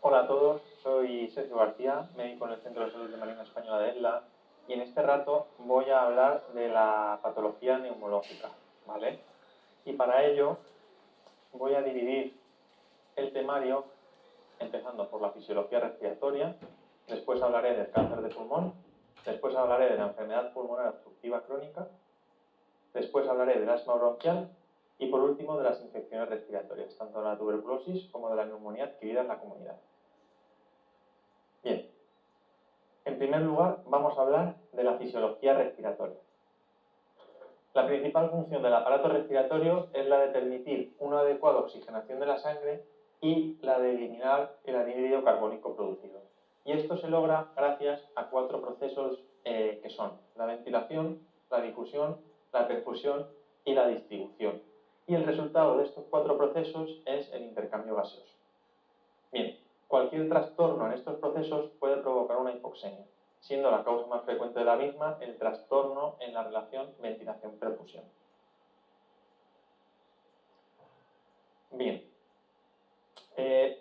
Hola a todos, soy Sergio García, médico en el Centro de Salud de Marina Española de Esla, y en este rato voy a hablar de la patología neumológica, ¿vale? Y para ello voy a dividir el temario empezando por la fisiología respiratoria, después hablaré del cáncer de pulmón, después hablaré de la enfermedad pulmonar obstructiva crónica, después hablaré del asma bronquial y por último de las infecciones respiratorias, tanto de la tuberculosis como de la neumonía adquirida en la comunidad. Bien, en primer lugar vamos a hablar de la fisiología respiratoria. La principal función del aparato respiratorio es la de permitir una adecuada oxigenación de la sangre y la de eliminar el anhídrido carbónico producido. Y esto se logra gracias a 4 procesos que son la ventilación, la difusión, la perfusión y la distribución. Y el resultado de estos 4 procesos es el intercambio gaseoso. Bien, cualquier trastorno en estos procesos puede provocar una hipoxemia, siendo la causa más frecuente de la misma el trastorno en la relación ventilación-perfusión. Bien,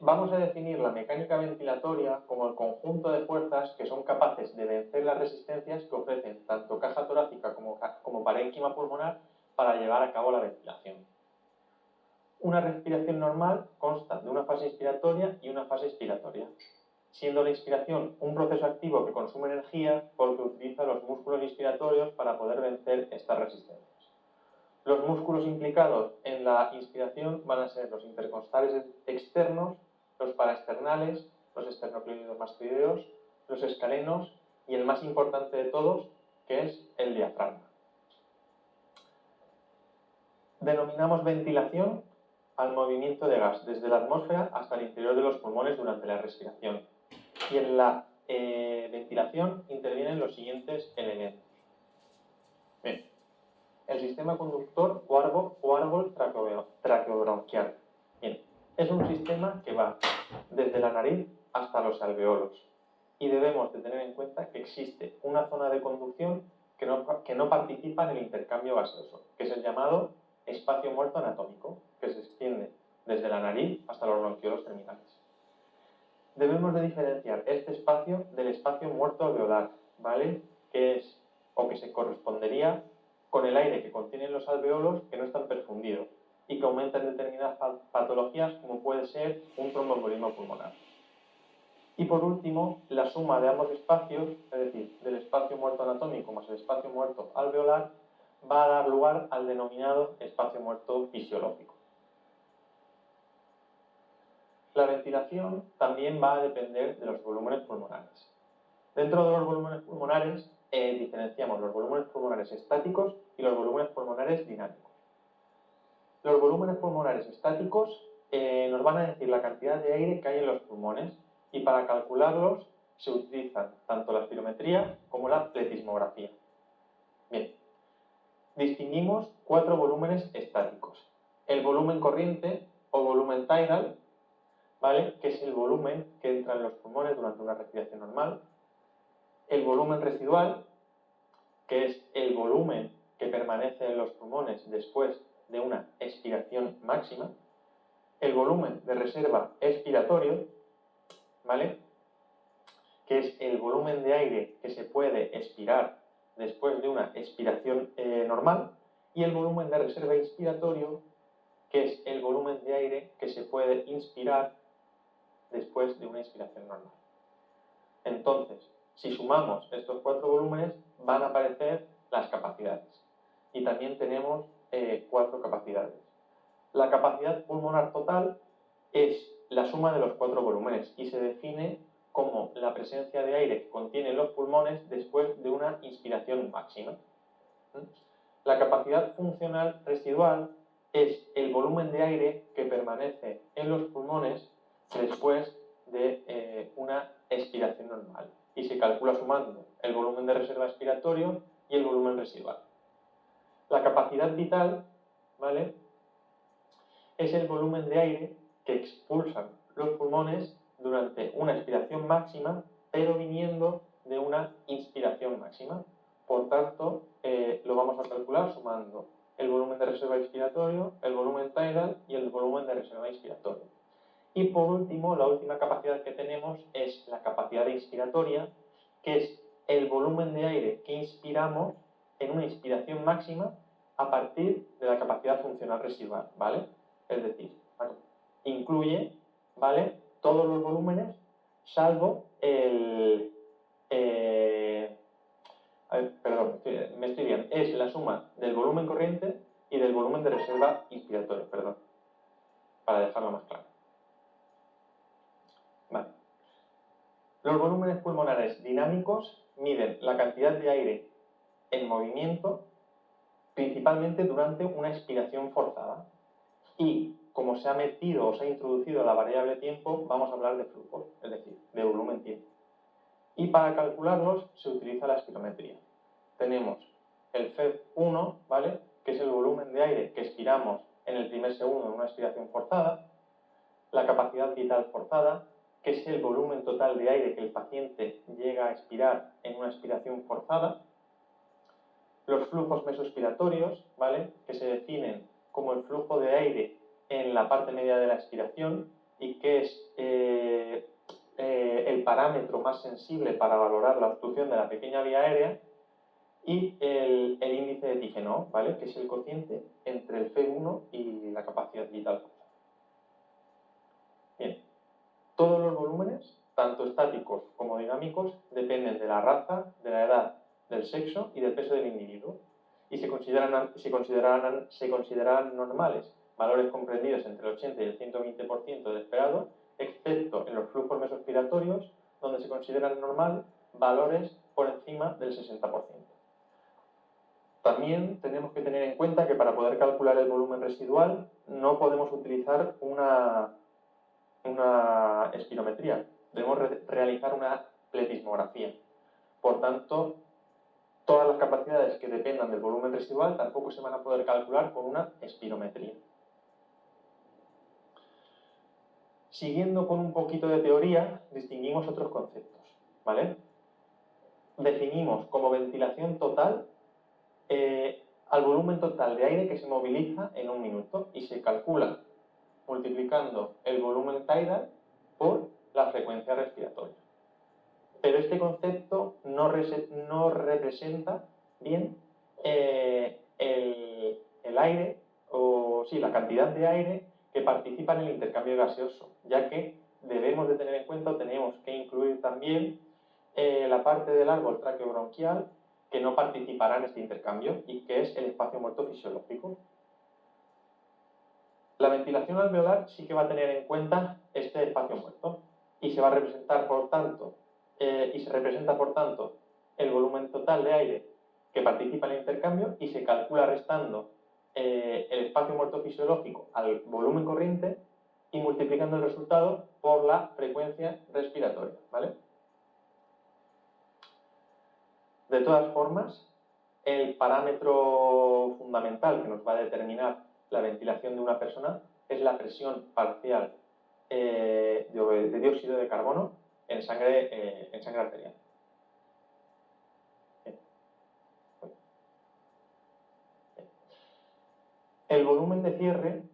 vamos a definir la mecánica ventilatoria como el conjunto de fuerzas que son capaces de vencer las resistencias que ofrecen tanto caja torácica como parénquima pulmonar para llevar a cabo la ventilación. Una respiración normal consta de una fase inspiratoria y una fase expiratoria, siendo la inspiración un proceso activo que consume energía porque utiliza los músculos inspiratorios para poder vencer estas resistencias. Los músculos implicados en la inspiración van a ser los intercostales externos, los paraesternales, los esternocleidomastoideos mastoideos, los escalenos y el más importante de todos, que es el diafragma. Denominamos ventilación al movimiento de gas desde la atmósfera hasta el interior de los pulmones durante la respiración. Y en la ventilación intervienen los siguientes elementos. Bien, el sistema conductor o árbol traqueobronquial. Bien, es un sistema que va desde la nariz hasta los alveolos. Y debemos de tener en cuenta que existe una zona de conducción que no participa en el intercambio gaseoso, que es el llamado espacio muerto anatómico, que se extiende desde la nariz hasta los bronquiolos terminales. Debemos de diferenciar este espacio del espacio muerto alveolar, ¿vale? Que se correspondería con el aire que contienen los alveolos que no están perfundidos y que aumentan determinadas patologías como puede ser un tromboembolismo pulmonar. Y por último, la suma de ambos espacios, es decir, del espacio muerto anatómico más el espacio muerto alveolar, va a dar lugar al denominado espacio muerto fisiológico. La ventilación también va a depender de los volúmenes pulmonares. Dentro de los volúmenes pulmonares diferenciamos los volúmenes pulmonares estáticos y los volúmenes pulmonares dinámicos. Los volúmenes pulmonares estáticos nos van a decir la cantidad de aire que hay en los pulmones y para calcularlos se utilizan tanto la espirometría como la pletismografía. Bien, distinguimos 4 volúmenes estáticos. El volumen corriente o volumen tidal, ¿vale? Que es el volumen que entra en los pulmones durante una respiración normal. El volumen residual, que es el volumen que permanece en los pulmones después de una expiración máxima. El volumen de reserva expiratorio, ¿vale? Que es el volumen de aire que se puede expirar después de una expiración normal. Y el volumen de reserva inspiratorio, que es el volumen de aire que se puede inspirar después de una inspiración normal. Entonces, si sumamos estos 4 volúmenes, van a aparecer las capacidades. Y también tenemos 4 capacidades. La capacidad pulmonar total es la suma de los 4 volúmenes y se define como la presencia de aire que contienen los pulmones después de una inspiración máxima. La capacidad funcional residual es el volumen de aire que permanece en los pulmones después de una expiración normal y se calcula sumando el volumen de reserva expiratorio y el volumen residual. La capacidad vital, ¿vale?, es el volumen de aire que expulsan los pulmones durante una expiración máxima, pero viniendo de una inspiración máxima. Por tanto, lo vamos a calcular sumando el volumen de reserva expiratorio, el volumen tidal y el volumen de reserva inspiratorio. Y por último, la última capacidad que tenemos es la capacidad inspiratoria, que es el volumen de aire que inspiramos en una inspiración máxima a partir de la capacidad funcional residual, ¿vale? Es decir, incluye, ¿vale?, todos los volúmenes salvo me estoy bien, es la suma del volumen corriente y del volumen de reserva inspiratorio, perdón, para dejarlo más claro. Vale. Los volúmenes pulmonares dinámicos miden la cantidad de aire en movimiento, principalmente durante una expiración forzada. Y como se ha metido o se ha introducido la variable tiempo, vamos a hablar de flujo, es decir, de volumen tiempo. Y para calcularlos se utiliza la espirometría. Tenemos el FEV1, ¿vale?, que es el volumen de aire que expiramos en el primer segundo en una expiración forzada, la capacidad vital forzada, que es el volumen total de aire que el paciente llega a expirar en una expiración forzada, los flujos mesoexpiratorios, ¿vale?, que se definen como el flujo de aire en la parte media de la expiración y que es el parámetro más sensible para valorar la obstrucción de la pequeña vía aérea, y el índice de Tigeno, ¿vale?, que es el cociente entre el FEV1 y la capacidad vital. Bien, todos los volúmenes, tanto estáticos como dinámicos, dependen de la raza, de la edad, del sexo y del peso del individuo, y se considerarán normales valores comprendidos entre el 80 y el 120% del esperado, excepto en los flujos mesoexpiratorios, donde se consideran normal valores por encima del 60%. También tenemos que tener en cuenta que para poder calcular el volumen residual no podemos utilizar una espirometría, debemos realizar una pletismografía. Por tanto, todas las capacidades que dependan del volumen residual tampoco se van a poder calcular con una espirometría. Siguiendo con un poquito de teoría, distinguimos otros conceptos, ¿vale? Definimos como ventilación total al volumen total de aire que se moviliza en un minuto y se calcula multiplicando el volumen tidal por la frecuencia respiratoria. Pero este concepto no representa bien el aire, la cantidad de aire que participa en el intercambio gaseoso, ya que debemos de tener en cuenta o tenemos que incluir también la parte del árbol traqueobronquial que no participará en este intercambio y que es el espacio muerto fisiológico. La ventilación alveolar sí que va a tener en cuenta este espacio muerto y se va a representar, por tanto, se representa, por tanto, el volumen total de aire que participa en el intercambio y se calcula restando el espacio muerto fisiológico al volumen corriente y multiplicando el resultado por la frecuencia respiratoria, ¿vale? De todas formas, el parámetro fundamental que nos va a determinar la ventilación de una persona es la presión parcial de dióxido de carbono en sangre arterial. El volumen de cierre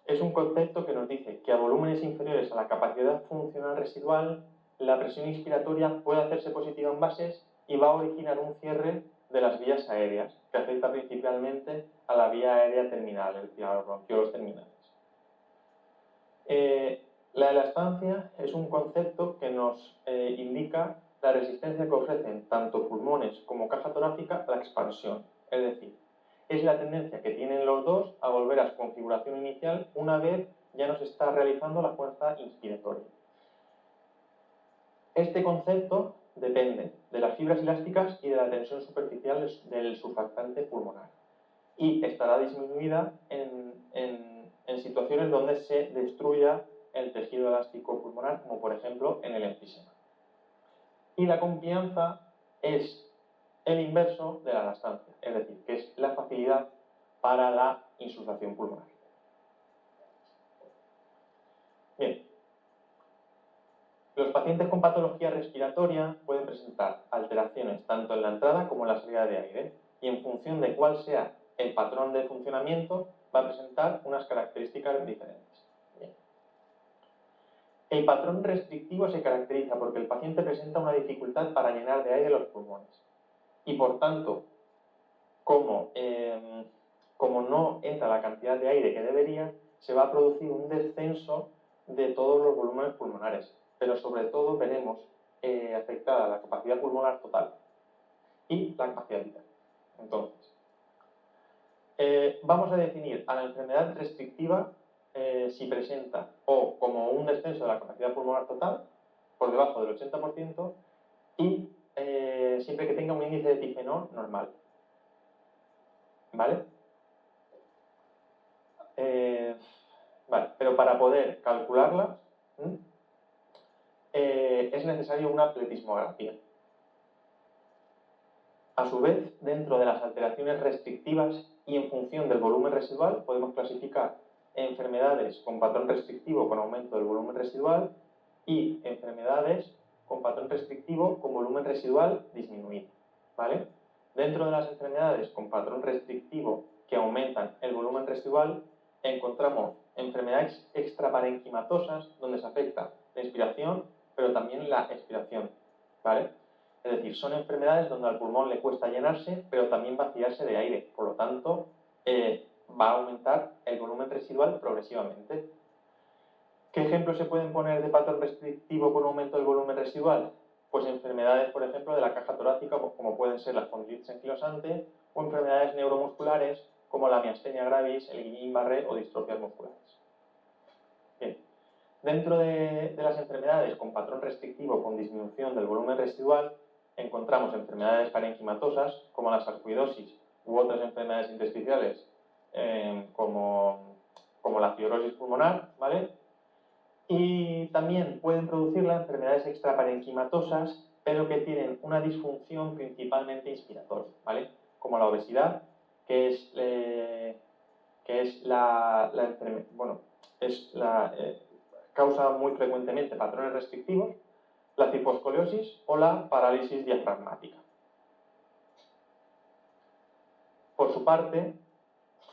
es un concepto que nos dice que a volúmenes inferiores a la capacidad funcional residual, la presión inspiratoria puede hacerse positiva en bases y va a originar un cierre de las vías aéreas, que afecta principalmente a la vía aérea terminal, es decir, a los bronquiolos terminales. La elastancia es un concepto que nos indica la resistencia que ofrecen tanto pulmones como caja torácica a la expansión, es decir, es la tendencia que tienen los dos a volver a su configuración inicial una vez ya nos está realizando la fuerza inspiratoria. Este concepto depende de las fibras elásticas y de la tensión superficial del surfactante pulmonar y estará disminuida en situaciones donde se destruya el tejido elástico pulmonar, como por ejemplo en el enfisema. Y la confianza es el inverso de la elastancia, es decir, que es la facilidad para la insuficiencia pulmonar. Bien. Los pacientes con patología respiratoria pueden presentar alteraciones tanto en la entrada como en la salida de aire y en función de cuál sea el patrón de funcionamiento va a presentar unas características diferentes. Bien. El patrón restrictivo se caracteriza porque el paciente presenta una dificultad para llenar de aire los pulmones y, por tanto, como no entra la cantidad de aire que debería, se va a producir un descenso de todos los volúmenes pulmonares, pero sobre todo veremos afectada la capacidad pulmonar total y la capacidad vital. Entonces, vamos a definir a la enfermedad restrictiva si presenta o como un descenso de la capacidad pulmonar total por debajo del 80% y siempre que tenga un índice de epifenol normal. ¿Vale? Vale, pero para poder calcularla es necesario una atletismografía. A su vez, dentro de las alteraciones restrictivas y en función del volumen residual, podemos clasificar enfermedades con patrón restrictivo con aumento del volumen residual y enfermedades con patrón restrictivo con volumen residual disminuido. ¿Vale? Dentro de las enfermedades con patrón restrictivo que aumentan el volumen residual, encontramos enfermedades extraparenquimatosas donde se afecta la inspiración, pero también la expiración. ¿Vale? Es decir, son enfermedades donde al pulmón le cuesta llenarse, pero también vaciarse de aire. Por lo tanto, va a aumentar el volumen residual progresivamente. ¿Qué ejemplos se pueden poner de patrón restrictivo con aumento del volumen residual? Pues enfermedades, por ejemplo, de la caja torácica, como pueden ser la espondilitis anquilosante, o enfermedades neuromusculares como la miastenia gravis, el Guillain-Barré o distrofias musculares. Bien. Dentro de las enfermedades con patrón restrictivo con disminución del volumen residual, encontramos enfermedades parenquimatosas como la sarcoidosis u otras enfermedades intersticiales como la fibrosis pulmonar, ¿vale? Y también pueden producirla enfermedades extraparenquimatosas, pero que tienen una disfunción principalmente inspiratoria, ¿vale? Como la obesidad, que es causa muy frecuentemente patrones restrictivos, la ciposcoliosis o la parálisis diafragmática. Por su parte,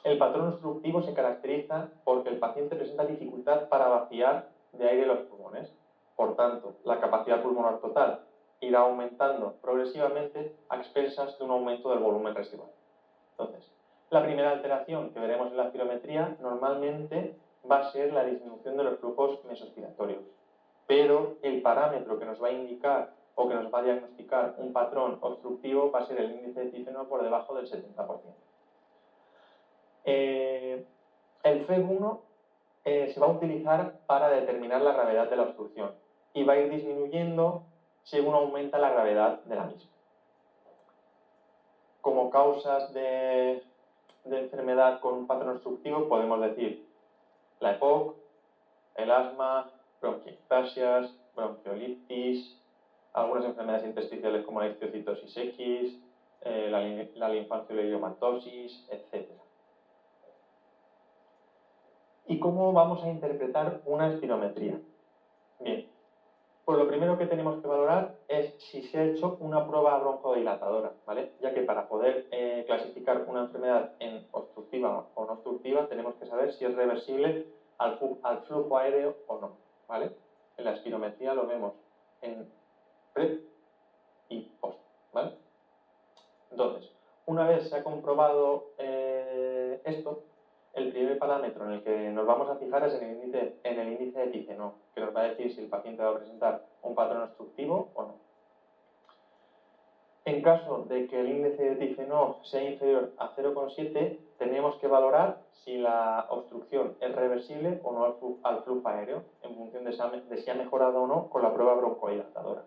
el patrón obstructivo se caracteriza porque el paciente presenta dificultad para vaciar de aire los pulmones. Por tanto, la capacidad pulmonar total irá aumentando progresivamente a expensas de un aumento del volumen residual. Entonces, la primera alteración que veremos en la espirometría normalmente va a ser la disminución de los flujos mesospiratorios. Pero el parámetro que nos va a indicar o que nos va a diagnosticar un patrón obstructivo va a ser el índice de epifenol por debajo del 70%. El FEV1 se va a utilizar para determinar la gravedad de la obstrucción y va a ir disminuyendo según aumenta la gravedad de la misma. Como causas de enfermedad con un patrón obstructivo podemos decir la EPOC, el asma, bronquiectasias, bronquiolitis, algunas enfermedades intersticiales como la histiocytosis X, la linfangioliomatosis, etc. ¿Y cómo vamos a interpretar una espirometría? Bien, pues lo primero que tenemos que valorar es si se ha hecho una prueba broncodilatadora, ¿vale? Ya que para poder clasificar una enfermedad en obstructiva o no obstructiva tenemos que saber si es reversible al flujo aéreo o no, ¿vale? En la espirometría lo vemos en pre y post, ¿vale? Entonces, una vez se ha comprobado esto, el primer parámetro en el que nos vamos a fijar es en el índice de epifenol, que nos va a decir si el paciente va a presentar un patrón obstructivo o no. En caso de que el índice de epifenol sea inferior a 0,7, tenemos que valorar si la obstrucción es reversible o no al flujo aéreo, en función de si ha mejorado o no con la prueba broncodilatadora.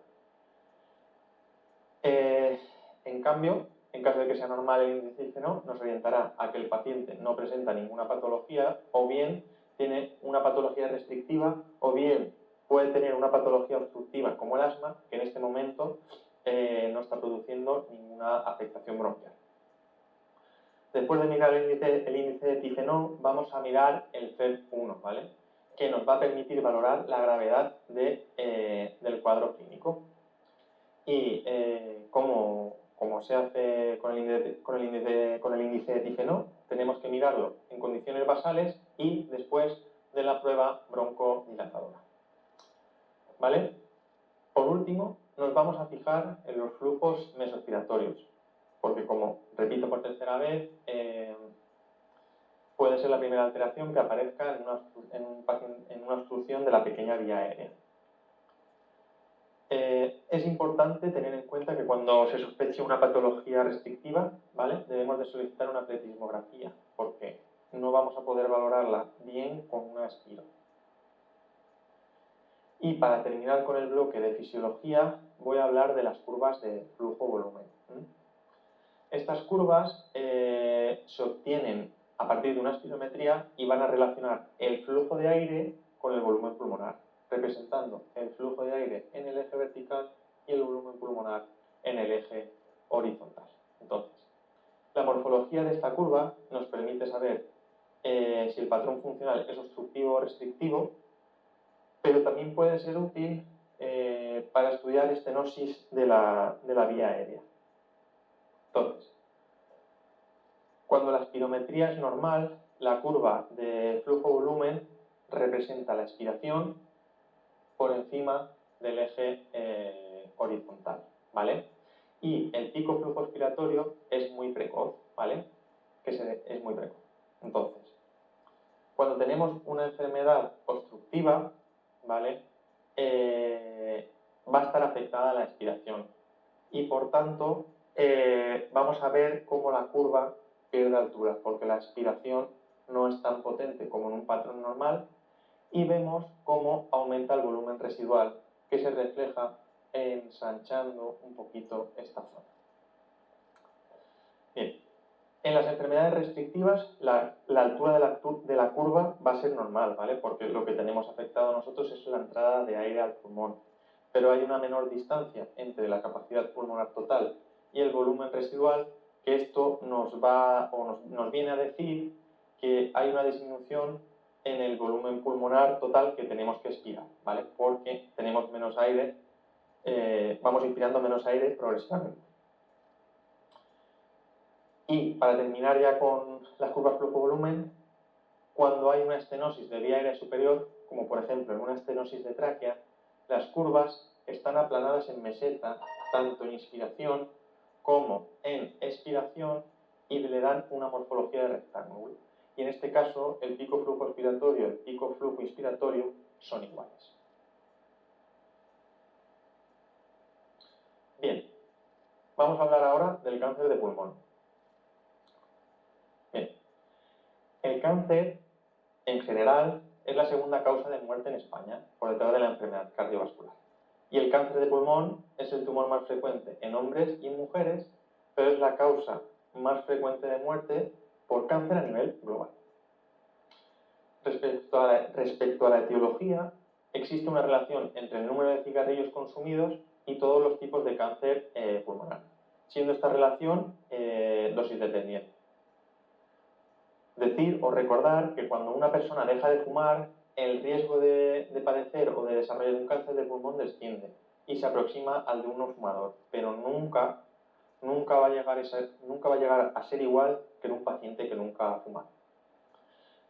En cambio, en caso de que sea normal el índice de epifenol, nos orientará a que el paciente no presenta ninguna patología, o bien tiene una patología restrictiva, o bien puede tener una patología obstructiva como el asma, que en este momento no está produciendo ninguna afectación bronquial. Después de mirar el índice de epifenol, vamos a mirar el FEV1, ¿vale? Que nos va a permitir valorar la gravedad del cuadro clínico. Y como se hace con el índice de epifenol, tenemos que mirarlo en condiciones basales y después de la prueba broncodilatadora. ¿vale? Por último, nos vamos a fijar en los flujos mesoaspiratorios, porque como repito por tercera vez, puede ser la primera alteración que aparezca en una obstrucción de la pequeña vía aérea. Es importante tener en cuenta que cuando se sospeche una patología restrictiva, ¿vale?, debemos de solicitar una pletismografía, porque no vamos a poder valorarla bien con una espiro. Y para terminar con el bloque de fisiología, voy a hablar de las curvas de flujo-volumen. Estas curvas se obtienen a partir de una espirometría y van a relacionar el flujo de aire con el volumen pulmonar, representando el flujo de aire en el eje vertical y el volumen pulmonar en el eje horizontal. Entonces, la morfología de esta curva nos permite saber si el patrón funcional es obstructivo o restrictivo, pero también puede ser útil para estudiar estenosis de la vía aérea. Entonces, cuando la espirometría es normal, la curva de flujo-volumen representa la expiración por encima del eje horizontal, ¿vale? Y el pico flujo expiratorio es muy precoz, ¿vale? Es muy precoz. Entonces, cuando tenemos una enfermedad obstructiva, ¿vale?, va a estar afectada la expiración y por tanto vamos a ver cómo la curva pierde altura, porque la expiración no es tan potente como en un patrón normal, y vemos cómo aumenta el volumen residual, que se refleja ensanchando un poquito esta zona. Bien, en las enfermedades restrictivas la altura de la curva va a ser normal, ¿vale?, porque lo que tenemos afectado nosotros es la entrada de aire al pulmón, pero hay una menor distancia entre la capacidad pulmonar total y el volumen residual, que esto nos viene a decir que hay una disminución en el volumen pulmonar total que tenemos que expirar, ¿vale?, porque tenemos menos aire, vamos inspirando menos aire progresivamente. Y para terminar ya con las curvas flujo-volumen, cuando hay una estenosis de vía aérea superior, como por ejemplo en una estenosis de tráquea, las curvas están aplanadas en meseta, tanto en inspiración como en expiración, y le dan una morfología de rectángulo. Y en este caso, el pico flujo expiratorio y el pico flujo inspiratorio son iguales. Bien, vamos a hablar ahora del cáncer de pulmón. Bien, el cáncer, en general, es la segunda causa de muerte en España, por detrás de la enfermedad cardiovascular. Y el cáncer de pulmón es el tumor más frecuente en hombres y en mujeres, pero es la causa más frecuente de muerte por cáncer a nivel global. Respecto a la etiología, existe una relación entre el número de cigarrillos consumidos y todos los tipos de cáncer pulmonar, siendo esta relación dosis dependiente. Decir o recordar que cuando una persona deja de fumar, el riesgo de padecer o de desarrollar un cáncer de pulmón desciende y se aproxima al de un no fumador, pero nunca va a llegar a ser igual que en un paciente que nunca ha fumado.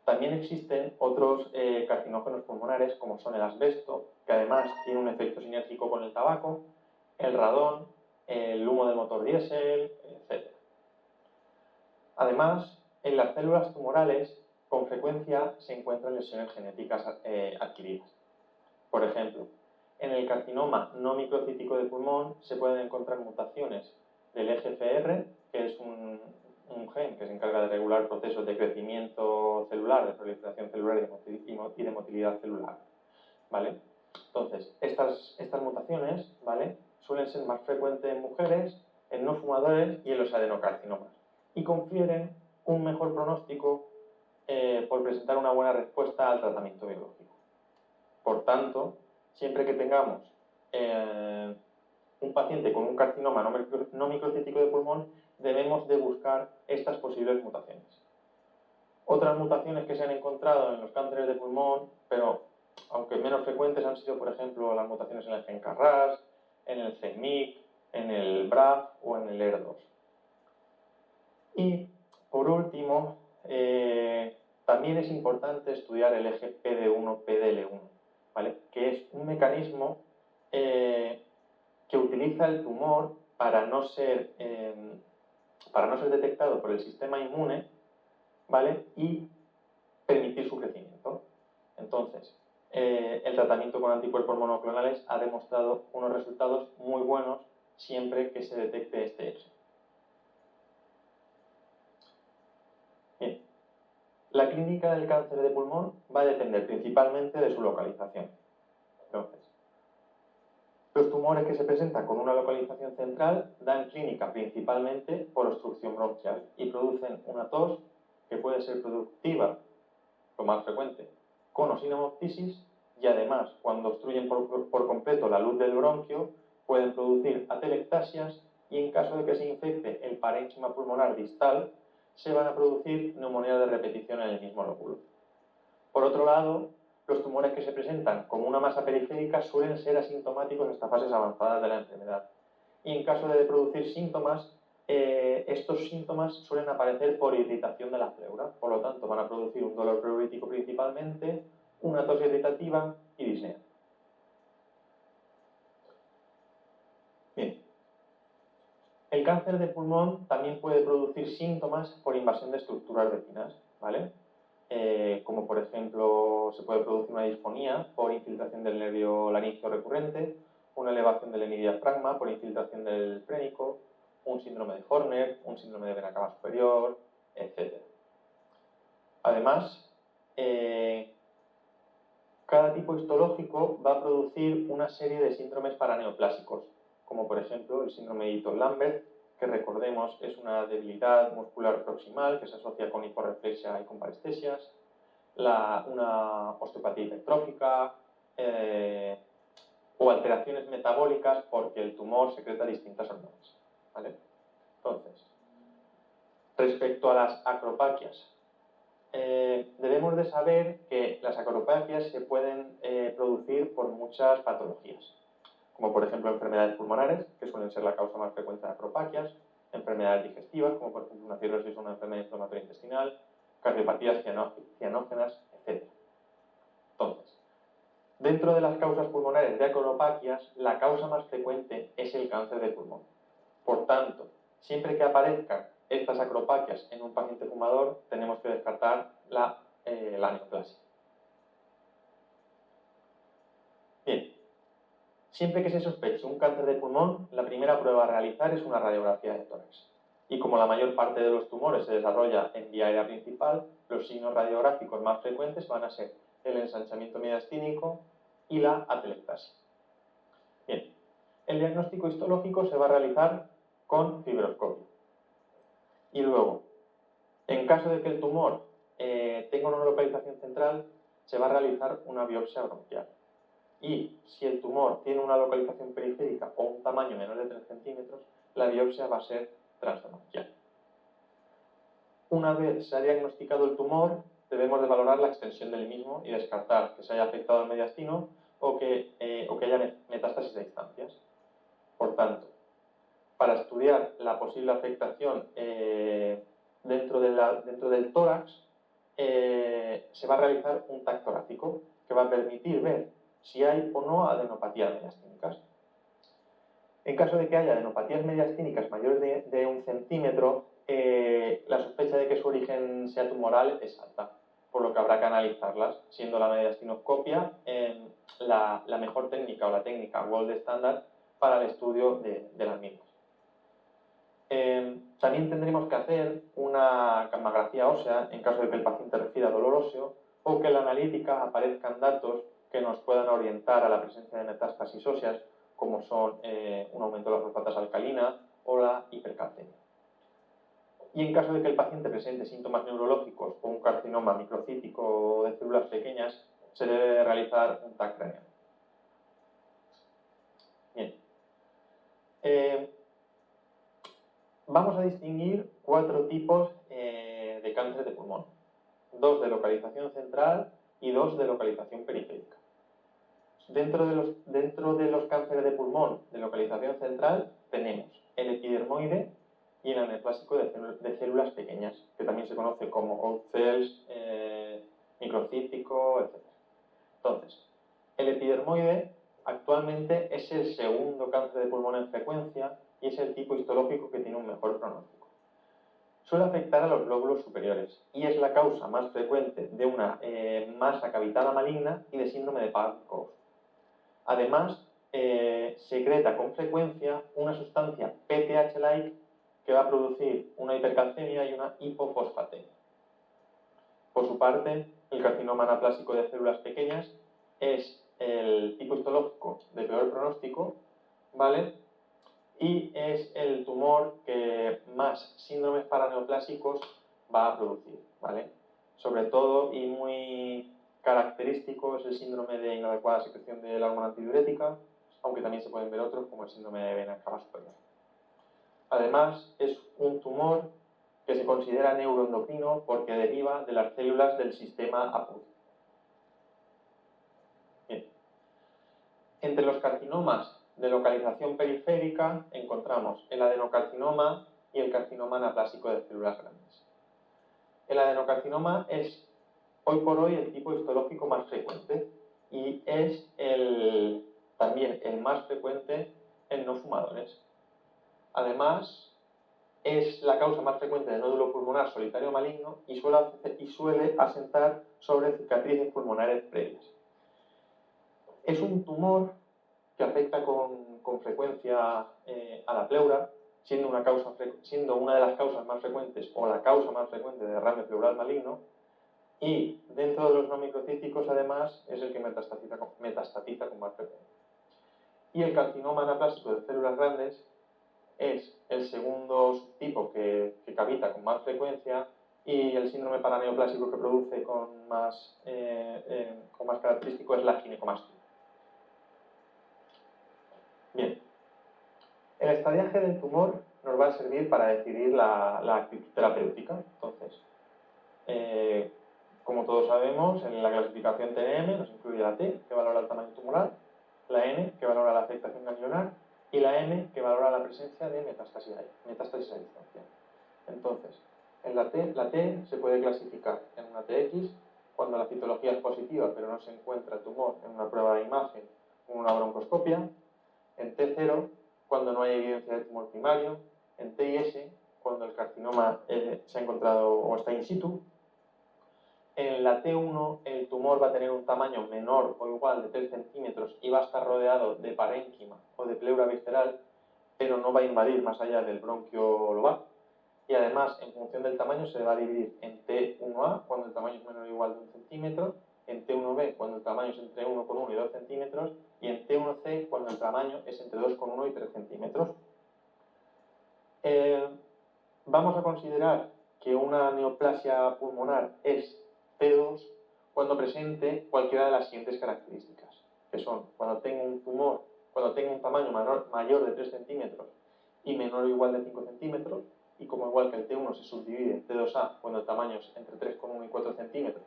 También existen otros carcinógenos pulmonares, como son el asbesto, que además tiene un efecto sinérgico con el tabaco, el radón, el humo del motor diésel, etc. Además, en las células tumorales, con frecuencia se encuentran lesiones genéticas adquiridas. Por ejemplo, en el carcinoma no microcítico de pulmón se pueden encontrar mutaciones del EGFR, que es un gen que se encarga de regular procesos de crecimiento celular, de proliferación celular y de motilidad celular, ¿vale? Entonces, estas mutaciones, ¿vale?, suelen ser más frecuentes en mujeres, en no fumadores y en los adenocarcinomas, y confieren un mejor pronóstico por presentar una buena respuesta al tratamiento biológico. Por tanto, siempre que tengamos un paciente con un carcinoma no microcítico de pulmón, debemos de buscar estas posibles mutaciones. Otras mutaciones que se han encontrado en los cánceres de pulmón, pero aunque menos frecuentes, han sido, por ejemplo, las mutaciones en el gen KRAS, en el CMYC, en el BRAF o en el ER2. Y, por último, también es importante estudiar el eje PD1-PDL1, ¿vale?, que que es un mecanismo que utiliza el tumor para no ser detectado por el sistema inmune, ¿vale? Y permitir su crecimiento. Entonces, el tratamiento con anticuerpos monoclonales ha demostrado unos resultados muy buenos siempre que se detecte este hecho. Bien. La clínica del cáncer de pulmón va a depender principalmente de su localización. Entonces, los tumores que se presentan con una localización central dan clínica principalmente por obstrucción bronquial y producen una tos que puede ser productiva, lo más frecuente, con o sin hemoptisis, y además, cuando obstruyen por completo la luz del bronquio, pueden producir atelectasias y en caso de que se infecte el parénquima pulmonar distal, se van a producir neumonías de repetición en el mismo lóbulo. Por otro lado, los tumores que se presentan como una masa periférica suelen ser asintomáticos hasta fases avanzadas de la enfermedad. Y en caso de producir síntomas, estos síntomas suelen aparecer por irritación de la pleura. Por lo tanto, van a producir un dolor pleurítico principalmente, una tos irritativa y disnea. Bien. El cáncer de pulmón también puede producir síntomas por invasión de estructuras vecinas, ¿vale? Como por ejemplo se puede producir una disfonía por infiltración del nervio laríngeo recurrente, una elevación del hemidiafragma por infiltración del frénico, un síndrome de Horner, un síndrome de vena cava superior, etc. Además, cada tipo histológico va a producir una serie de síndromes paraneoplásicos, como por ejemplo el síndrome de Eaton-Lambert, que recordemos es una debilidad muscular proximal que se asocia con hiporreflexia y con parestesias, una osteopatía hipertrófica o alteraciones metabólicas porque el tumor secreta distintas hormonas, ¿vale? Entonces, respecto a las acropaquias, debemos de saber que las acropaquias se pueden producir por muchas patologías, como por ejemplo enfermedades pulmonares, que suelen ser la causa más frecuente de acropaquias, enfermedades digestivas, como por ejemplo una cirrosis o una enfermedad inflamatoria intestinal, cardiopatías cianógenas, etc. Entonces, dentro de las causas pulmonares de acropaquias, la causa más frecuente es el cáncer de pulmón. Por tanto, siempre que aparezcan estas acropaquias en un paciente fumador, tenemos que descartar la neoplasia. Bien, siempre que se sospeche un cáncer de pulmón, la primera prueba a realizar es una radiografía de tórax. Y como la mayor parte de los tumores se desarrolla en vía aérea principal, los signos radiográficos más frecuentes van a ser el ensanchamiento mediastínico y la atelectasia. Bien, el diagnóstico histológico se va a realizar con fibroscopio. Y luego, en caso de que el tumor tenga una localización central, se va a realizar una biopsia bronquial. Y si el tumor tiene una localización periférica o un tamaño menor de 3 centímetros, la biopsia va a ser transbronquial. Una vez se ha diagnosticado el tumor, debemos de valorar la extensión del mismo y descartar que se haya afectado al mediastino o que haya metástasis a distancias. Por tanto, para estudiar la posible afectación dentro del tórax, se va a realizar un TAC torácico que va a permitir ver si hay o no adenopatías mediastínicas. En caso de que haya adenopatías mediastínicas mayores de 1 centímetro, la sospecha de que su origen sea tumoral es alta, por lo que habrá que analizarlas, siendo la mediastinoscopia la mejor técnica o la técnica gold estándar para el estudio de las mismas. También tendremos que hacer una gammagrafía ósea en caso de que el paciente refiera dolor óseo o que en la analítica aparezcan datos que nos puedan orientar a la presencia de metástasis óseas, como son un aumento de las fosfatas alcalinas o la hipercalcemia. Y en caso de que el paciente presente síntomas neurológicos o un carcinoma microcítico de células pequeñas, se debe realizar un TAC craneal. Bien. Vamos a distinguir 4 tipos de cáncer de pulmón. 2 de localización central y 2 de localización periférica. Dentro de los cánceres de pulmón de localización central tenemos el epidermoide y el anaplásico de células pequeñas, que también se conoce como old cells, microcítico, etc. Entonces, El epidermoide actualmente es el segundo cáncer de pulmón en frecuencia y es el tipo histológico que tiene un mejor pronóstico. Suele afectar a los lóbulos superiores y es la causa más frecuente de una masa cavitada maligna y de síndrome de Pancoast. Además, secreta con frecuencia una sustancia PTH-like que va a producir una hipercalcemia y una hipofosfatemia. Por su parte, el carcinoma anaplásico de células pequeñas es el tipo histológico de peor pronóstico, ¿vale? Y es el tumor que más síndromes paraneoplásicos va a producir, ¿vale? Sobre todo, y muy característico, es el síndrome de inadecuada secreción de la hormona antidiurética, aunque también se pueden ver otros como el síndrome de vena cava superior. Además, es un tumor que se considera neuroendocrino porque deriva de las células del sistema APOE. Bien. Entre los carcinomas de localización periférica encontramos el adenocarcinoma y el carcinoma anaplásico de células grandes. El adenocarcinoma es hoy por hoy el tipo histológico más frecuente y es también el más frecuente en no fumadores. Además, es la causa más frecuente de nódulo pulmonar solitario maligno y suele asentar sobre cicatrices pulmonares previas. Es un tumor que afecta con frecuencia a la pleura, siendo una de las causas más frecuentes o la causa más frecuente de derrame pleural maligno, y dentro de los no microcíticos además es el que metastatiza con más frecuencia. Y el carcinoma anaplásico de células grandes es el segundo subtipo que cavita con más frecuencia y el síndrome paraneoplásico que produce con más característico es la ginecomastia. Bien, el estadiaje del tumor nos va a servir para decidir la actitud terapéutica. Entonces, como todos sabemos, en la clasificación TNM nos incluye la T, que valora el tamaño tumoral, la N, que valora la afectación ganglionar, y la M, que valora la presencia de metástasis a distancia. Entonces, en la T se puede clasificar en una TX cuando la citología es positiva pero no se encuentra el tumor en una prueba de imagen o una broncoscopia, en T0 cuando no hay evidencia de tumor primario, en T y S cuando el carcinoma se ha encontrado o está in situ. En la T1 el tumor va a tener un tamaño menor o igual de 3 centímetros y va a estar rodeado de parénquima o de pleura visceral, pero no va a invadir más allá del bronquio lobar. Y además, en función del tamaño, se va a dividir en T1A, cuando el tamaño es menor o igual de 1 centímetro, en T1B, cuando el tamaño es entre 1,1 y 2 centímetros, y en T1C, cuando el tamaño es entre 2,1 y 3 centímetros. Vamos a considerar que una neoplasia pulmonar es T2 cuando presente cualquiera de las siguientes características, que son cuando tenga un tumor, cuando tenga un tamaño mayor de 3 centímetros y menor o igual de 5 centímetros, y como igual que el T1 se subdivide en T2A cuando el tamaño es entre 3,1 y 4 centímetros,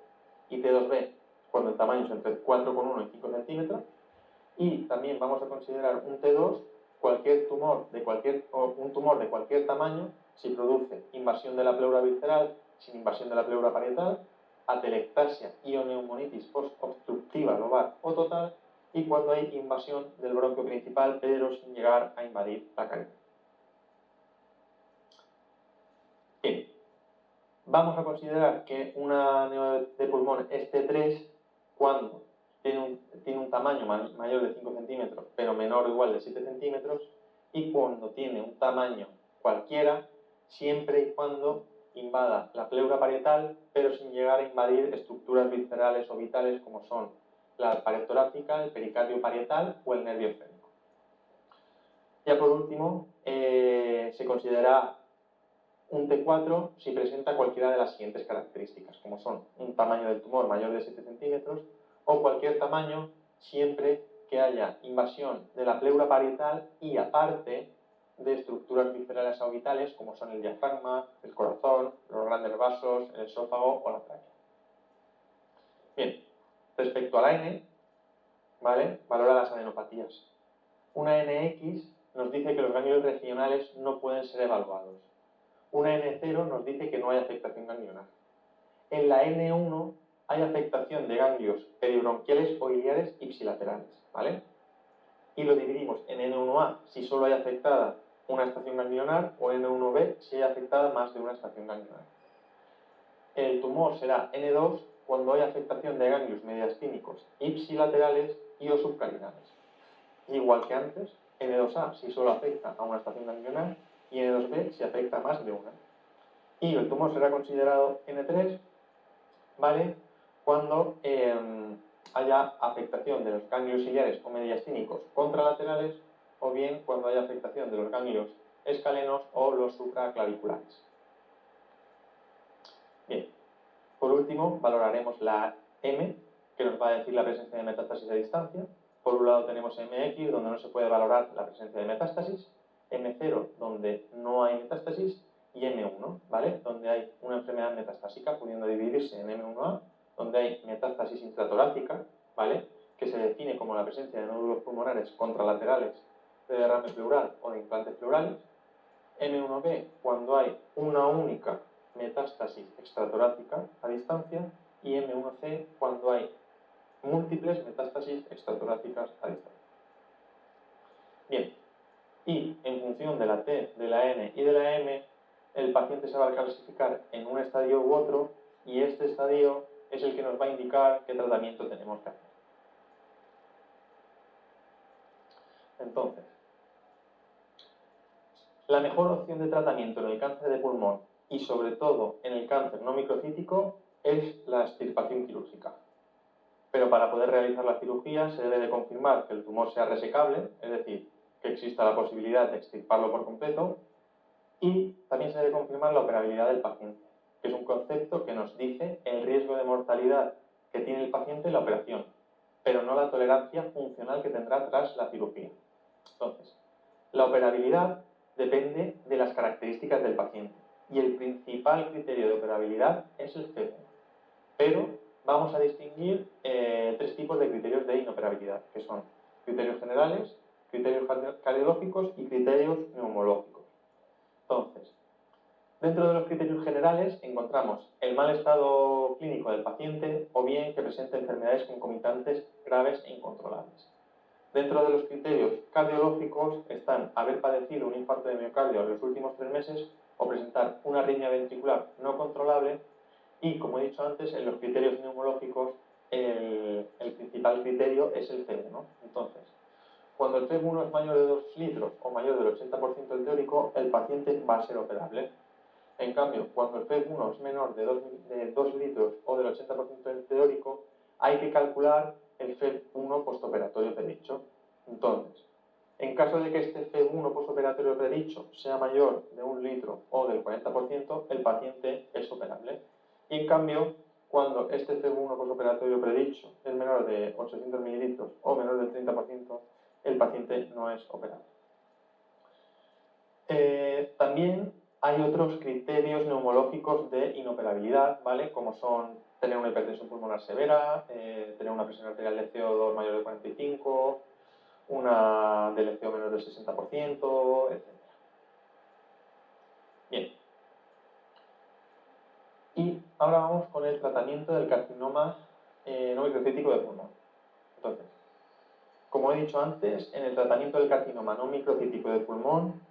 y T2B cuando el tamaño es entre 4,1 y 5 centímetros, y también vamos a considerar un T2 un tumor de cualquier tamaño si produce invasión de la pleura visceral sin invasión de la pleura parietal, atelectasia y o neumonitis post-obstructiva lobar o total, y cuando hay invasión del bronquio principal pero sin llegar a invadir la cavidad. Bien, vamos a considerar que una neo de pulmón es T3 cuando tiene un tamaño mayor de 5 centímetros pero menor o igual de 7 centímetros, y cuando tiene un tamaño cualquiera siempre y cuando invada la pleura parietal pero sin llegar a invadir estructuras viscerales o vitales como son la pared torácica, el pericardio parietal o el nervio esférico. Ya por último, se considera un T4 si presenta cualquiera de las siguientes características, como son un tamaño del tumor mayor de 7 centímetros o cualquier tamaño siempre que haya invasión de la pleura parietal y aparte de estructuras viscerales o vitales como son el diafragma, el corazón, los grandes vasos, el esófago o la tráquea. Bien, respecto a la N, ¿vale? Valora las adenopatías. Una NX nos dice que los ganglios regionales no pueden ser evaluados. Una N0 nos dice que no hay afectación ganglionar. En la N1 hay afectación de ganglios peribronquiales o iliares ipsilaterales, ¿vale? Y lo dividimos en N1A si solo hay afectada una estación ganglionar o N1B si hay afectada más de una estación ganglionar. El tumor será N2 cuando hay afectación de ganglios mediastínicos ipsilaterales y o subcarinales. Igual que antes, N2A si solo afecta a una estación ganglionar y N2B si afecta a más de una. Y el tumor será considerado N3, ¿vale?, cuando haya afectación de los ganglios ciliares o mediastínicos contralaterales o bien cuando haya afectación de los ganglios escalenos o los supraclaviculares. Bien, por último valoraremos la M, que nos va a decir la presencia de metástasis a distancia. Por un lado tenemos MX, donde no se puede valorar la presencia de metástasis, M0, donde no hay metástasis, y M1, ¿vale?, donde hay una enfermedad metastásica, pudiendo dividirse en M1A, donde hay metástasis intratorácica, ¿vale?, que se define como la presencia de nódulos pulmonares contralaterales de derrame pleural o de implantes pleurales. M1B, cuando hay una única metástasis extratorácica a distancia, y M1C, cuando hay múltiples metástasis extratorácicas a distancia. Bien, y en función de la T, de la N y de la M, el paciente se va a clasificar en un estadio u otro, y este estadio es el que nos va a indicar qué tratamiento tenemos que hacer. Entonces, la mejor opción de tratamiento en el cáncer de pulmón y sobre todo en el cáncer no microcítico es la extirpación quirúrgica. Pero para poder realizar la cirugía se debe de confirmar que el tumor sea resecable, es decir, que exista la posibilidad de extirparlo por completo, y también se debe confirmar la operabilidad del paciente, que es un concepto que nos dice el riesgo de mortalidad que tiene el paciente en la operación, pero no la tolerancia funcional que tendrá tras la cirugía. Entonces, la operabilidad depende de las características del paciente, y el principal criterio de operabilidad es el FEB1. Pero vamos a distinguir tres tipos de criterios de inoperabilidad, que son criterios generales, criterios cardiológicos y criterios neumológicos. Entonces, dentro de los criterios generales encontramos el mal estado clínico del paciente o bien que presente enfermedades concomitantes graves e incontrolables. Dentro de los criterios cardiológicos están haber padecido un infarto de miocardio en los últimos 3 meses o presentar una arritmia ventricular no controlable. Y, como he dicho antes, en los criterios neumológicos el principal criterio es el FEB1. Entonces, cuando el FEB1 es mayor de 2 litros o mayor del 80% del teórico, el paciente va a ser operable. En cambio, cuando el FEB1 es menor de 2 litros o del 80% del teórico, hay que calcular el FEB1 postoperatorio predicho. Entonces, en caso de que este FEB1 postoperatorio predicho sea mayor de 1 litro o del 40%, el paciente es operable. Y en cambio, cuando este FEB1 postoperatorio predicho es menor de 800 mililitros o menor del 30%, el paciente no es operable. También hay otros criterios neumológicos de inoperabilidad, ¿vale?, como son tener una hipertensión pulmonar severa, tener una presión arterial de CO2 mayor de 45, una DLCO menor del 60%, etc. Bien. Y ahora vamos con el tratamiento del carcinoma no microcítico de pulmón. Entonces, como he dicho antes, en el tratamiento del carcinoma no microcítico de pulmón,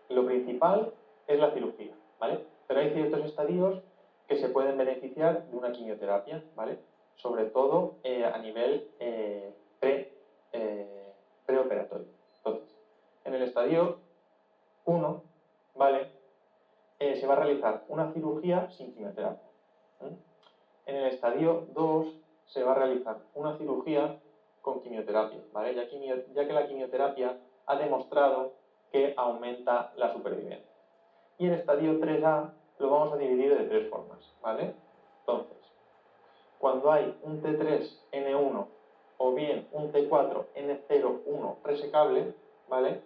lo principal es la cirugía, ¿vale? Pero hay ciertos estadios que se pueden beneficiar de una quimioterapia, ¿vale? Sobre todo a nivel preoperatorio. Entonces, en el estadio 1, ¿vale?, se va a realizar una cirugía sin quimioterapia. En el estadio 2 se va a realizar una cirugía con quimioterapia, ¿vale?, ya que la quimioterapia ha demostrado que aumenta la supervivencia. Y el estadio 3A lo vamos a dividir de 3 formas, ¿vale? Entonces, cuando hay un T3N1 o bien un T4N01 resecable, ¿vale?,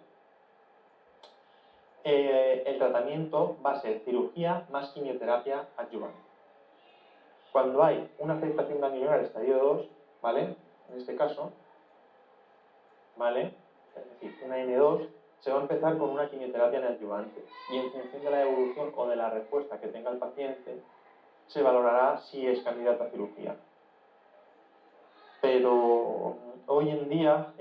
el tratamiento va a ser cirugía más quimioterapia adyuvante. Cuando hay una afectación ganglionar estadio 2, ¿vale?, en este caso, ¿vale?, es decir, una N2, se va a empezar con una quimioterapia neoadyuvante y en función de la evolución o de la respuesta que tenga el paciente, se valorará si es candidato a cirugía. Pero hoy en día,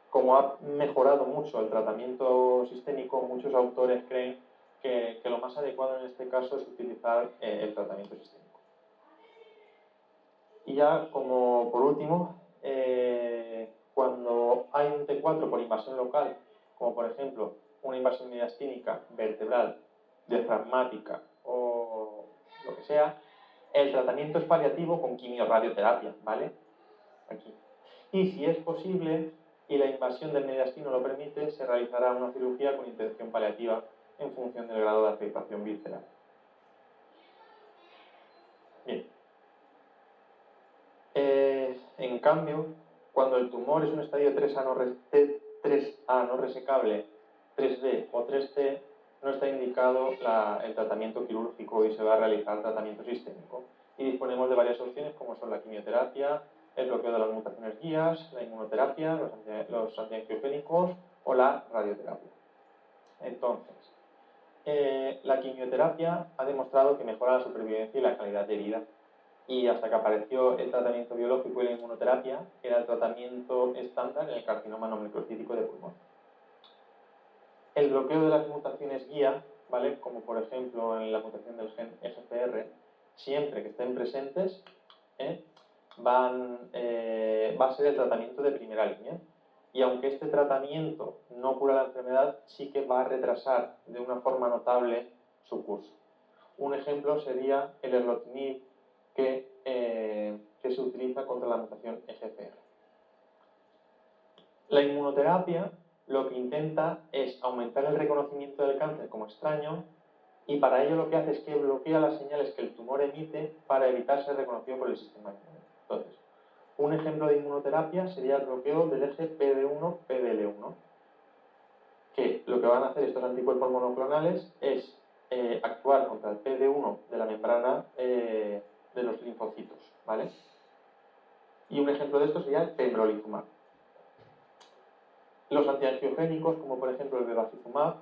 como ha mejorado mucho el tratamiento sistémico, muchos autores creen que lo más adecuado en este caso es utilizar el tratamiento sistémico. Y ya como por último, cuando hay un T4 por invasión local, como por ejemplo una invasión mediastínica, vertebral, diafragmática o lo que sea, el tratamiento es paliativo con quimio-radioterapia, ¿vale? Aquí. Y si es posible y la invasión del mediastino lo permite, se realizará una cirugía con intervención paliativa en función del grado de afectación visceral. Bien. En cambio, cuando el tumor es un estadio 3A no resecable, 3B o 3C, no está indicado el tratamiento quirúrgico y se va a realizar tratamiento sistémico. Y disponemos de varias opciones como son la quimioterapia, el bloqueo de las mutaciones guías, la inmunoterapia, los antiangiogénicos o la radioterapia. Entonces, la quimioterapia ha demostrado que mejora la supervivencia y la calidad de vida. Y hasta que apareció el tratamiento biológico y la inmunoterapia, era el tratamiento estándar en el carcinoma no microcítico de pulmón. El bloqueo de las mutaciones guía, ¿vale? Como por ejemplo en la mutación del gen EGFR, siempre que estén presentes, va a ser el tratamiento de primera línea. Y aunque este tratamiento no cura la enfermedad, sí que va a retrasar de una forma notable su curso. Un ejemplo sería el erlotinib, que se utiliza contra la mutación EGFR. La inmunoterapia lo que intenta es aumentar el reconocimiento del cáncer como extraño y para ello lo que hace es que bloquea las señales que el tumor emite para evitar ser reconocido por el sistema inmune. Entonces, un ejemplo de inmunoterapia sería el bloqueo del eje PD1-PDL1, que lo que van a hacer estos anticuerpos monoclonales es actuar contra el PD1 de la membrana de los linfocitos, ¿vale? Y un ejemplo de esto sería el pembrolizumab. Los antiangiogénicos, como por ejemplo el bevacizumab,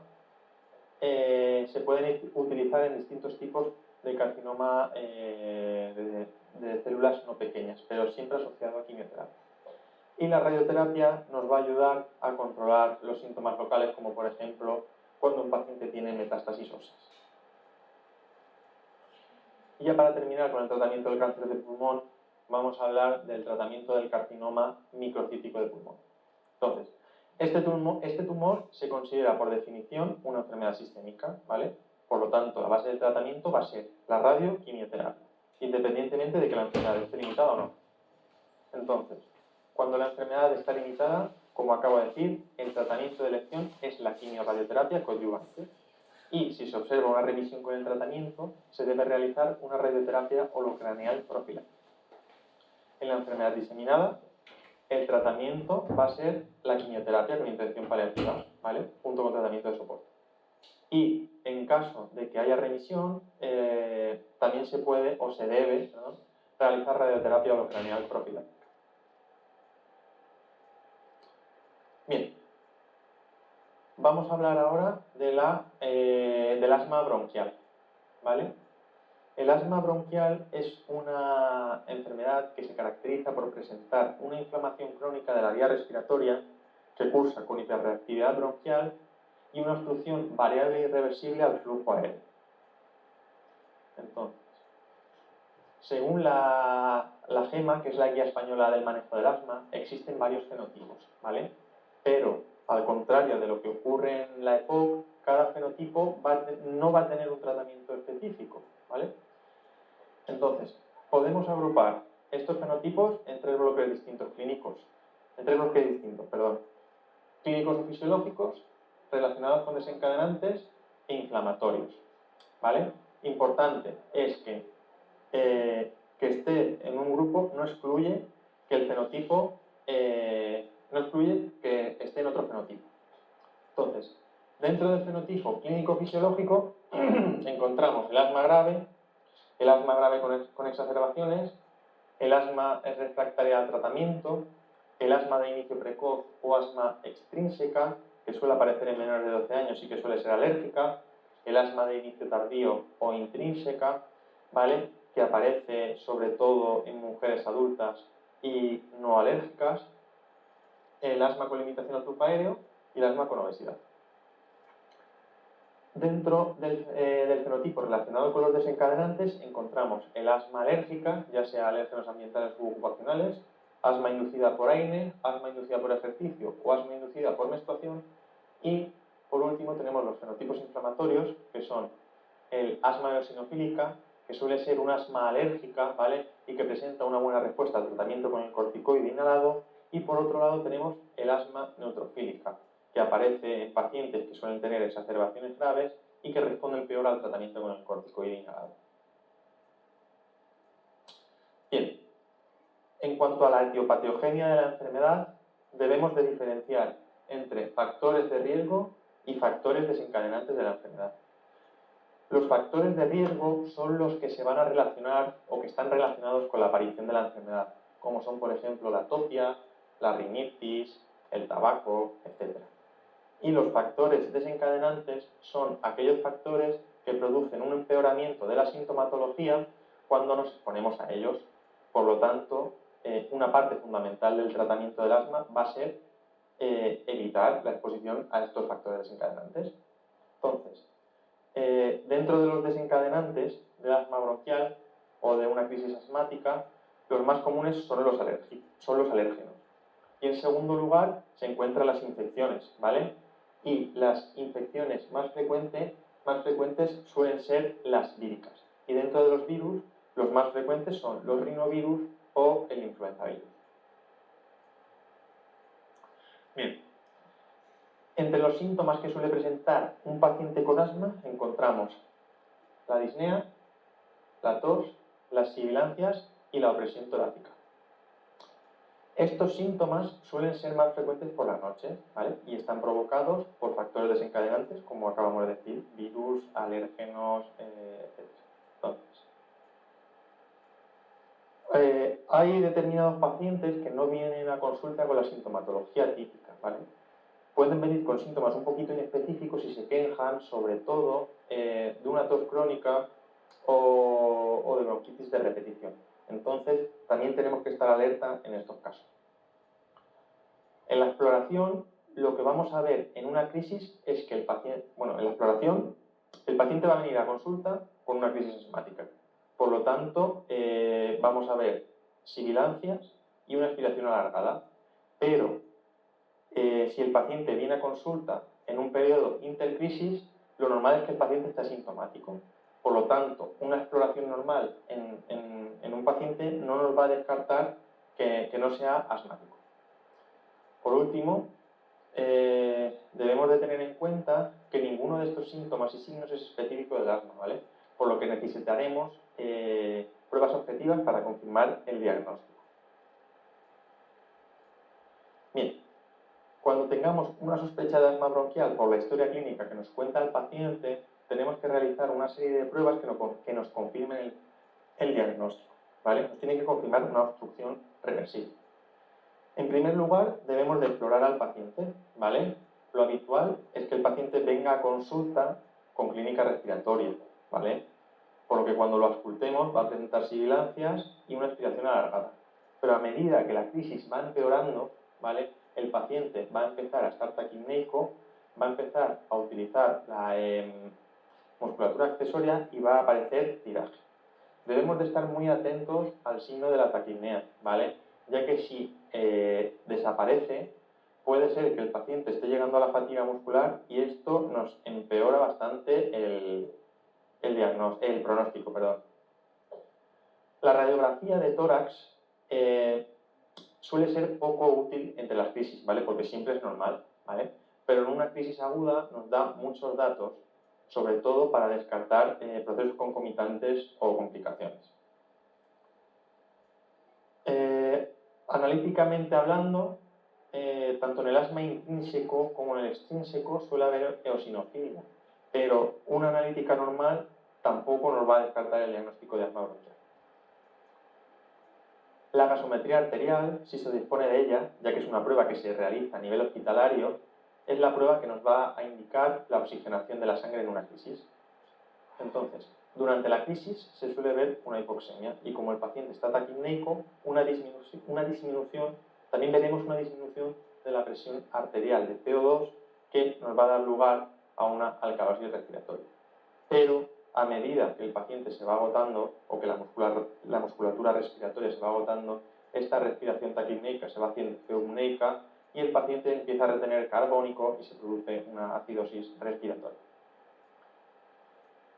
se pueden utilizar en distintos tipos de carcinoma de células no pequeñas, pero siempre asociado a quimioterapia. Y la radioterapia nos va a ayudar a controlar los síntomas locales, como por ejemplo cuando un paciente tiene metástasis óseas. Y ya para terminar con el tratamiento del cáncer de pulmón, vamos a hablar del tratamiento del carcinoma microcítico de pulmón. Entonces, este tumor se considera por definición una enfermedad sistémica, ¿vale? Por lo tanto, la base del tratamiento va a ser la radioquimioterapia, independientemente de que la enfermedad esté limitada o no. Entonces, cuando la enfermedad está limitada, como acabo de decir, el tratamiento de elección es la quimio-radioterapia coadyuvante. Y si se observa una remisión con el tratamiento, se debe realizar una radioterapia holocraneal profiláctica. En la enfermedad diseminada, el tratamiento va a ser la quimioterapia con intervención paliativa, ¿vale? Junto con tratamiento de soporte. Y en caso de que haya remisión, también se puede o se debe, ¿no?, realizar radioterapia holocraneal profiláctica. Bien, vamos a hablar ahora del asma bronquial, ¿vale? El asma bronquial es una enfermedad que se caracteriza por presentar una inflamación crónica de la vía respiratoria que cursa con hiperreactividad bronquial y una obstrucción variable e irreversible al flujo aéreo. Entonces, según la GEMA, que es la Guía Española del Manejo del Asma, existen varios fenotipos, ¿vale? Pero, al contrario de lo que ocurre en la EPOC, cada fenotipo no va a tener un tratamiento específico, ¿vale? Entonces, podemos agrupar estos fenotipos en tres bloques distintos clínicos, clínicos o fisiológicos, relacionados con desencadenantes e inflamatorios, ¿vale? Importante es que esté en un grupo no excluye que el fenotipo no excluye que esté en otro fenotipo. Entonces, dentro del fenotipo clínico-fisiológico encontramos el asma grave con exacerbaciones, el asma refractaria al tratamiento, el asma de inicio precoz o asma extrínseca, que suele aparecer en menores de 12 años y que suele ser alérgica, el asma de inicio tardío o intrínseca, ¿vale? Que aparece sobre todo en mujeres adultas y no alérgicas, el asma con limitación al flujo aéreo y el asma con obesidad. Dentro del fenotipo relacionado con los desencadenantes encontramos el asma alérgica, ya sea alérgenos ambientales u ocupacionales, asma inducida por AINE, asma inducida por ejercicio o asma inducida por menstruación, y por último tenemos los fenotipos inflamatorios, que son el asma eosinofílica, que suele ser un asma alérgica, ¿vale? Y que presenta una buena respuesta al tratamiento con el corticoide inhalado, y por otro lado tenemos el asma neutrofílica, que aparece en pacientes que suelen tener exacerbaciones graves y que responden peor al tratamiento con el corticoide inhalado. Bien, en cuanto a la etiopatogenia de la enfermedad, debemos de diferenciar entre factores de riesgo y factores desencadenantes de la enfermedad. Los factores de riesgo son los que se van a relacionar o que están relacionados con la aparición de la enfermedad, como son, por ejemplo, la atopia, la rinitis, el tabaco, etc. Y los factores desencadenantes son aquellos factores que producen un empeoramiento de la sintomatología cuando nos exponemos a ellos. Por lo tanto, una parte fundamental del tratamiento del asma va a ser evitar la exposición a estos factores desencadenantes. Entonces, dentro de los desencadenantes del asma bronquial o de una crisis asmática, los más comunes son los alérgenos. Y en segundo lugar se encuentran las infecciones, ¿vale? Y las infecciones más frecuentes suelen ser las víricas. Y dentro de los virus, los más frecuentes son los rinovirus o el influenzavirus. Bien. Entre los síntomas que suele presentar un paciente con asma encontramos la disnea, la tos, las sibilancias y la opresión torácica. Estos síntomas suelen ser más frecuentes por la noche, ¿vale? Y están provocados por factores desencadenantes, como acabamos de decir, virus, alérgenos, etc. Entonces, hay determinados pacientes que no vienen a consulta con la sintomatología típica, ¿vale? Pueden venir con síntomas un poquito inespecíficos y se quejan, sobre todo, de una tos crónica o de bronquitis de repetición. Entonces, también tenemos que estar alerta en estos casos. En la exploración, lo que vamos a ver en una crisis es que el paciente va a venir a consulta con una crisis asmática. Por lo tanto, vamos a ver sibilancias y una expiración alargada. Pero, si el paciente viene a consulta en un periodo intercrisis, lo normal es que el paciente esté asintomático. Por lo tanto, una exploración normal en un paciente no nos va a descartar que no sea asmático. Por último, debemos de tener en cuenta que ninguno de estos síntomas y signos es específico del asma, ¿vale? Por lo que necesitaremos pruebas objetivas para confirmar el diagnóstico. Bien, cuando tengamos una sospecha de asma bronquial por la historia clínica que nos cuenta el paciente, tenemos que realizar una serie de pruebas que nos confirmen el diagnóstico, ¿vale? Nos tienen que confirmar una obstrucción reversible. En primer lugar, debemos de explorar al paciente, ¿vale? Lo habitual es que el paciente venga a consulta con clínica respiratoria, ¿vale? Por lo que cuando lo auscultemos va a presentar sibilancias y una expiración alargada. Pero a medida que la crisis va empeorando, ¿vale? El paciente va a empezar a estar taquipneico, va a empezar a utilizar la musculatura accesoria y va a aparecer tiraje. Debemos de estar muy atentos al signo de la taquipnea, ¿vale? Ya que si desaparece, puede ser que el paciente esté llegando a la fatiga muscular y esto nos empeora bastante el pronóstico. La radiografía de tórax suele ser poco útil entre las crisis, ¿vale? Porque siempre es normal, ¿vale? Pero en una crisis aguda nos da muchos datos, sobre todo para descartar procesos concomitantes o complicaciones. Analíticamente hablando, tanto en el asma intrínseco como en el extrínseco suele haber eosinofilia, pero una analítica normal tampoco nos va a descartar el diagnóstico de asma bronquial. La gasometría arterial, si se dispone de ella, ya que es una prueba que se realiza a nivel hospitalario, es la prueba que nos va a indicar la oxigenación de la sangre en una crisis. Entonces, durante la crisis se suele ver una hipoxemia y como el paciente está taquipneico, también veremos una disminución de la presión arterial de CO2 que nos va a dar lugar a una alcalosis respiratoria. Pero a medida que el paciente se va agotando o que la musculatura respiratoria se va agotando, esta respiración taquipneica se va haciendo eumneica y el paciente empieza a retener carbónico y se produce una acidosis respiratoria.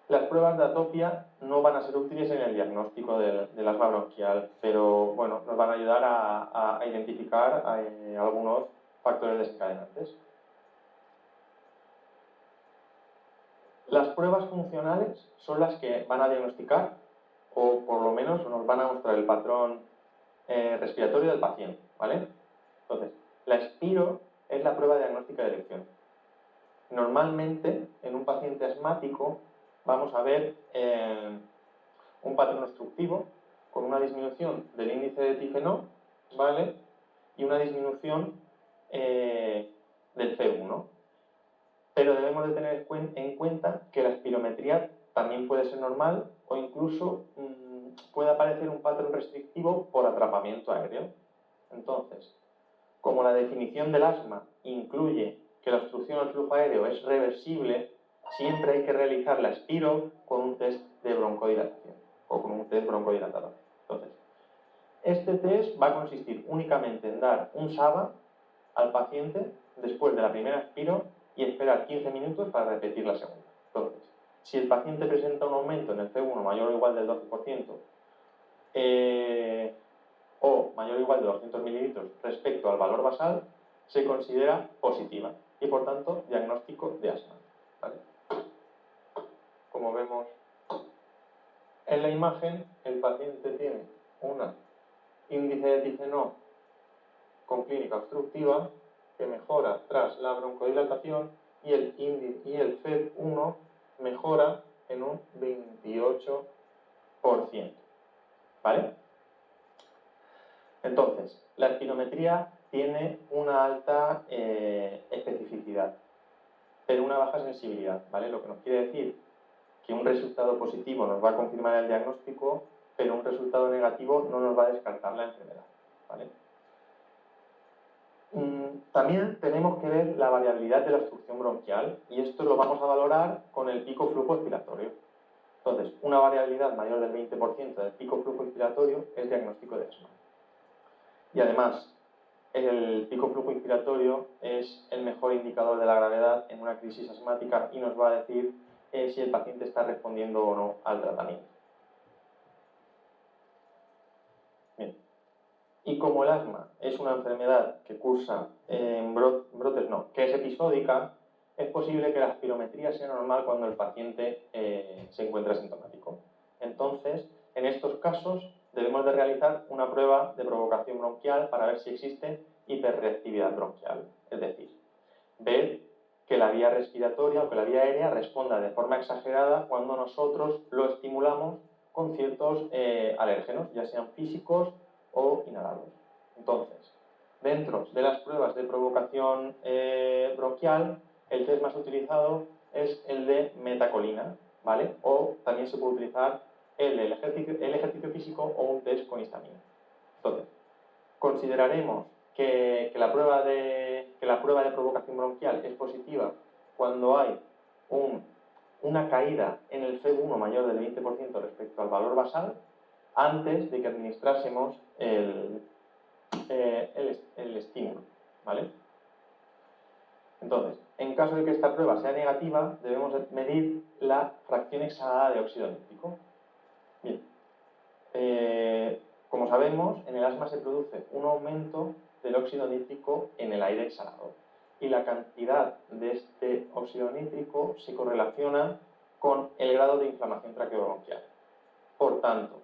Las pruebas de atopia no van a ser útiles en el diagnóstico del asma bronquial, pero bueno, nos van a ayudar a identificar algunos factores desencadenantes. Las pruebas funcionales son las que van a diagnosticar, o por lo menos nos van a mostrar el patrón respiratorio del paciente, ¿vale? Entonces, la Espiro es la prueba diagnóstica de elección. Normalmente, en un paciente asmático, vamos a ver un patrón obstructivo con una disminución del índice de Tigeno, ¿vale? Y una disminución del C1. Pero debemos de tener en cuenta que la espirometría también puede ser normal o incluso puede aparecer un patrón restrictivo por atrapamiento aéreo. Entonces, como la definición del asma incluye que la obstrucción al flujo aéreo es reversible, siempre hay que realizar la espiro con un test de broncodilatación o con un test broncodilatador. Entonces, este test va a consistir únicamente en dar un SABA al paciente después de la primera espiro y esperar 15 minutos para repetir la segunda. Entonces, si el paciente presenta un aumento en el C1 mayor o igual del 12%, o mayor o igual de 200 mililitros respecto al valor basal, se considera positiva y por tanto diagnóstico de asma. ¿Vale? Como vemos en la imagen, el paciente tiene un índice de Tigeno con clínica obstructiva que mejora tras la broncodilatación y el FEV1 mejora en un 28%. ¿Vale? Entonces, la espirometría tiene una alta especificidad, pero una baja sensibilidad, ¿vale? Lo que nos quiere decir que un resultado positivo nos va a confirmar el diagnóstico, pero un resultado negativo no nos va a descartar la enfermedad, ¿vale? También tenemos que ver la variabilidad de la obstrucción bronquial y esto lo vamos a valorar con el pico flujo expiratorio. Entonces, una variabilidad mayor del 20% del pico flujo expiratorio es diagnóstico de asma. Y además, el pico flujo inspiratorio es el mejor indicador de la gravedad en una crisis asmática y nos va a decir si el paciente está respondiendo o no al tratamiento. Bien. Y como el asma es una enfermedad que cursa en que es episódica, es posible que la espirometría sea normal cuando el paciente se encuentra asintomático. Entonces, en estos casos, debemos de realizar una prueba de provocación bronquial para ver si existe hiperreactividad bronquial. Es decir, ver que la vía respiratoria o que la vía aérea responda de forma exagerada cuando nosotros lo estimulamos con ciertos alérgenos, ya sean físicos o inhalados. Entonces, dentro de las pruebas de provocación bronquial, el test más utilizado es el de metacolina, ¿vale? O también se puede utilizar el ejercicio físico o un test con histamina. Entonces, consideraremos que la prueba de provocación bronquial es positiva cuando hay una caída en el C1 mayor del 20% respecto al valor basal antes de que administrásemos el estímulo, ¿vale? Entonces, en caso de que esta prueba sea negativa, debemos medir la fracción exhalada de óxido nítrico. Bien, como sabemos, en el asma se produce un aumento del óxido nítrico en el aire exhalado y la cantidad de este óxido nítrico se correlaciona con el grado de inflamación traqueobronquial. Por tanto,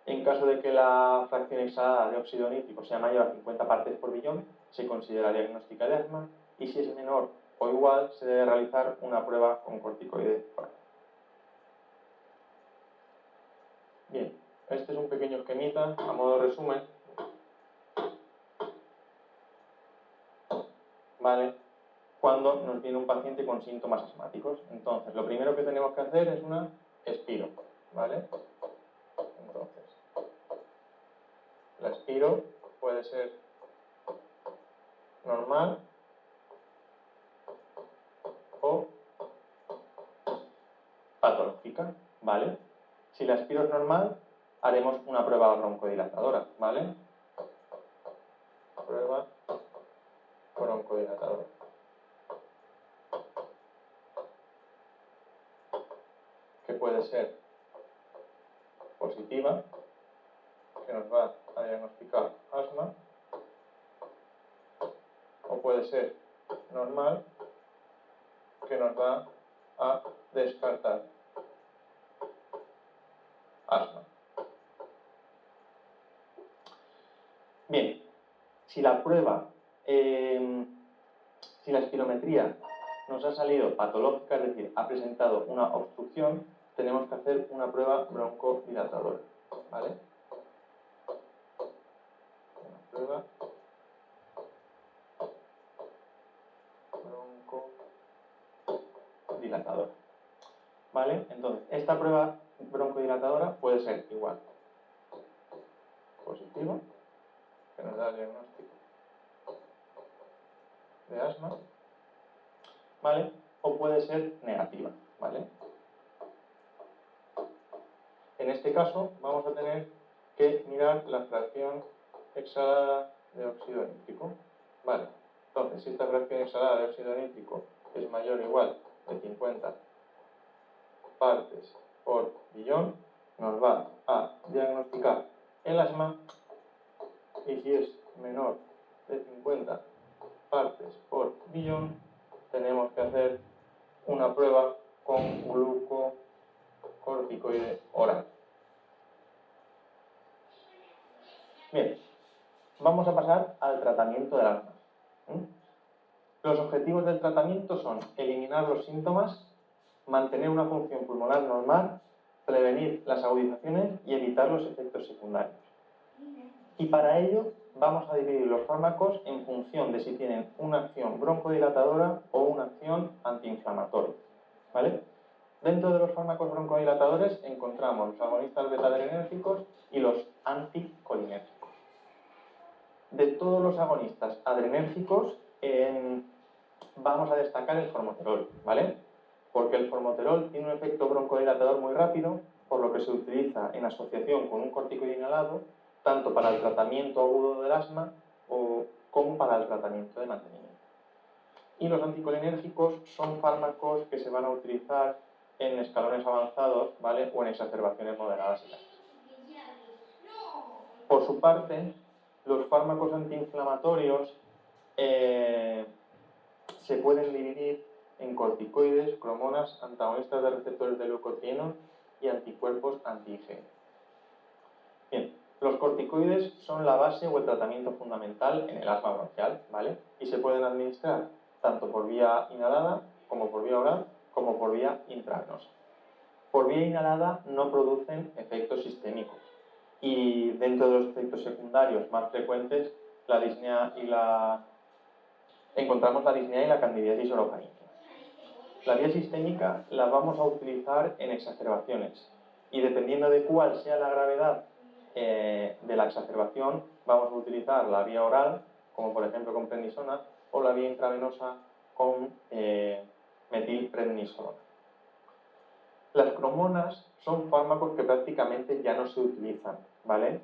en caso de que la fracción exhalada de óxido nítrico sea mayor a 50 partes por billón, se considera diagnóstica de asma y si es menor o igual, se debe realizar una prueba con corticoide oral. Bien, este es un pequeño esquemita a modo de resumen. ¿Vale? Cuando nos viene un paciente con síntomas asmáticos. Entonces, lo primero que tenemos que hacer es una espiro, ¿vale? Entonces, la espiro puede ser normal o patológica, ¿vale? Si la espiro es normal, haremos una prueba broncodilatadora, ¿vale? Prueba broncodilatadora. Que puede ser positiva, que nos va a diagnosticar asma, o puede ser normal, que nos va a descartar asma. Bien, si la prueba, si la espirometría nos ha salido patológica, es decir, ha presentado una obstrucción, tenemos que hacer una prueba broncodilatadora, ¿vale? Una prueba broncodilatadora, ¿vale? Entonces, esta prueba broncodilatadora puede ser igual positivo, que nos da el diagnóstico de asma, ¿vale? O puede ser negativa, ¿vale? En este caso vamos a tener que mirar la fracción exhalada de óxido nítrico, ¿vale? Entonces, si esta fracción exhalada de óxido nítrico es mayor o igual de 50 partes por billón, nos va a diagnosticar el asma, y si es menor de 50 partes por billón, tenemos que hacer una prueba con glucocorticoide oral. Bien, vamos a pasar al tratamiento del asma. Los objetivos del tratamiento son eliminar los síntomas, mantener una función pulmonar normal, prevenir las agudizaciones y evitar los efectos secundarios. Y para ello vamos a dividir los fármacos en función de si tienen una acción broncodilatadora o una acción antiinflamatoria, ¿vale? Dentro de los fármacos broncodilatadores encontramos los agonistas beta-adrenérgicos y los anticolinérgicos. De todos los agonistas adrenérgicos, vamos a destacar el formoterol, ¿vale? Porque el formoterol tiene un efecto broncodilatador muy rápido, por lo que se utiliza en asociación con un corticoide inhalado, tanto para el tratamiento agudo del asma como para el tratamiento de mantenimiento. Y los anticolinérgicos son fármacos que se van a utilizar en escalones avanzados, ¿vale? O en exacerbaciones moderadas y graves. Por su parte, los fármacos antiinflamatorios se pueden dividir en corticoides, cromonas, antagonistas de receptores de leucotrienos y anticuerpos anti-IgE. Bien, los corticoides son la base o el tratamiento fundamental en el asma bronquial, ¿vale? Y se pueden administrar tanto por vía inhalada, como por vía oral, como por vía intravenosa. Por vía inhalada no producen efectos sistémicos y dentro de los efectos secundarios más frecuentes, encontramos la disnea y la candidiasis orofaríngea. La vía sistémica la vamos a utilizar en exacerbaciones y dependiendo de cuál sea la gravedad de la exacerbación, vamos a utilizar la vía oral, como por ejemplo con prednisona, o la vía intravenosa con metilprednisolona. Las cromonas son fármacos que prácticamente ya no se utilizan, ¿vale?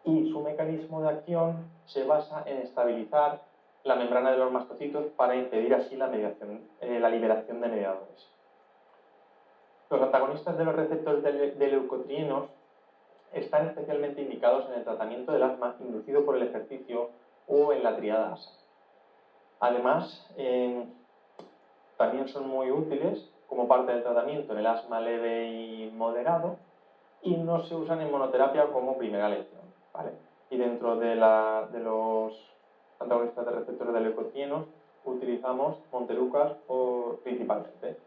Y su mecanismo de acción se basa en estabilizar la membrana de los mastocitos para impedir así la liberación de mediadores. Los antagonistas de los receptores de leucotrienos están especialmente indicados en el tratamiento del asma inducido por el ejercicio o en la triada ASA. Además, también son muy útiles como parte del tratamiento en el asma leve y moderado y no se usan en monoterapia como primera elección, ¿vale? Y dentro de los antagonistas de receptores de leucotrienos utilizamos montelukast principalmente.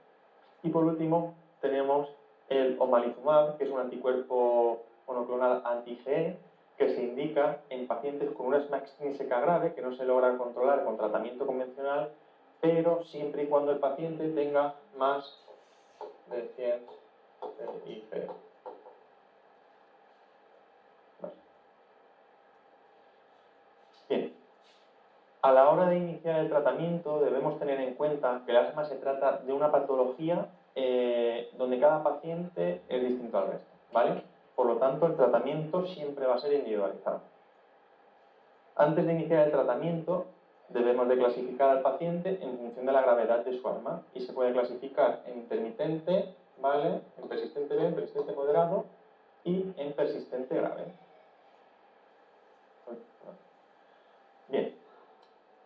Y por último tenemos el omalizumab, que es un anticuerpo monoclonal anti-IgE que se indica en pacientes con una asma extrínseca grave que no se logra controlar con tratamiento convencional, pero siempre y cuando el paciente tenga más de 100 CIG. Bien, a la hora de iniciar el tratamiento debemos tener en cuenta que el asma se trata de una patología donde cada paciente es distinto al resto, ¿vale? Por lo tanto, el tratamiento siempre va a ser individualizado. Antes de iniciar el tratamiento, debemos de clasificar al paciente en función de la gravedad de su asma y se puede clasificar en intermitente, ¿vale? En persistente leve, en persistente moderado y en persistente grave. Bien,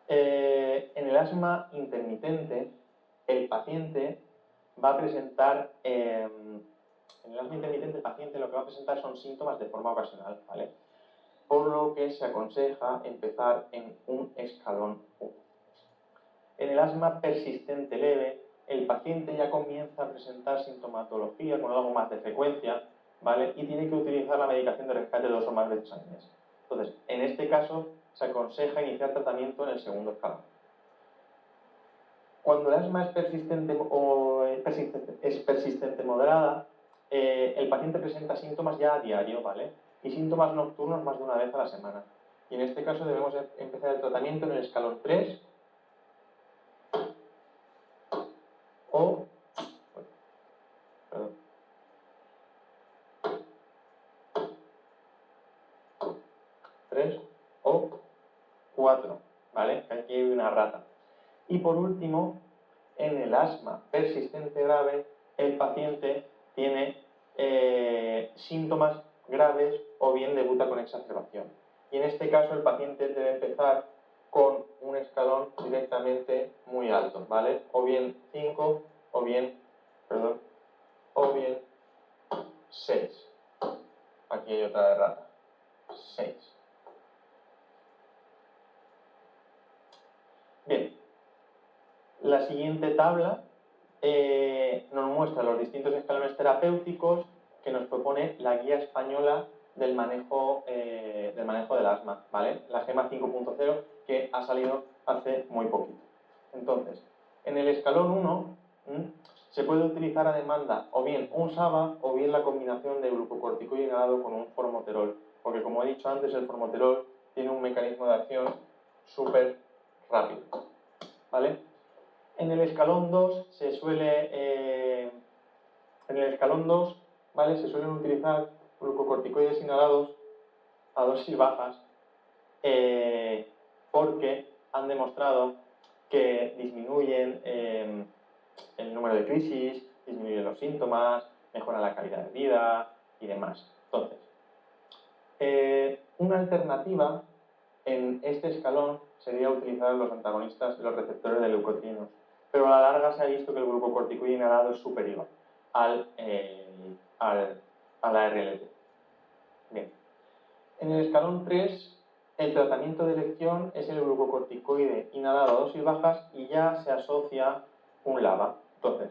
en el asma intermitente, el paciente va a presentar, en el asma intermitente el paciente lo que va a presentar son síntomas de forma ocasional, ¿vale? Por lo que se aconseja empezar en un escalón 1. En el asma persistente leve, el paciente ya comienza a presentar sintomatología con algo más de frecuencia, ¿vale? Y tiene que utilizar la medicación de rescate 2 o más veces al mes. Entonces, en este caso, se aconseja iniciar tratamiento en el segundo escalón. Cuando el asma es persistente o es persistente moderada, el paciente presenta síntomas ya a diario, ¿vale? Y síntomas nocturnos más de una vez a la semana. Y en este caso debemos empezar el tratamiento en el escalón 3 o... Perdón. 3 o 4, ¿vale? Aquí hay una rata. Y por último, en el asma persistente grave, el paciente tiene síntomas graves o bien debuta con exacerbación. Y en este caso el paciente debe empezar con un escalón directamente muy alto, ¿vale? O bien 5 o bien 6. Aquí hay otra errata. 6. Bien, la siguiente tabla nos muestra los distintos escalones terapéuticos que nos propone la guía española del manejo del asma, ¿vale? La GEMA 5.0 que ha salido hace muy poquito. Entonces, en el escalón 1 se puede utilizar a demanda o bien un SABA o bien la combinación de glucocorticoide inhalado con un formoterol, porque como he dicho antes, el formoterol tiene un mecanismo de acción súper rápido, ¿vale? En el escalón 2 se suele, ¿vale? Se suelen utilizar glucocorticoides inhalados a dosis bajas porque han demostrado que disminuyen el número de crisis, disminuyen los síntomas, mejoran la calidad de vida y demás. Entonces, una alternativa en este escalón sería utilizar los antagonistas de los receptores de leucotrienos, pero a la larga se ha visto que el glucocorticoide inhalado es superior a la RLT. Bien. En el escalón 3, el tratamiento de elección es el glucocorticoide inhalado a dosis bajas y ya se asocia un LABA. Entonces,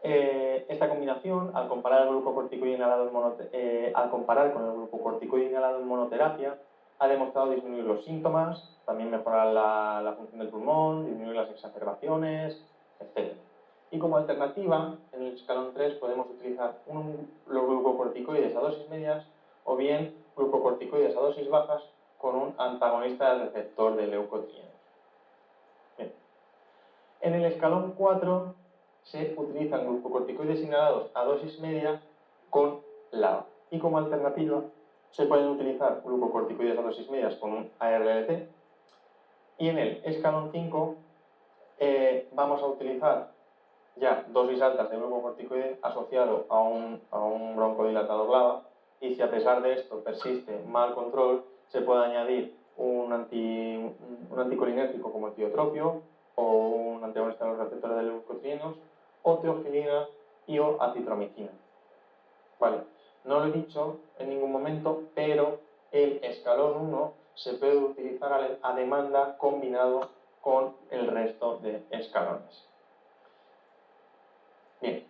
esta combinación, al comparar con el glucocorticoide inhalado en monoterapia, ha demostrado disminuir los síntomas, también mejorar la función del pulmón, disminuir las exacerbaciones, etc. Y como alternativa, en el escalón 3 podemos utilizar los glucocorticoides a dosis medias o bien glucocorticoides a dosis bajas con un antagonista del receptor de leucotrienos. Bien. En el escalón 4 se utilizan glucocorticoides inhalados a dosis media con LABA. Y como alternativa se pueden utilizar glucocorticoides a dosis medias con un ARLT. Y en el escalón 5 vamos a utilizar ya dosis altas de glucocorticoide asociado a un broncodilatador LABA. Y si a pesar de esto persiste mal control, se puede añadir un anticolinérgico como el tiotropio o un antagonista de los receptores de leucotrienos o teofilina y o acitromicina. Vale, no lo he dicho en ningún momento, pero el escalón 1 se puede utilizar a demanda combinado con el resto de escalones. Bien,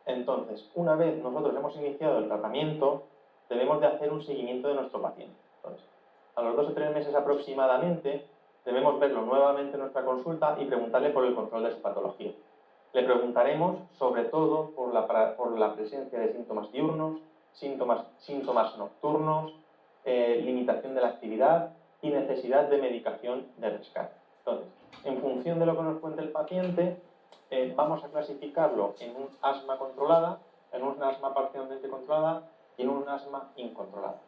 entonces, una vez nosotros hemos iniciado el tratamiento, debemos de hacer un seguimiento de nuestro paciente. Entonces, a los 2 o 3 meses aproximadamente, debemos verlo nuevamente en nuestra consulta y preguntarle por el control de su patología. Le preguntaremos sobre todo por la presencia de síntomas diurnos, síntomas nocturnos, limitación de la actividad y necesidad de medicación de rescate. Entonces, en función de lo que nos cuente el paciente, vamos a clasificarlo en un asma controlada, en un asma parcialmente controlada y en un asma incontrolada.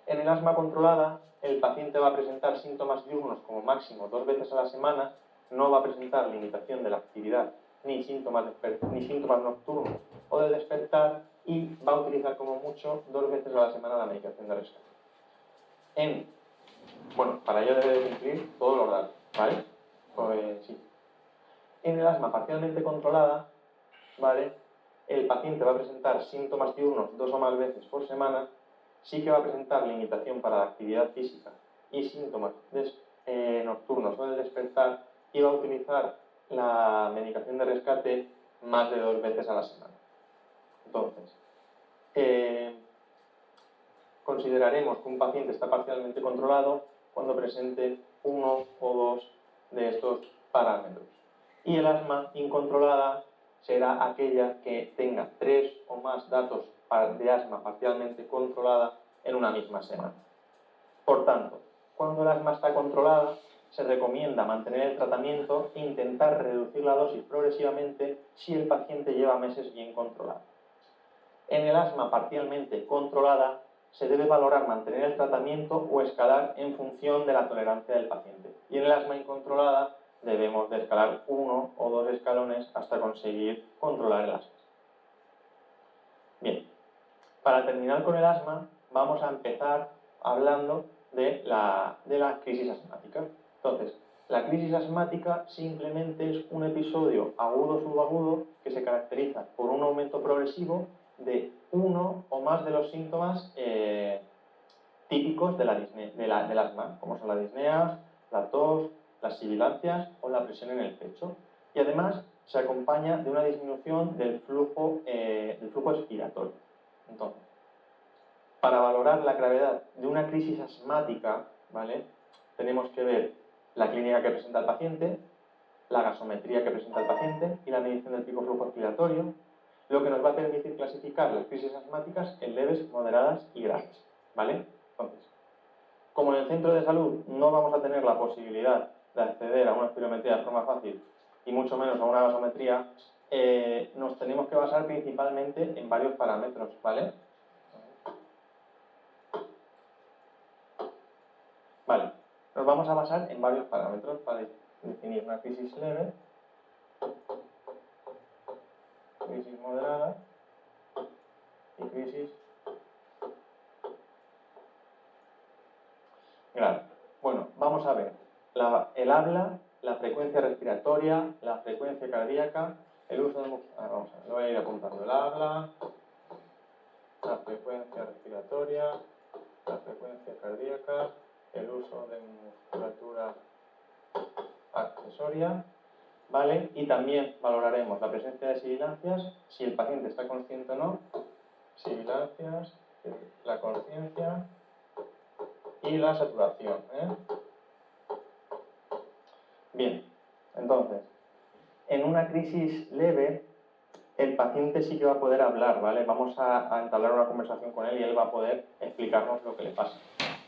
En el asma controlada, el paciente va a presentar síntomas diurnos como máximo 2 veces a la semana, no va a presentar limitación de la actividad ni síntomas nocturnos o de despertar y va a utilizar como mucho 2 veces a la semana la medicación de rescate. Para ello debe de cumplir todos los datos, ¿vale? Pues sí. En el asma parcialmente controlada, ¿vale? El paciente va a presentar síntomas diurnos 2 o más veces por semana, sí que va a presentar limitación para la actividad física y síntomas nocturnos o de despertar y va a utilizar la medicación de rescate más de 2 veces a la semana. Entonces, consideraremos que un paciente está parcialmente controlado cuando presente 1 o 2 de estos parámetros. Y el asma incontrolada será aquella que tenga 3 o más datos de asma parcialmente controlada en una misma semana. Por tanto, cuando el asma está controlada, se recomienda mantener el tratamiento e intentar reducir la dosis progresivamente si el paciente lleva meses bien controlado. En el asma parcialmente controlada, se debe valorar mantener el tratamiento o escalar en función de la tolerancia del paciente. Y en el asma incontrolada, debemos de escalar 1 o 2 escalones hasta conseguir controlar el asma. Bien, para terminar con el asma, vamos a empezar hablando de la crisis asmática. Entonces, la crisis asmática simplemente es un episodio agudo o subagudo que se caracteriza por un aumento progresivo de uno o más de los síntomas típicos del asma, como son la disnea, la tos, las sibilancias o la presión en el pecho. Y además se acompaña de una disminución del flujo expiratorio. Entonces, para valorar la gravedad de una crisis asmática, ¿vale?, tenemos que ver la clínica que presenta el paciente, la gasometría que presenta el paciente y la medición del pico flujo expiratorio, lo que nos va a permitir clasificar las crisis asmáticas en leves, moderadas y graves, ¿vale? Entonces, como en el centro de salud no vamos a tener la posibilidad de acceder a una espirometría de forma fácil y mucho menos a una gasometría, nos tenemos que basar principalmente en varios parámetros, ¿vale? Vale, nos vamos a basar en varios parámetros para definir una crisis leve, crisis moderada y crisis grave. Bueno, vamos a ver el habla, la frecuencia respiratoria, la frecuencia cardíaca, el uso de... vamos a ver, lo voy a ir apuntando. El habla, la frecuencia respiratoria, la frecuencia cardíaca, el uso de musculatura accesoria, ¿vale? Y también valoraremos la presencia de sibilancias, si el paciente está consciente o no, sibilancias, la conciencia y la saturación, Bien, entonces, en una crisis leve, el paciente sí que va a poder hablar, ¿vale? Vamos a entablar una conversación con él y él va a poder explicarnos lo que le pasa.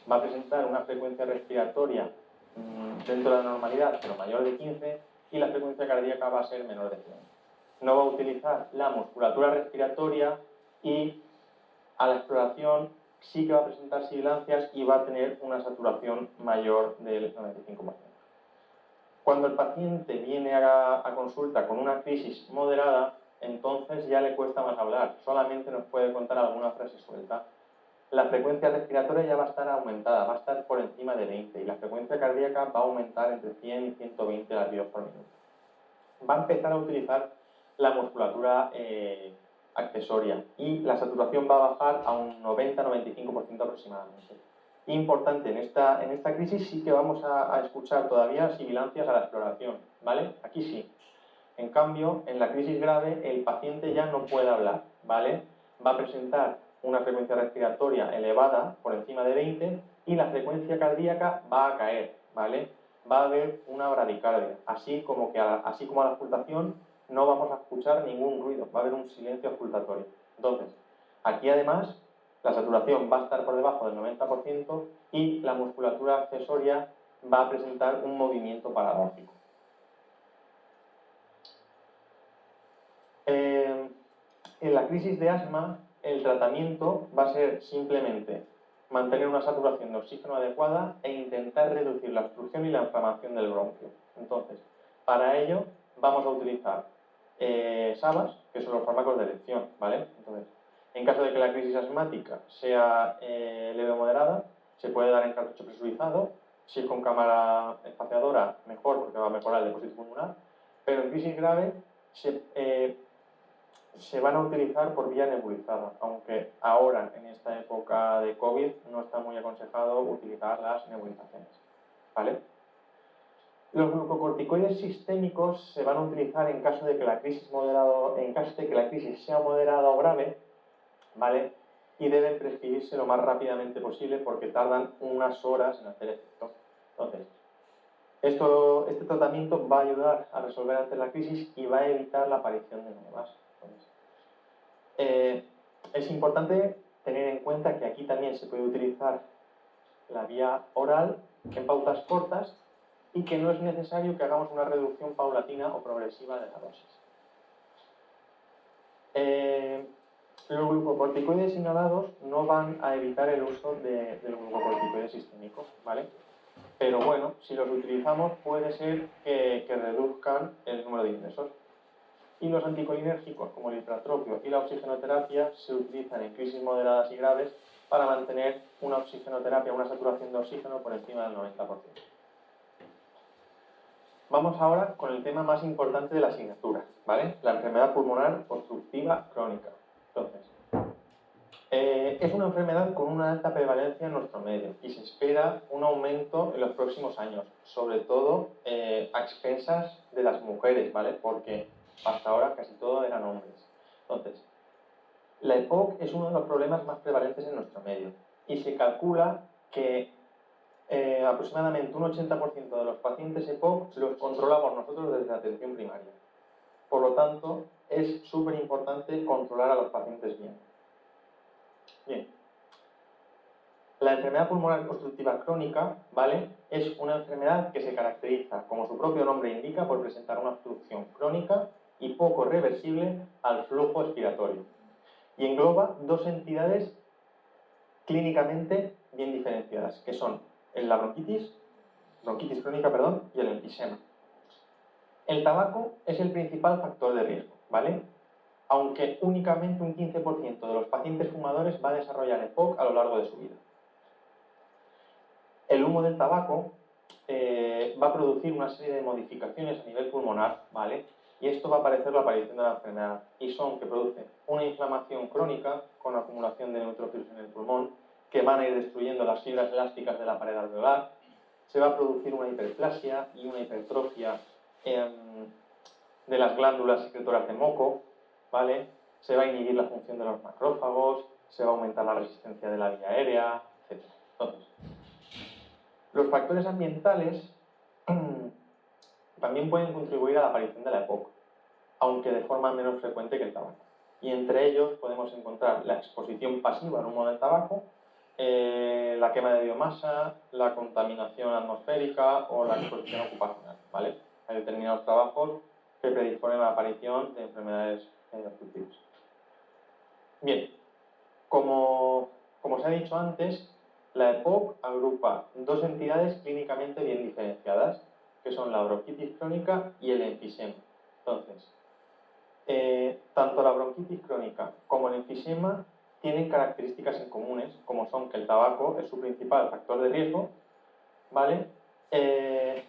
Va a presentar una frecuencia respiratoria dentro de la normalidad, pero mayor de 15, y la frecuencia cardíaca va a ser menor de 100. No va a utilizar la musculatura respiratoria y a la exploración sí que va a presentar sibilancias y va a tener una saturación mayor del 95%. Cuando el paciente viene a consulta con una crisis moderada, entonces ya le cuesta más hablar, solamente nos puede contar alguna frase suelta. La frecuencia respiratoria ya va a estar aumentada, va a estar por encima de 20 y la frecuencia cardíaca va a aumentar entre 100 y 120 latidos por minuto. Va a empezar a utilizar la musculatura accesoria y la saturación va a bajar a un 90-95% aproximadamente. Importante, en esta crisis sí que vamos a escuchar todavía sibilancias a la exploración, ¿vale? Aquí sí. En cambio, en la crisis grave, el paciente ya no puede hablar, ¿vale? Va a presentar una frecuencia respiratoria elevada, por encima de 20, y la frecuencia cardíaca va a caer, ¿vale? Va a haber una bradicardia, así como a la auscultación no vamos a escuchar ningún ruido, va a haber un silencio auscultatorio. Entonces, aquí además, la saturación va a estar por debajo del 90% y la musculatura accesoria va a presentar un movimiento paradójico. En la crisis de asma, el tratamiento va a ser simplemente mantener una saturación de oxígeno adecuada e intentar reducir la obstrucción y la inflamación del bronquio. Entonces, para ello vamos a utilizar SABAs, que son los fármacos de elección, ¿vale? Entonces, en caso de que la crisis asmática sea leve o moderada, se puede dar en cartucho presurizado. Si es con cámara espaciadora, mejor, porque va a mejorar el depósito pulmonar. Pero en crisis grave se van a utilizar por vía nebulizada, aunque ahora, en esta época de COVID, no está muy aconsejado utilizar las nebulizaciones, ¿vale? Los glucocorticoides sistémicos se van a utilizar en caso de que la crisis sea moderada o grave, ¿vale? Y deben prescribirse lo más rápidamente posible porque tardan unas horas en hacer efecto. Entonces, este tratamiento va a ayudar a resolver antes la crisis y va a evitar la aparición de nuevas. Es importante tener en cuenta que aquí también se puede utilizar la vía oral en pautas cortas y que no es necesario que hagamos una reducción paulatina o progresiva de la dosis. Los glucocorticoides inhalados no van a evitar el uso de los glucocorticoides sistémicos, ¿vale? Pero bueno, si los utilizamos puede ser que reduzcan el número de ingresos. Y los anticolinérgicos, como el hipratropio y la oxigenoterapia, se utilizan en crisis moderadas y graves para mantener una oxigenoterapia, una saturación de oxígeno por encima del 90%. Vamos ahora con el tema más importante de la asignatura, ¿vale? La enfermedad pulmonar obstructiva crónica. Entonces, es una enfermedad con una alta prevalencia en nuestro medio y se espera un aumento en los próximos años, sobre todo a expensas de las mujeres, ¿vale? Porque hasta ahora casi todo eran hombres. Entonces, la EPOC es uno de los problemas más prevalentes en nuestro medio y se calcula que aproximadamente un 80% de los pacientes EPOC los controlamos nosotros desde la atención primaria. Por lo tanto, es súper importante controlar a los pacientes bien. Bien. La enfermedad pulmonar obstructiva crónica, ¿vale? Es una enfermedad que se caracteriza, como su propio nombre indica, por presentar una obstrucción crónica y poco reversible al flujo expiratorio. Y engloba dos entidades clínicamente bien diferenciadas, que son la bronquitis crónica, y el enfisema. El tabaco es el principal factor de riesgo, ¿vale? Aunque únicamente un 15% de los pacientes fumadores va a desarrollar EPOC a lo largo de su vida. El humo del tabaco va a producir una serie de modificaciones a nivel pulmonar, ¿vale? Y esto va a parecer la aparición de la enfermedad. Y son que producen una inflamación crónica con acumulación de neutrófilos en el pulmón, que van a ir destruyendo las fibras elásticas de la pared alveolar. Se va a producir una hiperplasia y una hipertrofia de las glándulas secretoras de moco, ¿vale? Se va a inhibir la función de los macrófagos, se va a aumentar la resistencia de la vía aérea, etc. Entonces, los factores ambientales también pueden contribuir a la aparición de la EPOC, aunque de forma menos frecuente que el tabaco. Y entre ellos podemos encontrar la exposición pasiva al humo del tabaco, la quema de biomasa, la contaminación atmosférica o la exposición ocupacional, ¿vale? Hay determinados trabajos que predisponen a la aparición de enfermedades obstructivas. Bien, como se ha dicho antes, la EPOC agrupa dos entidades clínicamente bien diferenciadas, que son la bronquitis crónica y el enfisema. Entonces, tanto la bronquitis crónica como el enfisema tienen características en comunes, como son que el tabaco es su principal factor de riesgo, ¿vale? Que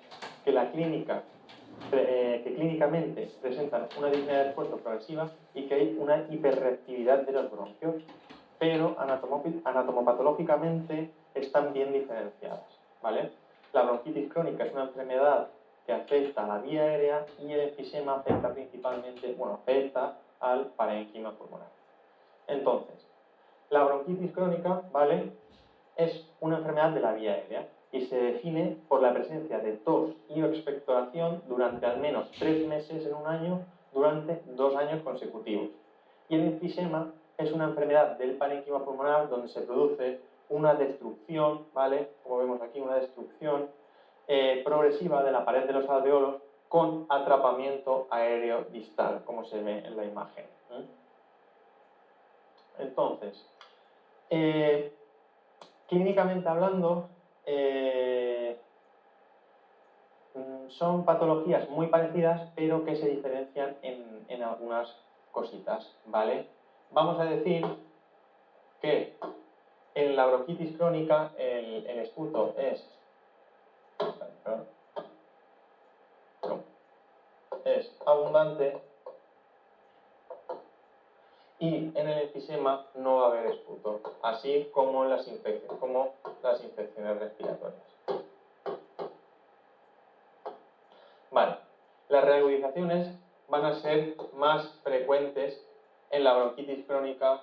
clínicamente presentan una disnea de esfuerzo progresiva y que hay una hiperreactividad de los bronquios, pero anatomopatológicamente están bien diferenciadas, ¿vale? La bronquitis crónica es una enfermedad que afecta a la vía aérea y el enfisema afecta al parénquima pulmonar. Entonces, la bronquitis crónica, ¿vale?, es una enfermedad de la vía aérea y se define por la presencia de tos y expectoración durante al menos 3 meses en un año durante 2 años consecutivos. Y el enfisema es una enfermedad del parénquima pulmonar donde se produce una destrucción, ¿vale? Como vemos aquí, una destrucción progresiva de la pared de los alveolos con atrapamiento aéreo distal, como se ve en la imagen. Entonces, clínicamente hablando, son patologías muy parecidas, pero que se diferencian en algunas cositas, ¿vale? Vamos a decir que en la bronquitis crónica el esputo es abundante y en el enfisema no va a haber esputo, así como las infecciones respiratorias. Vale, las reagudizaciones van a ser más frecuentes en la bronquitis crónica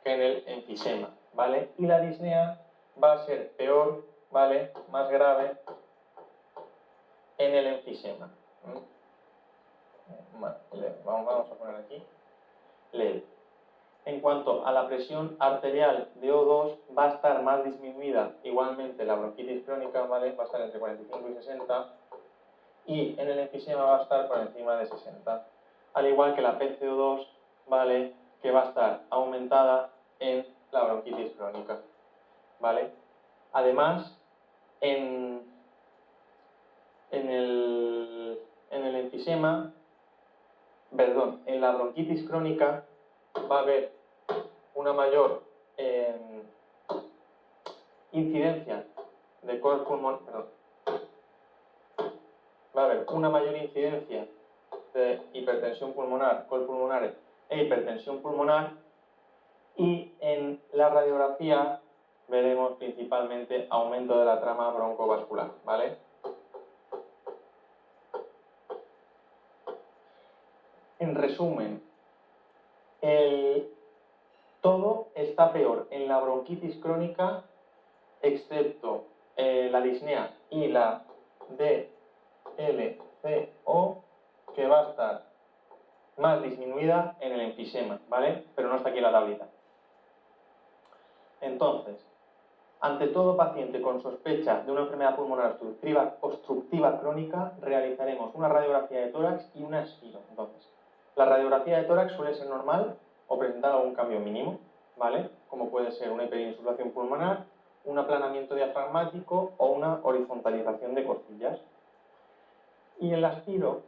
que en el enfisema, ¿vale? Y la disnea va a ser peor, ¿vale? Más grave en el enfisema. Vale, vamos a poner aquí leve. En cuanto a la presión arterial de O2, va a estar más disminuida igualmente la bronquitis crónica, ¿vale? Va a estar entre 45 y 60, y en el enfisema va a estar por encima de 60. Al igual que la PCO2, ¿vale? Que va a estar aumentada en la bronquitis crónica, ¿vale? Además, en el enfisema, perdón, en la bronquitis crónica va a haber una mayor incidencia de col pulmonar, va a haber una mayor incidencia de hipertensión pulmonar, col pulmonares e hipertensión pulmonar, y en la radiografía veremos principalmente aumento de la trama broncovascular, ¿vale? En resumen, todo está peor en la bronquitis crónica, excepto la disnea y la DLCO, que va a estar más disminuida en el enfisema, ¿vale? Pero no está aquí en la tablita. Entonces, ante todo paciente con sospecha de una enfermedad pulmonar obstructiva crónica, realizaremos una radiografía de tórax y una aspiro. Entonces, la radiografía de tórax suele ser normal o presentar algún cambio mínimo, ¿vale? Como puede ser una hiperinsuflación pulmonar, un aplanamiento diafragmático o una horizontalización de costillas. Y el aspiro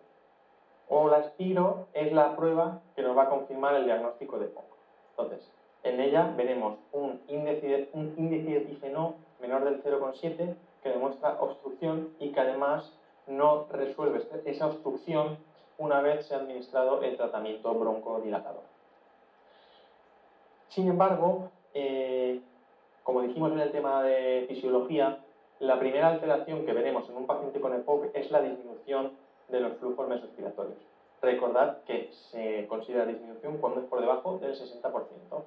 la aspiro es la prueba que nos va a confirmar el diagnóstico de POC. Entonces, en ella veremos un índice de epifenó menor del 0,7 que demuestra obstrucción y que además no resuelve esa obstrucción una vez se ha administrado el tratamiento broncodilatador. Sin embargo, como dijimos en el tema de fisiología, la primera alteración que veremos en un paciente con EPOC es la disminución de los flujos mesorrespiratorios. Recordad que se considera disminución cuando es por debajo del 60%.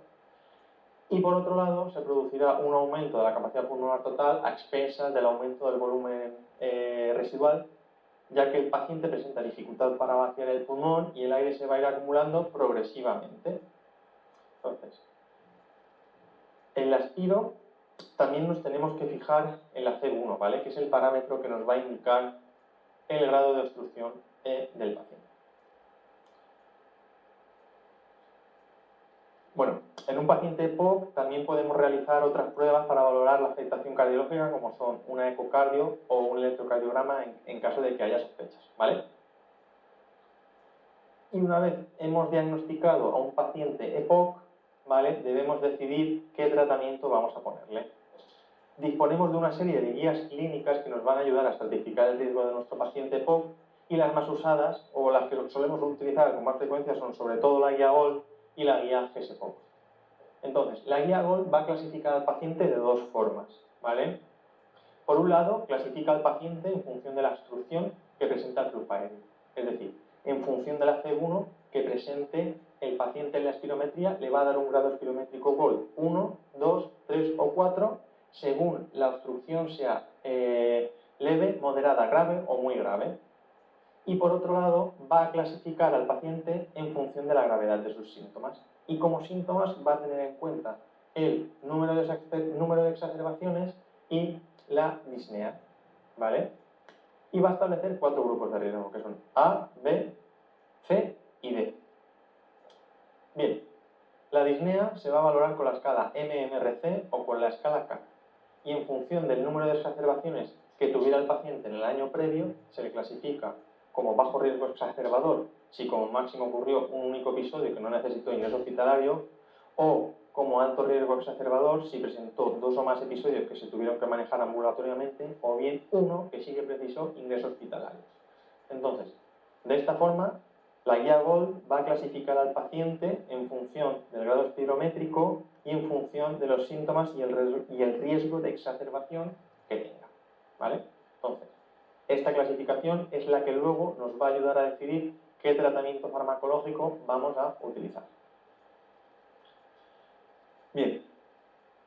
Y por otro lado, se producirá un aumento de la capacidad pulmonar total a expensas del aumento del volumen residual, ya que el paciente presenta dificultad para vaciar el pulmón y el aire se va a ir acumulando progresivamente. Entonces, en la aspiro también nos tenemos que fijar en la C1, ¿vale? Que es el parámetro que nos va a indicar el grado de obstrucción del paciente. Bueno, en un paciente EPOC también podemos realizar otras pruebas para valorar la afectación cardiológica, como son una ecocardio o un electrocardiograma en caso de que haya sospechas, ¿vale? Y una vez hemos diagnosticado a un paciente EPOC, ¿vale? Debemos decidir qué tratamiento vamos a ponerle. Disponemos de una serie de guías clínicas que nos van a ayudar a estratificar el riesgo de nuestro paciente EPOC, y las más usadas, o las que solemos utilizar con más frecuencia, son sobre todo la guía GOLD y la guía GSPOC. Entonces, la guía GOLD va a clasificar al paciente de dos formas, ¿vale? Por un lado, clasifica al paciente en función de la obstrucción que presenta el flujo aéreo, es decir, en función de la C1 que presente el paciente en la espirometría, le va a dar un grado espirométrico GOLD 1, 2, 3 o 4, según la obstrucción sea leve, moderada, grave o muy grave. Y por otro lado, va a clasificar al paciente en función de la gravedad de sus síntomas. Y como síntomas va a tener en cuenta el número de exacerbaciones y la disnea, ¿vale? Y va a establecer 4 grupos de riesgo, que son A, B, C y D. Bien, la disnea se va a valorar con la escala MMRC o con la escala K. Y en función del número de exacerbaciones que tuviera el paciente en el año previo, se le clasifica como bajo riesgo exacerbador si como máximo ocurrió un único episodio que no necesitó ingreso hospitalario, o como alto riesgo exacerbador si presentó 2 o más episodios que se tuvieron que manejar ambulatoriamente, o bien uno que sí que precisó ingreso hospitalario. Entonces, de esta forma, la guía GOLD va a clasificar al paciente en función del grado espirométrico y en función de los síntomas y el riesgo de exacerbación que tenga, ¿vale? Entonces, esta clasificación es la que luego nos va a ayudar a decidir qué tratamiento farmacológico vamos a utilizar. Bien,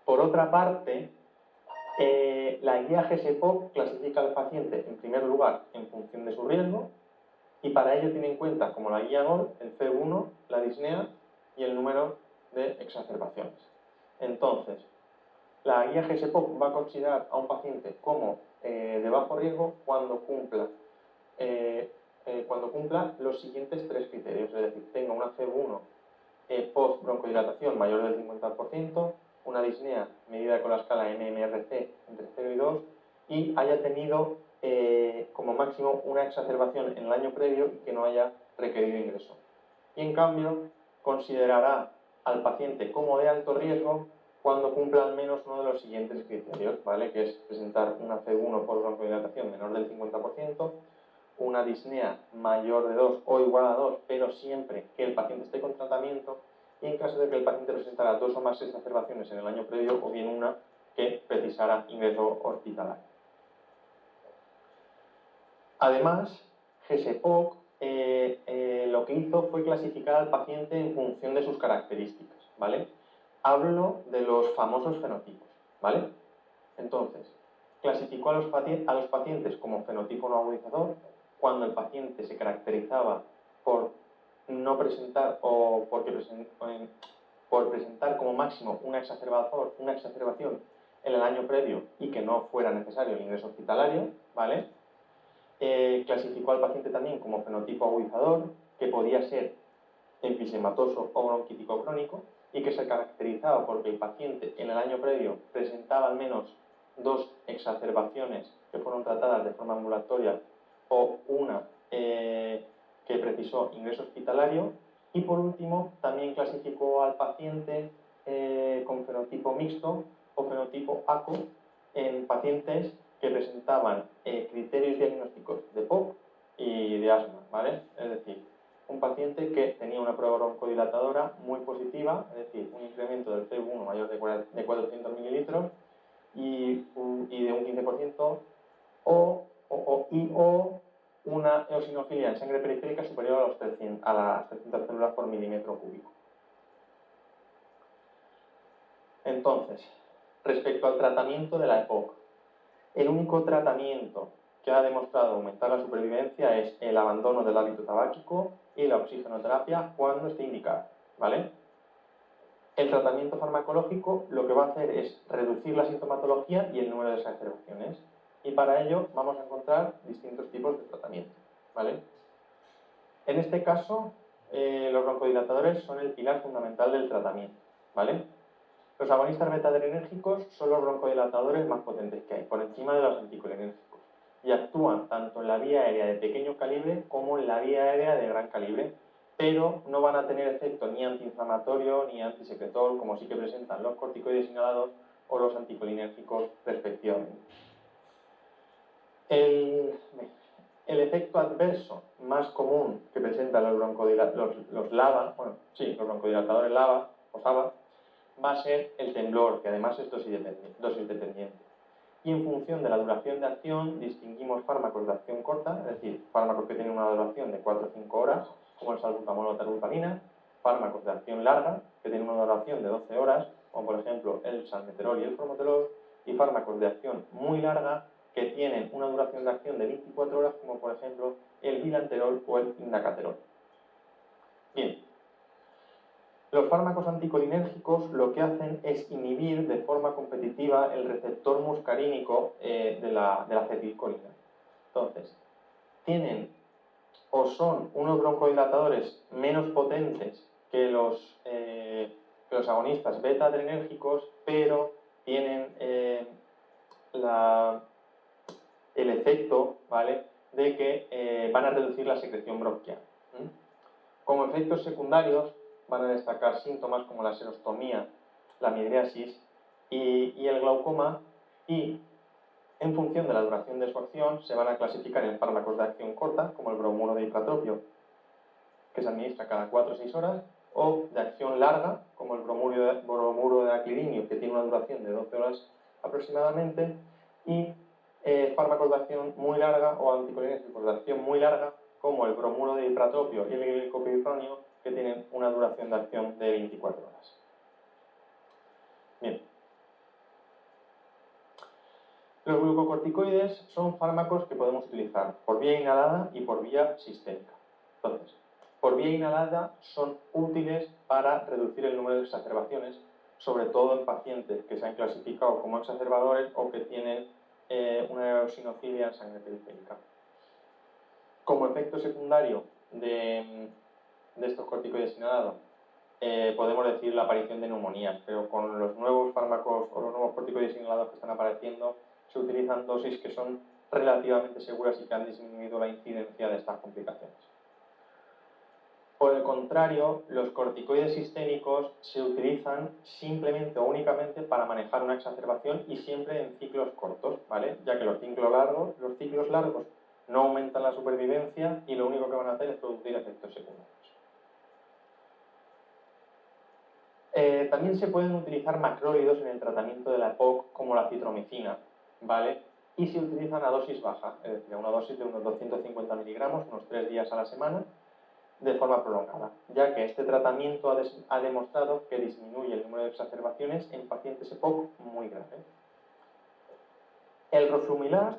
por otra parte, la guía GSPOC clasifica al paciente en primer lugar en función de su riesgo, y para ello tiene en cuenta, como la guía GOL, el C1, la disnea y el número de exacerbaciones. Entonces, la guía GSPOC va a considerar a un paciente como de bajo riesgo cuando cumpla los siguientes 3 criterios, es decir, tenga una C1 post broncodilatación mayor del 50%, una disnea medida con la escala MMRC entre 0 y 2 y haya tenido como máximo una exacerbación en el año previo y que no haya requerido ingreso. Y en cambio, considerará al paciente como de alto riesgo cuando cumpla al menos uno de los siguientes criterios, ¿vale? Que es presentar una C1 por broncodilatación menor del 50%, una disnea mayor de 2 o igual a 2, pero siempre que el paciente esté con tratamiento, y en caso de que el paciente presentara 2 o más exacerbaciones en el año previo, o bien una que precisara ingreso hospitalario. Además, GSPOC lo que hizo fue clasificar al paciente en función de sus características, ¿vale? Hablo de los famosos fenotipos, ¿vale? Entonces, clasificó a los pacientes como fenotipo no agudizador cuando el paciente se caracterizaba por no presentar o por presentar como máximo una exacerbación en el año previo y que no fuera necesario el ingreso hospitalario, ¿vale? Clasificó al paciente también como fenotipo agudizador, que podía ser enfisematoso o bronquítico crónico, y que se caracterizaba porque el paciente en el año previo presentaba al menos 2 exacerbaciones que fueron tratadas de forma ambulatoria o una que precisó ingreso hospitalario. Y por último, también clasificó al paciente con fenotipo mixto o fenotipo ACO en pacientes que presentaban criterios diagnósticos de POC y de asma, ¿vale? Es decir, un paciente que tenía una prueba broncodilatadora muy positiva, es decir, un incremento del C1 mayor de 400 mililitros y de un 15%, o una eosinofilia en sangre periférica superior a las 300 células por milímetro cúbico. Entonces, respecto al tratamiento de la EPOC, el único tratamiento que ha demostrado aumentar la supervivencia es el abandono del hábito tabáquico y la oxigenoterapia cuando esté indicada, ¿vale? El tratamiento farmacológico lo que va a hacer es reducir la sintomatología y el número de exacerbaciones, y para ello vamos a encontrar distintos tipos de tratamiento, ¿vale? En este caso, los broncodilatadores son el pilar fundamental del tratamiento, ¿vale? Los agonistas beta-adrenérgicos son los broncodilatadores más potentes que hay, por encima de los anticolinérgicos, y actúan tanto en la vía aérea de pequeño calibre como en la vía aérea de gran calibre, pero no van a tener efecto ni antiinflamatorio ni antisecretor, como sí que presentan los corticoides inhalados o los anticolinérgicos respectivamente. El efecto adverso más común que presentan los broncodilatadores LABA o SABA va a ser el temblor, que además es dosis dependiente. Y en función de la duración de acción distinguimos fármacos de acción corta, es decir, fármacos que tienen una duración de 4 o 5 horas, como el salbutamol o terbutalina, fármacos de acción larga, que tienen una duración de 12 horas, como por ejemplo el salmeterol y el formoterol, y fármacos de acción muy larga, que tienen una duración de acción de 24 horas, como por ejemplo el bilanterol o el indacaterol. Bien, los fármacos anticolinérgicos lo que hacen es inhibir de forma competitiva el receptor muscarínico de la acetilcolina. Entonces, tienen o son unos broncodilatadores menos potentes que los agonistas beta-adrenérgicos, pero tienen el efecto, ¿vale?, de que van a reducir la secreción bronquial. Como efectos secundarios van a destacar síntomas como la xerostomía, la midriasis y el glaucoma, y en función de la duración de su acción se van a clasificar en fármacos de acción corta, como el bromuro de ipratropio, que se administra cada 4 o 6 horas, o de acción larga, como el bromuro de aclirinio, que tiene una duración de 12 horas aproximadamente, y fármacos de acción muy larga o anticolinérgicos de acción muy larga, como el bromuro de ipratropio y el glicopironio, que tienen una duración de acción de 24 horas. Bien. Los glucocorticoides son fármacos que podemos utilizar por vía inhalada y por vía sistémica. Entonces, por vía inhalada son útiles para reducir el número de exacerbaciones, sobre todo en pacientes que se han clasificado como exacerbadores o que tienen una eosinocilia en sangre periférica. Como efecto secundario de estos corticoides inhalados, podemos decir la aparición de neumonías, pero con los nuevos fármacos o los nuevos corticoides inhalados que están apareciendo, se utilizan dosis que son relativamente seguras y que han disminuido la incidencia de estas complicaciones. Por el contrario, los corticoides sistémicos se utilizan simplemente o únicamente para manejar una exacerbación y siempre en ciclos cortos, ¿vale? Ya que los ciclos largos no aumentan la supervivencia y lo único que van a hacer es producir efectos secundarios. También se pueden utilizar macrólidos en el tratamiento de la EPOC, como la citromicina, ¿vale? Y se utilizan a dosis baja, es decir, a una dosis de unos 250 miligramos, unos 3 días a la semana, de forma prolongada, ya que este tratamiento ha demostrado que disminuye el número de exacerbaciones en pacientes EPOC muy graves. El roflumilast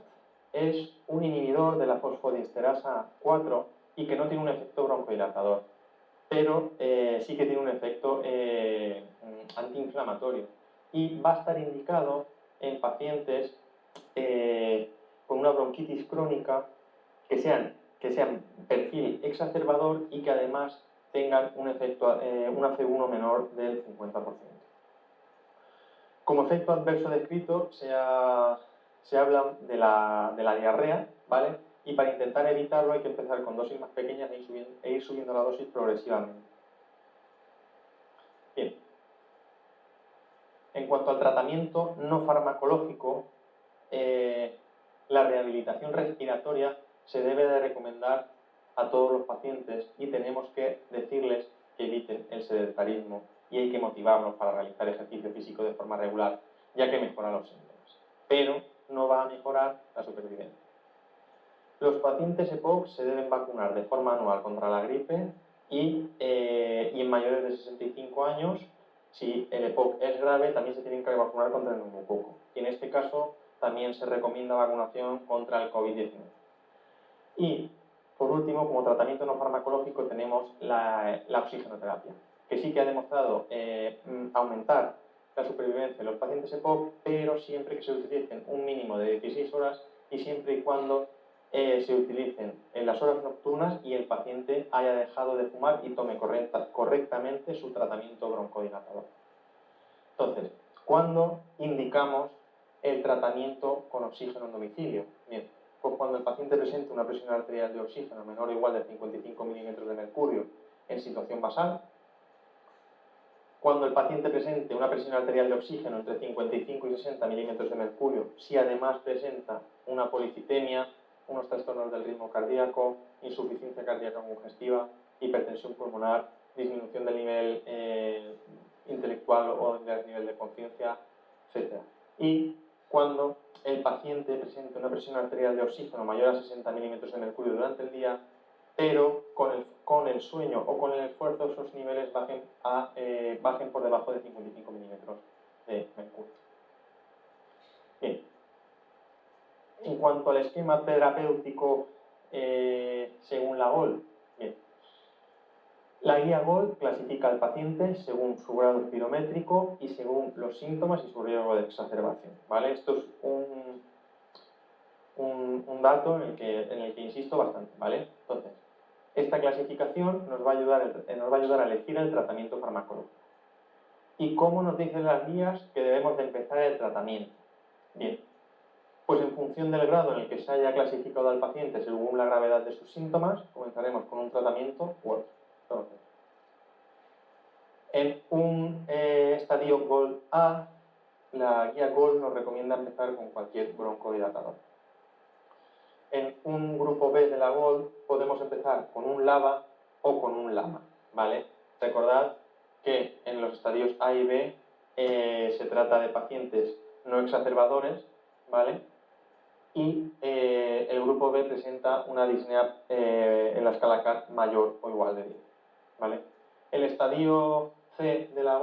es un inhibidor de la fosfodiesterasa 4 y que no tiene un efecto broncodilatador, pero sí que tiene un efecto antiinflamatorio y va a estar indicado en pacientes con una bronquitis crónica que sean perfil exacerbador y que además tengan un efecto, un AC1 menor del 50%. Como efecto adverso descrito se habla de la diarrea, ¿vale? Y para intentar evitarlo hay que empezar con dosis más pequeñas e ir subiendo la dosis progresivamente. Bien. En cuanto al tratamiento no farmacológico, la rehabilitación respiratoria se debe de recomendar a todos los pacientes y tenemos que decirles que eviten el sedentarismo y hay que motivarlos para realizar ejercicio físico de forma regular, ya que mejora los síntomas, pero no va a mejorar la supervivencia. Los pacientes EPOC se deben vacunar de forma anual contra la gripe y en mayores de 65 años, si el EPOC es grave, también se tienen que vacunar contra el neumococo. Y en este caso también se recomienda vacunación contra el COVID-19. Y, por último, como tratamiento no farmacológico tenemos la oxigenoterapia, que sí que ha demostrado aumentar la supervivencia de los pacientes EPOC, pero siempre que se utilicen un mínimo de 16 horas y siempre y cuando se utilicen en las horas nocturnas y el paciente haya dejado de fumar y tome correctamente su tratamiento broncodilatador. Entonces, ¿cuándo indicamos el tratamiento con oxígeno en domicilio? Bien, pues cuando el paciente presente una presión arterial de oxígeno menor o igual de 55 milímetros de mercurio en situación basal, cuando el paciente presente una presión arterial de oxígeno entre 55 y 60 milímetros de mercurio, si además presenta una policitemia, unos trastornos del ritmo cardíaco, insuficiencia cardíaca congestiva, hipertensión pulmonar, disminución del nivel intelectual o del nivel de conciencia, etc. Y cuando el paciente presente una presión arterial de oxígeno mayor a 60 milímetros de mercurio durante el día, pero con el sueño o con el esfuerzo esos niveles bajen por debajo de 55 milímetros de mercurio. Bien. En cuanto al esquema terapéutico según la GOL, bien. La guía GOL clasifica al paciente según su grado espirométrico y según los síntomas y su riesgo de exacerbación, ¿vale? Esto es un dato en el que insisto bastante, ¿vale? Entonces, esta clasificación nos va a ayudar a elegir el tratamiento farmacológico. ¿Y cómo nos dicen las guías que debemos de empezar el tratamiento? Bien, pues en función del grado en el que se haya clasificado al paciente según la gravedad de sus síntomas, comenzaremos con un tratamiento u otro. Entonces, en un estadio GOL A, la guía GOL nos recomienda empezar con cualquier broncodilatador. En un grupo B de la GOL podemos empezar con un LABA o con un LAMA, ¿vale? Recordad que en los estadios A y B se trata de pacientes no exacerbadores, ¿vale? Y el grupo B presenta una disnea en la escala CAT mayor o igual de 10, ¿vale? En el estadio C de la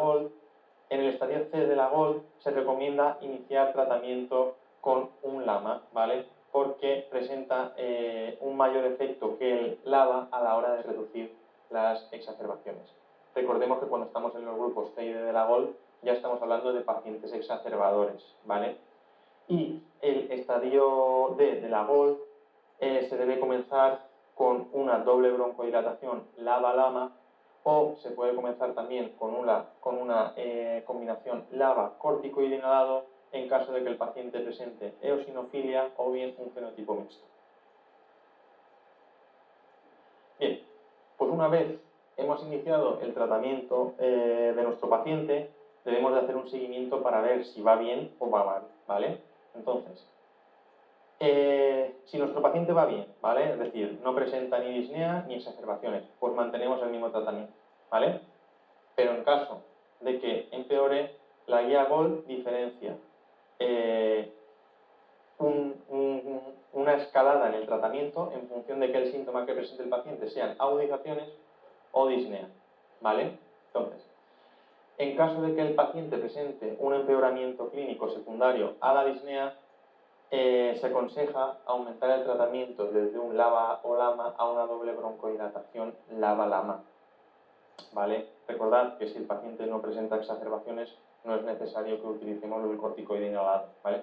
GOL se recomienda iniciar tratamiento con un LAMA, ¿vale? Porque presenta un mayor efecto que el LABA a la hora de reducir las exacerbaciones. Recordemos que cuando estamos en los grupos C y D de la GOL ya estamos hablando de pacientes exacerbadores, ¿vale? Y el estadio D de la GOL se debe comenzar con una doble broncodilatación LABA-LAMA o se puede comenzar también con una combinación LABA-córticoide inhalado en caso de que el paciente presente eosinofilia o bien un fenotipo mixto. Bien, pues una vez hemos iniciado el tratamiento de nuestro paciente, debemos de hacer un seguimiento para ver si va bien o va mal, ¿vale? Entonces, si nuestro paciente va bien, ¿vale? Es decir, no presenta ni disnea ni exacerbaciones, pues mantenemos el mismo tratamiento, ¿vale? Pero en caso de que empeore, la guía GOL diferencia una escalada en el tratamiento en función de que el síntoma que presente el paciente sean agudizaciones o disnea, ¿vale? Entonces, en caso de que el paciente presente un empeoramiento clínico secundario a la disnea, se aconseja aumentar el tratamiento desde un LABA o LAMA a una doble broncodilatación LABA-LAMA, ¿vale? Recordad que si el paciente no presenta exacerbaciones, no es necesario que utilicemos el corticoide inhalado, ¿vale?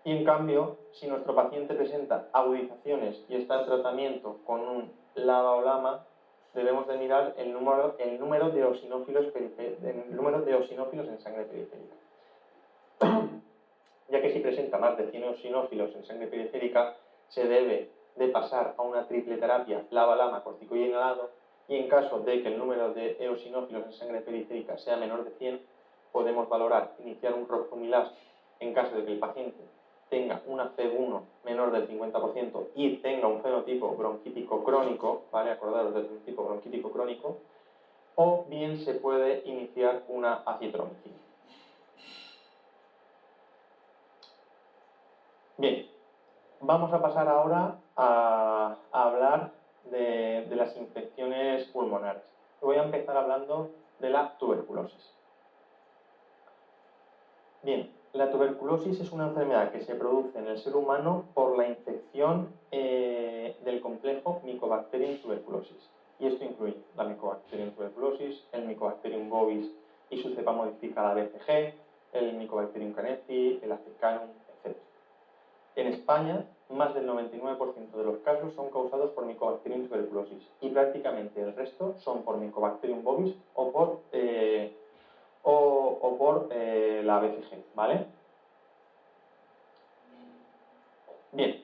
Y en cambio, si nuestro paciente presenta agudizaciones y está en tratamiento con un LABA o LAMA, debemos de mirar el número de eosinófilos en sangre periférica. Ya que si presenta más de 100 eosinófilos en sangre periférica, se debe de pasar a una triple terapia LABA-LAMA corticoide inhalado, y en caso de que el número de eosinófilos en sangre periférica sea menor de 100, podemos valorar iniciar un roxadustat en caso de que el paciente tenga una C1 menor del 50% y tenga un fenotipo bronquítico crónico, ¿vale? Acordaros del fenotipo bronquítico crónico, o bien se puede iniciar una acitromicina. Bien, vamos a pasar ahora a hablar de las infecciones pulmonares. Voy a empezar hablando de la tuberculosis. Bien, la tuberculosis es una enfermedad que se produce en el ser humano por la infección del complejo Mycobacterium tuberculosis. Y esto incluye la Mycobacterium tuberculosis, el Mycobacterium bovis y su cepa modificada BCG, el Mycobacterium canesi, el Africanum, etc. En España, más del 99% de los casos son causados por Mycobacterium tuberculosis y prácticamente el resto son por Mycobacterium bovis o por la BCG, ¿vale? Bien,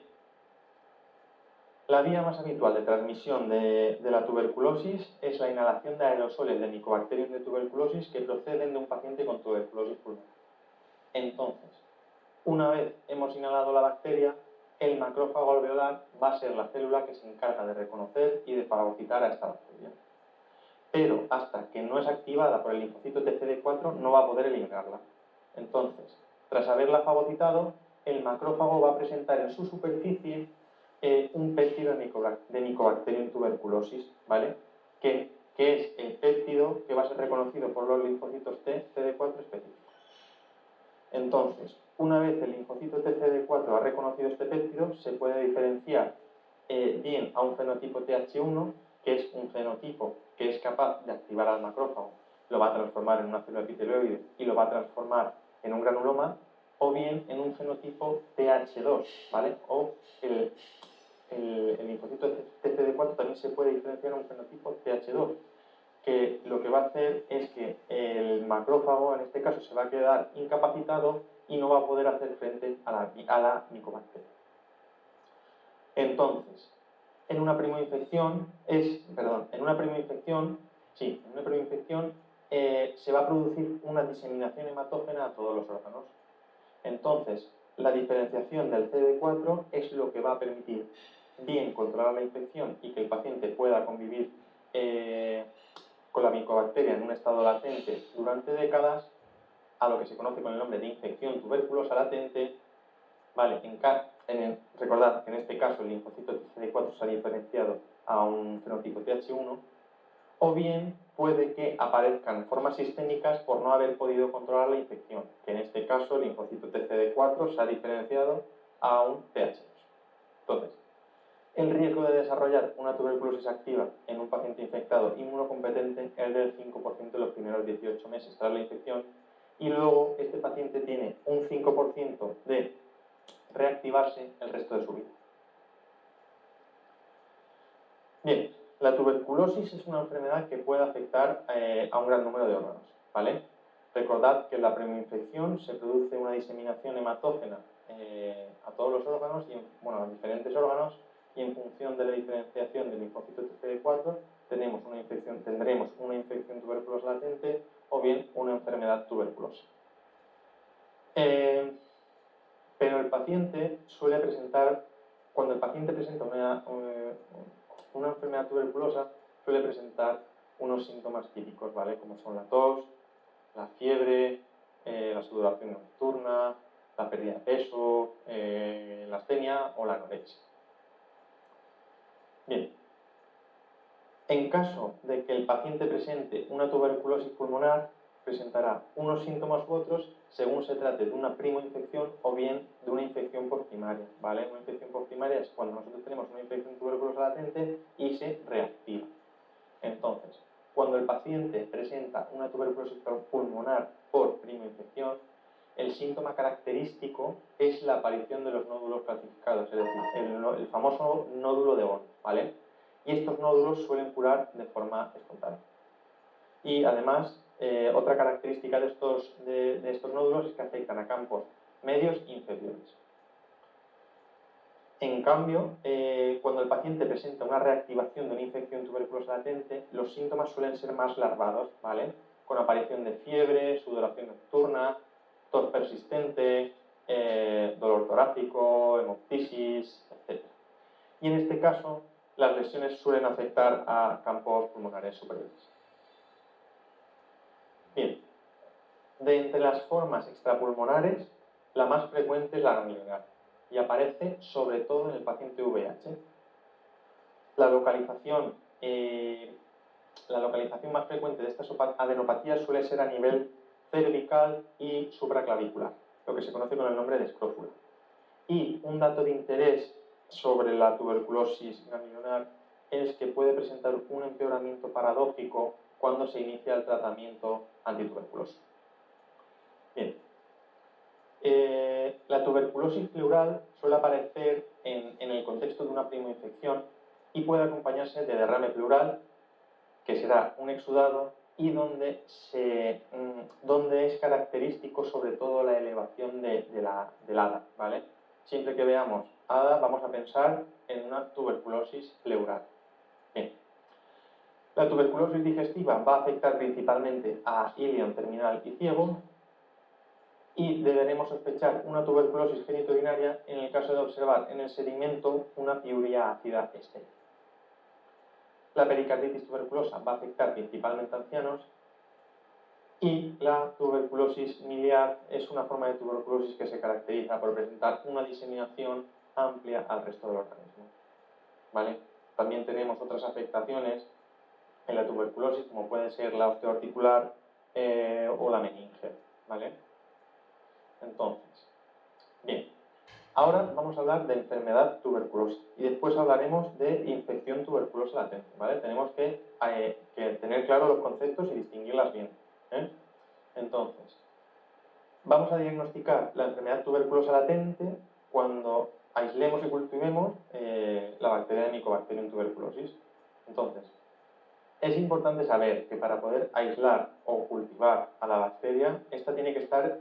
la vía más habitual de transmisión de la tuberculosis es la inhalación de aerosoles de Mycobacterium de tuberculosis que proceden de un paciente con tuberculosis pulmonar. Entonces, una vez hemos inhalado la bacteria, el macrófago alveolar va a ser la célula que se encarga de reconocer y de fagocitar a esta bacteria. Pero hasta que no es activada por el linfocito TCD4 no va a poder eliminarla. Entonces, tras haberla fagocitado, el macrófago va a presentar en su superficie un péptido de Mycobacterium tuberculosis, ¿vale? Que es el péptido que va a ser reconocido por los linfocitos T, CD4 específicos. Entonces, una vez el linfocito TCD4 ha reconocido este péptido, se puede diferenciar bien a un fenotipo Th1, que es un fenotipo que es capaz de activar al macrófago, lo va a transformar en una célula epitelioide y lo va a transformar en un granuloma, o bien en un fenotipo Th2, ¿vale? O el linfocito TCD4 también se puede diferenciar en un fenotipo Th2, que lo que va a hacer es que el macrófago, en este caso, se va a quedar incapacitado y no va a poder hacer frente a la micobacteria. Entonces, en una primoinfección se va a producir una diseminación hematógena a todos los órganos. Entonces, la diferenciación del CD4 es lo que va a permitir bien controlar la infección y que el paciente pueda convivir con la micobacteria en un estado latente durante décadas, a lo que se conoce con el nombre de infección tuberculosa latente. Vale, recordad que en este caso el linfocito CD4 se ha diferenciado a un fenotipo Th1, o bien puede que aparezcan formas sistémicas por no haber podido controlar la infección, que en este caso el linfocito TCD4 se ha diferenciado a un Th2. Entonces, el riesgo de desarrollar una tuberculosis activa en un paciente infectado inmunocompetente es del 5% de los primeros 18 meses tras la infección, y luego este paciente tiene un 5% de reactivarse el resto de su vida. Bien, la tuberculosis es una enfermedad que puede afectar a un gran número de órganos, ¿vale? Recordad que en la primoinfección se produce una diseminación hematógena a todos los órganos, a diferentes órganos, y en función de la diferenciación del linfocito TCD4 tendremos una infección tuberculosa latente o bien una enfermedad tuberculosa. Pero el paciente suele presentar, cuando el paciente presenta una enfermedad tuberculosa, suele presentar unos síntomas típicos, ¿vale? Como son la tos, la fiebre, la sudoración nocturna, la pérdida de peso, la astenia o la anorexia. Bien, en caso de que el paciente presente una tuberculosis pulmonar, presentará unos síntomas u otros según se trate de una primoinfección o bien de una infección postprimaria, ¿vale? Una infección postprimaria es cuando nosotros tenemos una infección tuberculosa latente y se reactiva. Entonces, cuando el paciente presenta una tuberculosis pulmonar por primoinfección, el síntoma característico es la aparición de los nódulos calcificados, es decir, el famoso nódulo de Bond, ¿vale? Y estos nódulos suelen curar de forma espontánea. Y además, otra característica de estos nódulos es que afectan a campos medios e inferiores. En cambio, cuando el paciente presenta una reactivación de una infección tuberculosa latente, los síntomas suelen ser más larvados, ¿vale? Con aparición de fiebre, sudoración nocturna, tos persistente, dolor torácico, hemoptisis, etc. Y en este caso, las lesiones suelen afectar a campos pulmonares superiores. Bien, de entre las formas extrapulmonares, la más frecuente es la ganglionar y aparece sobre todo en el paciente VIH. La localización más frecuente de estas adenopatías suele ser a nivel cervical y supraclavicular, lo que se conoce con el nombre de escrófula. Y un dato de interés sobre la tuberculosis ganglionar es que puede presentar un empeoramiento paradójico cuando se inicia el tratamiento antituberculoso. Bien. La tuberculosis pleural suele aparecer en el contexto de una primoinfección y puede acompañarse de derrame pleural, que será un exudado, y donde es característico sobre todo la elevación del ADA, ¿vale? Siempre que veamos ADA vamos a pensar en una tuberculosis pleural. Bien. La tuberculosis digestiva va a afectar principalmente a ilion terminal y ciego, y deberemos sospechar una tuberculosis genitourinaria en el caso de observar en el sedimento una piuria ácida estéril. La pericarditis tuberculosa va a afectar principalmente a ancianos, y la tuberculosis miliar es una forma de tuberculosis que se caracteriza por presentar una diseminación amplia al resto del organismo, ¿vale? También tenemos otras afectaciones en la tuberculosis, como puede ser la osteoarticular o la meninge, ¿vale? Entonces, bien, ahora vamos a hablar de enfermedad tuberculosa y después hablaremos de infección tuberculosa latente, ¿vale? Tenemos que tener claros los conceptos y distinguirlas bien, ¿eh? Entonces, vamos a diagnosticar la enfermedad tuberculosa latente cuando aislemos y cultivemos la bacteria de Mycobacterium tuberculosis. Entonces, es importante saber que para poder aislar o cultivar a la bacteria, esta tiene que estar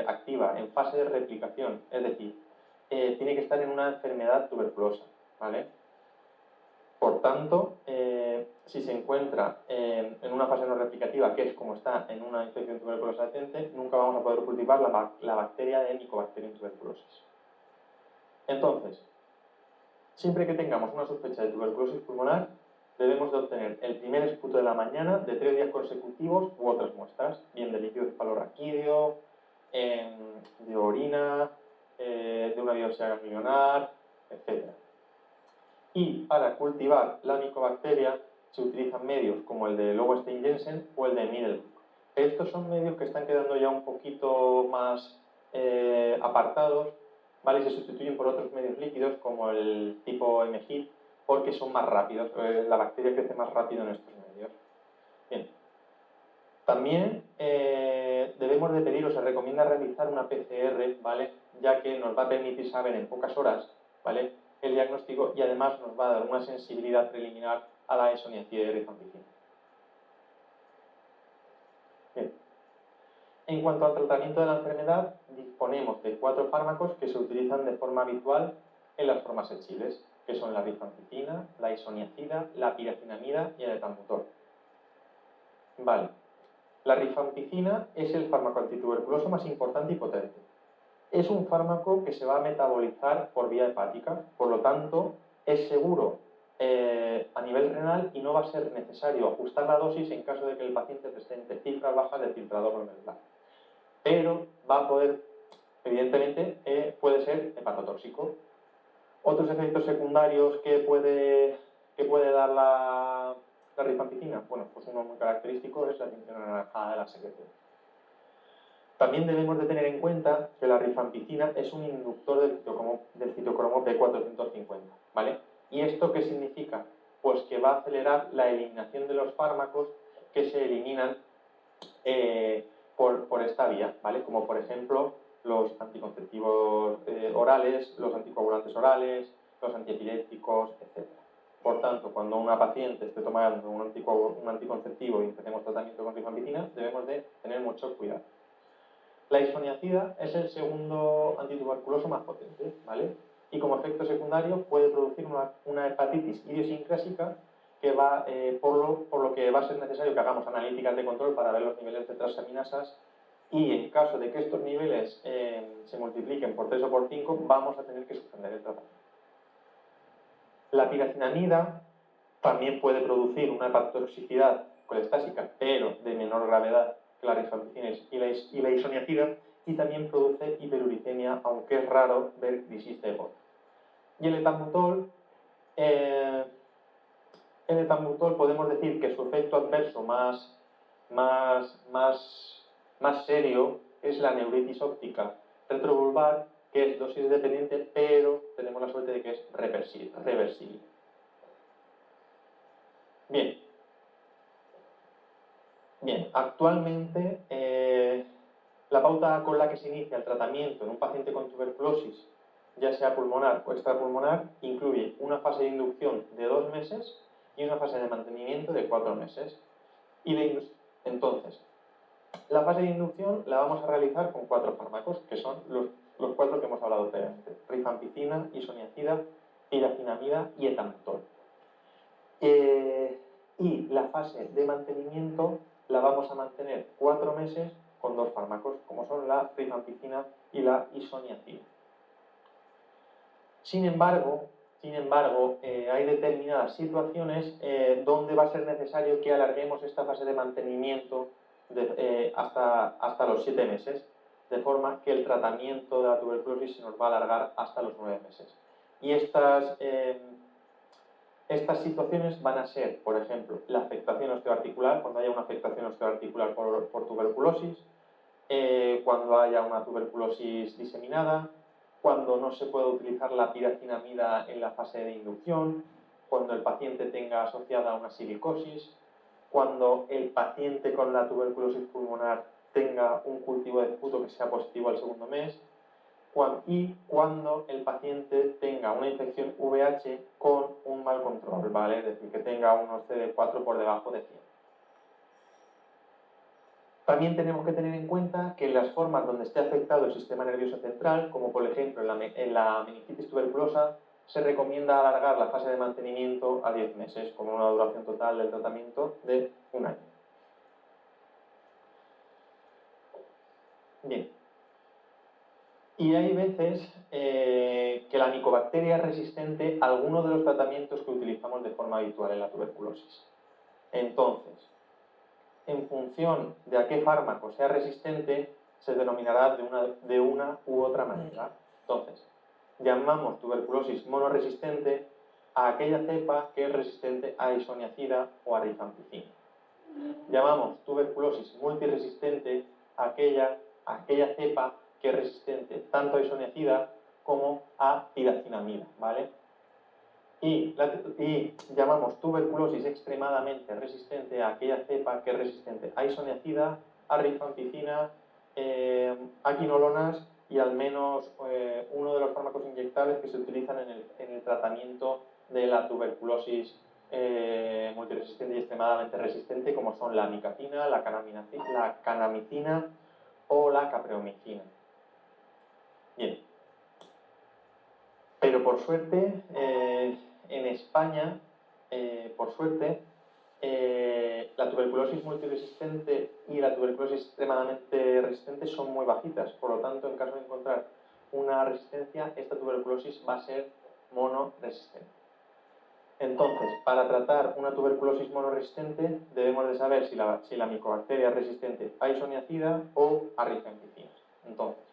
activa, en fase de replicación, es decir, tiene que estar en una enfermedad tuberculosa, ¿vale? Por tanto, si se encuentra en una fase no replicativa, que es como está en una infección tuberculosa latente, nunca vamos a poder cultivar la bacteria de Mycobacterium tuberculosis. Entonces, siempre que tengamos una sospecha de tuberculosis pulmonar, debemos de obtener el primer esputo de la mañana de 3 días consecutivos u otras muestras, bien de líquido cefalorraquídeo, de orina, de una biopsia ganglionar, etc. Y para cultivar la micobacteria se utilizan medios como el de Lowenstein-Jensen o el de Middlebrook. Estos son medios que están quedando ya un poquito más apartados, ¿vale? Y se sustituyen por otros medios líquidos como el tipo MHIT porque son más rápidos, la bacteria crece más rápido en estos medios. Bien. También debemos de pedir o se recomienda realizar una PCR, ¿vale? Ya que nos va a permitir saber en pocas horas, ¿vale?, el diagnóstico y además nos va a dar una sensibilidad preliminar a la isoniazida y rifampicina. Bien. En cuanto al tratamiento de la enfermedad, disponemos de 4 fármacos que se utilizan de forma habitual en las formas sensibles, que son la rifampicina, la isoniazida, la piracinamida y el etambutol. Vale. La rifampicina es el fármaco antituberculoso más importante y potente. Es un fármaco que se va a metabolizar por vía hepática, por lo tanto, es seguro a nivel renal y no va a ser necesario ajustar la dosis en caso de que el paciente presente cifras bajas del filtrador glomerular. Pero va a poder, evidentemente, puede ser hepatotóxico. Otros efectos secundarios que puede dar la rifampicina, bueno, pues uno muy característico es la tinción anaranjada de la secreción. También debemos de tener en cuenta que la rifampicina es un inductor del citocromo P450, ¿vale? ¿Y esto qué significa? Pues que va a acelerar la eliminación de los fármacos que se eliminan por esta vía, ¿vale? Como por ejemplo los anticonceptivos orales, los anticoagulantes orales, los antiepilépticos, etc. Por tanto, cuando una paciente esté tomando un anticonceptivo y empecemos tratamiento con rifampicina, debemos de tener mucho cuidado. La isoniazida es el segundo antituberculoso más potente, ¿vale? Y como efecto secundario puede producir una hepatitis idiosincrásica que va, por lo que va a ser necesario que hagamos analíticas de control para ver los niveles de transaminasas y en caso de que estos niveles se multipliquen por 3 o por 5, vamos a tener que suspender el tratamiento. La piracinamida también puede producir una hepatotoxicidad colestásica, pero de menor gravedad que la rifampicina y la isoniazida, y también produce hiperuricemia, aunque es raro ver crisis de EPOC. Y el etambutol podemos decir que su efecto adverso más serio es la neuritis óptica retrovulvar, que es dosis dependiente, pero tenemos la suerte de que es reversible. Bien, actualmente la pauta con la que se inicia el tratamiento en un paciente con tuberculosis, ya sea pulmonar o extrapulmonar, incluye una fase de inducción de 2 meses y una fase de mantenimiento de 4 meses. Entonces, la fase de inducción la vamos a realizar con 4 fármacos, que son los 4 que hemos hablado previamente: rifampicina, isoniazida, piracinamida y etambutol. Y la fase de mantenimiento la vamos a mantener 4 meses con 2 fármacos, como son la rifampicina y la isoniazida. Sin embargo, hay determinadas situaciones donde va a ser necesario que alarguemos esta fase de mantenimiento hasta los 7 meses, de forma que el tratamiento de la tuberculosis se nos va a alargar hasta los 9 meses. Y estas situaciones van a ser, por ejemplo, la afectación osteoarticular, cuando haya una afectación osteoarticular por tuberculosis, cuando haya una tuberculosis diseminada, cuando no se pueda utilizar la piracinamida en la fase de inducción, cuando el paciente tenga asociada una silicosis, cuando el paciente con la tuberculosis pulmonar tenga un cultivo de esputo que sea positivo al segundo mes, y cuando el paciente tenga una infección VH con un mal control, ¿vale? Es decir, que tenga unos CD4 por debajo de 100. También tenemos que tener en cuenta que en las formas donde esté afectado el sistema nervioso central, como por ejemplo en la meningitis tuberculosa, se recomienda alargar la fase de mantenimiento a 10 meses, con una duración total del tratamiento de 1 año. Bien. Y hay veces que la micobacteria es resistente a alguno de los tratamientos que utilizamos de forma habitual en la tuberculosis. Entonces, en función de a qué fármaco sea resistente, se denominará de una u otra manera. Entonces, llamamos tuberculosis monoresistente a aquella cepa que es resistente a isoniazida o a rifampicina. Llamamos tuberculosis multiresistente a aquella cepa que es resistente tanto a isoniazida como a piracinamida, ¿vale? Y llamamos tuberculosis extremadamente resistente a aquella cepa que es resistente a isoniazida, a rifampicina, a quinolonas y al menos uno de los fármacos inyectables que se utilizan en el tratamiento de la tuberculosis multiresistente y extremadamente resistente, como son la amicacina, la canamicina o la capreomicina. Bien. Pero por suerte, en España, la tuberculosis multiresistente y la tuberculosis extremadamente resistente son muy bajitas. Por lo tanto, en caso de encontrar una resistencia, esta tuberculosis va a ser monoresistente. Entonces, para tratar una tuberculosis monoresistente, debemos de saber si la micobacteria es resistente a isoniazida o a rifampicina. Entonces,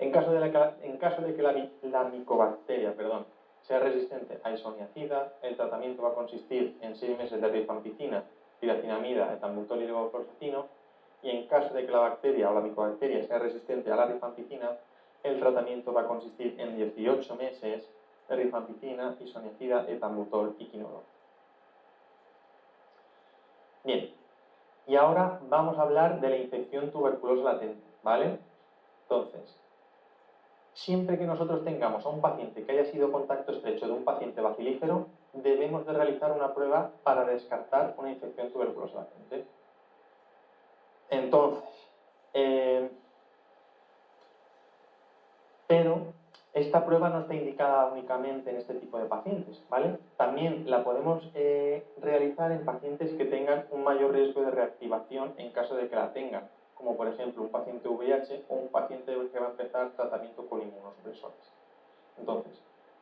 en caso de que la micobacteria sea resistente a isoniazida, el tratamiento va a consistir en 6 meses de rifampicina, piracinamida, etambutol y levofloxacino, y en caso de que la bacteria o la micobacteria sea resistente a la rifampicina, el tratamiento va a consistir en 18 meses de rifampicina, isoniazida, etambutol y quinolona. Bien, y ahora vamos a hablar de la infección tuberculosa latente, ¿vale? Entonces, siempre que nosotros tengamos a un paciente que haya sido contacto estrecho de un paciente bacilífero, debemos de realizar una prueba para descartar una infección tuberculosa latente. Entonces, pero esta prueba no está indicada únicamente en este tipo de pacientes, ¿vale? También la podemos realizar en pacientes que tengan un mayor riesgo de reactivación en caso de que la tengan, como por ejemplo un paciente VIH o un paciente que va a empezar tratamiento con inmunosupresores. Entonces,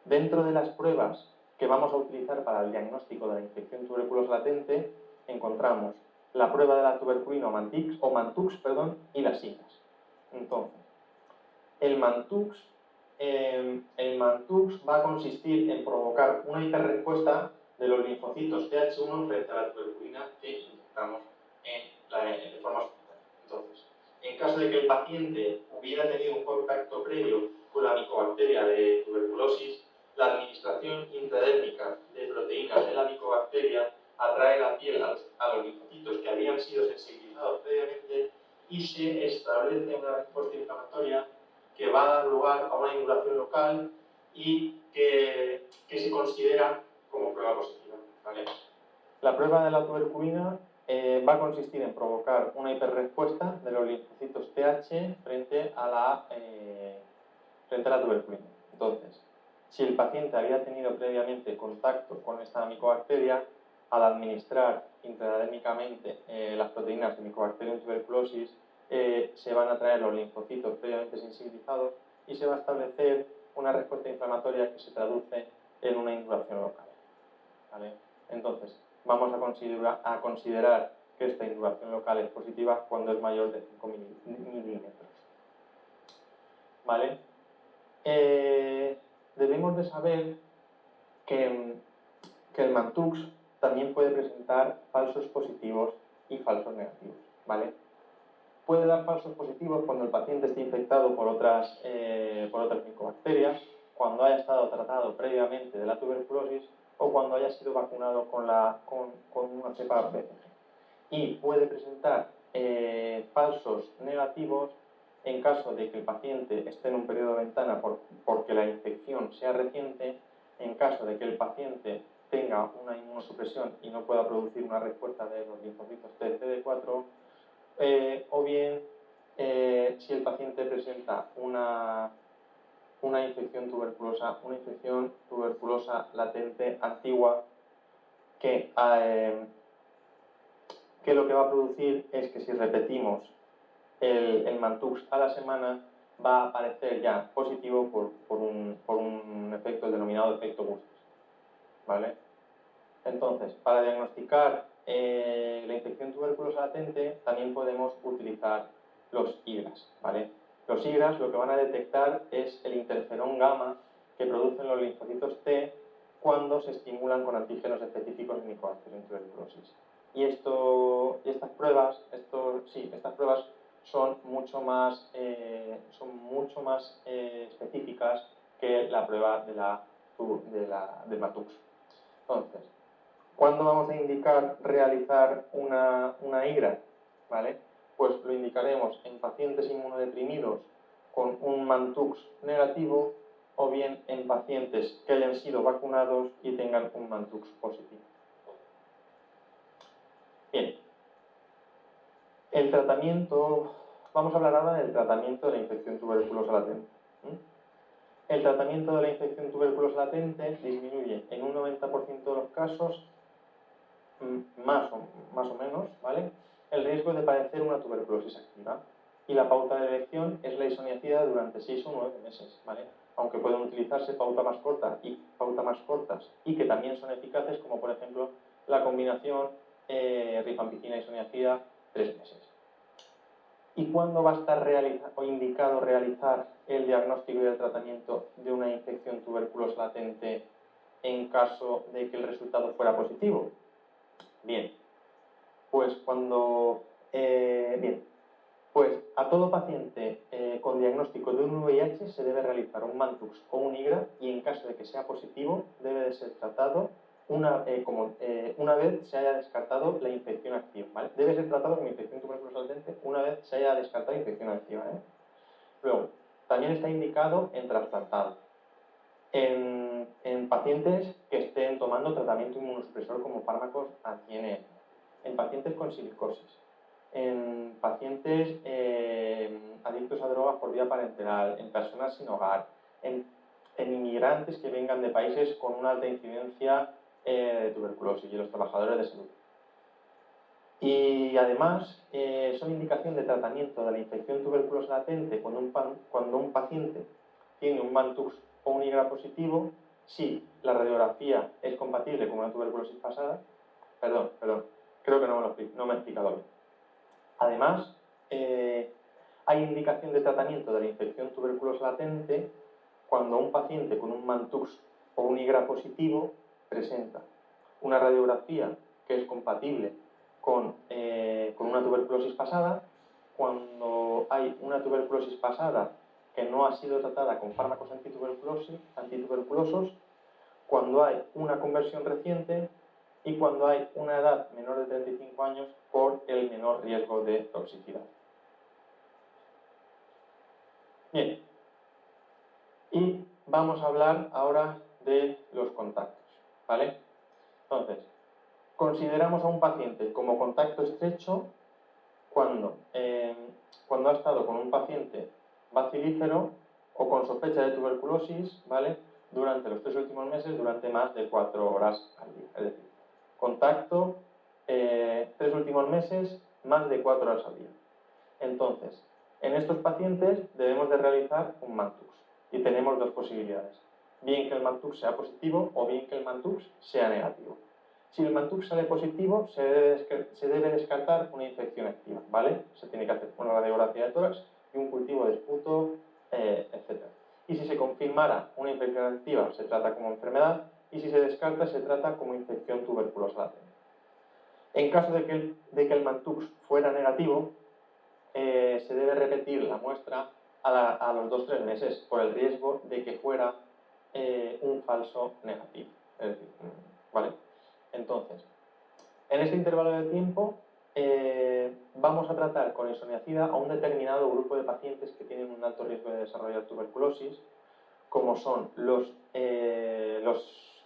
dentro de las pruebas que vamos a utilizar para el diagnóstico de la infección tuberculosa latente, encontramos la prueba de la tuberculina o Mantux, y las siglas. Entonces, el Mantux va a consistir en provocar una hiperrespuesta de los linfocitos TH1 frente a la tuberculina que inyectamos de forma hospitalaria. Entonces, en caso de que el paciente hubiera tenido un contacto previo con la micobacteria de tuberculosis, la administración intradérmica de proteínas de la micobacteria atrae la piel a los linfocitos que habían sido sensibilizados previamente y se establece una respuesta inflamatoria que va a dar lugar a una induración local y que se considera como prueba positiva, ¿vale? La prueba de la tuberculina va a consistir en provocar una hiperrespuesta de los linfocitos TH frente a la tuberculina. Entonces, si el paciente había tenido previamente contacto con esta micobacteria, al administrar intradérmicamente las proteínas de Mycobacterium tuberculosis, se van a atraer los linfocitos previamente sensibilizados y se va a establecer una respuesta inflamatoria que se traduce en una induración local, ¿vale? Entonces, vamos a considerar que esta induración local es positiva cuando es mayor de 5 milímetros, ¿vale? Debemos de saber que el Mantux también puede presentar falsos positivos y falsos negativos, ¿vale? Puede dar falsos positivos cuando el paciente esté infectado por otras micobacterias, cuando haya estado tratado previamente de la tuberculosis o cuando haya sido vacunado con una cepa BCG. Y puede presentar falsos negativos en caso de que el paciente esté en un periodo de ventana porque la infección sea reciente, en caso de que el paciente tenga una inmunosupresión y no pueda producir una respuesta de los linfocitos T CD4, o bien si el paciente presenta una infección tuberculosa latente antigua que lo que va a producir es que si repetimos el Mantux a la semana va a aparecer ya positivo por un efecto, el denominado efecto Bustos, ¿vale? Entonces, para diagnosticar la infección tuberculosa latente también podemos utilizar los IGRAS, ¿vale? Los IGRAS lo que van a detectar es el interferón gamma que producen los linfocitos T cuando se estimulan con antígenos específicos de micobacterias en tuberculosis. Y estas pruebas son mucho más específicas que la prueba del Matux. Entonces, ¿cuándo vamos a indicar realizar una IGRA? ¿Vale? Pues lo indicaremos en pacientes inmunodeprimidos con un Mantux negativo o bien en pacientes que hayan sido vacunados y tengan un Mantux positivo. Bien, el tratamiento, vamos a hablar ahora del tratamiento de la infección tuberculosa latente. El tratamiento de la infección tuberculosa latente disminuye en un 90% de los casos, más o menos, ¿vale?, el riesgo de padecer una tuberculosis activa. Y la pauta de elección es la isoniazida durante 6 o 9 meses, ¿vale? Aunque pueden utilizarse pautas más cortas y que también son eficaces, como por ejemplo la combinación rifampicina-isoniazida 3 meses. ¿Y cuándo va a estar indicado realizar el diagnóstico y el tratamiento de una infección tuberculosa latente en caso de que el resultado fuera positivo? Bien, pues a todo paciente con diagnóstico de un VIH se debe realizar un Mantux o un IGRA y en caso de que sea positivo debe de ser tratado una vez se haya descartado la infección activa, ¿vale? Debe ser tratado como infección tuberculosa latente una vez se haya descartado la infección activa, ¿eh? Luego, también está indicado en trasplantado. En pacientes que estén tomando tratamiento inmunosupresor como fármacos anti-NF, en pacientes con silicosis, en pacientes adictos a drogas por vía parenteral, en personas sin hogar, en inmigrantes que vengan de países con una alta incidencia de tuberculosis y los trabajadores de salud. Y además son indicación de tratamiento de la infección tuberculosa latente cuando un paciente tiene un Mantux o un IGRA positivo si la radiografía es compatible con una tuberculosis pasada. Perdón, creo que no me he explicado bien. Además, hay indicación de tratamiento de la infección tuberculosa latente cuando un paciente con un Mantux o un IGRA positivo presenta una radiografía que es compatible con una tuberculosis pasada, cuando hay una tuberculosis pasada que no ha sido tratada con fármacos antituberculosos, cuando hay una conversión reciente y cuando hay una edad menor de 35 años por el menor riesgo de toxicidad. Bien, y vamos a hablar ahora de los contactos, ¿vale? Entonces, consideramos a un paciente como contacto estrecho cuando ha estado con un paciente bacilífero o con sospecha de tuberculosis, ¿vale?, durante los 3 últimos meses, durante más de 4 horas al día. Es decir, contacto 3 últimos meses, más de 4 horas al día. Entonces, en estos pacientes debemos de realizar un Mantux y tenemos 2 posibilidades. Bien que el Mantux sea positivo o bien que el Mantux sea negativo. Si el Mantux sale positivo, se debe descartar una infección activa, ¿vale? Se tiene que hacer una radiografía de tórax y un cultivo de esputo, etc. Y si se confirmara una infección activa, se trata como enfermedad, y si se descarta, se trata como infección tuberculosa latente. En caso de que el Mantux fuera negativo, se debe repetir la muestra a los 2-3 meses por el riesgo de que fuera un falso negativo. Es decir, ¿vale? Entonces, en este intervalo de tiempo vamos a tratar con isoniazida a un determinado grupo de pacientes que tienen un alto riesgo de desarrollar tuberculosis, como son los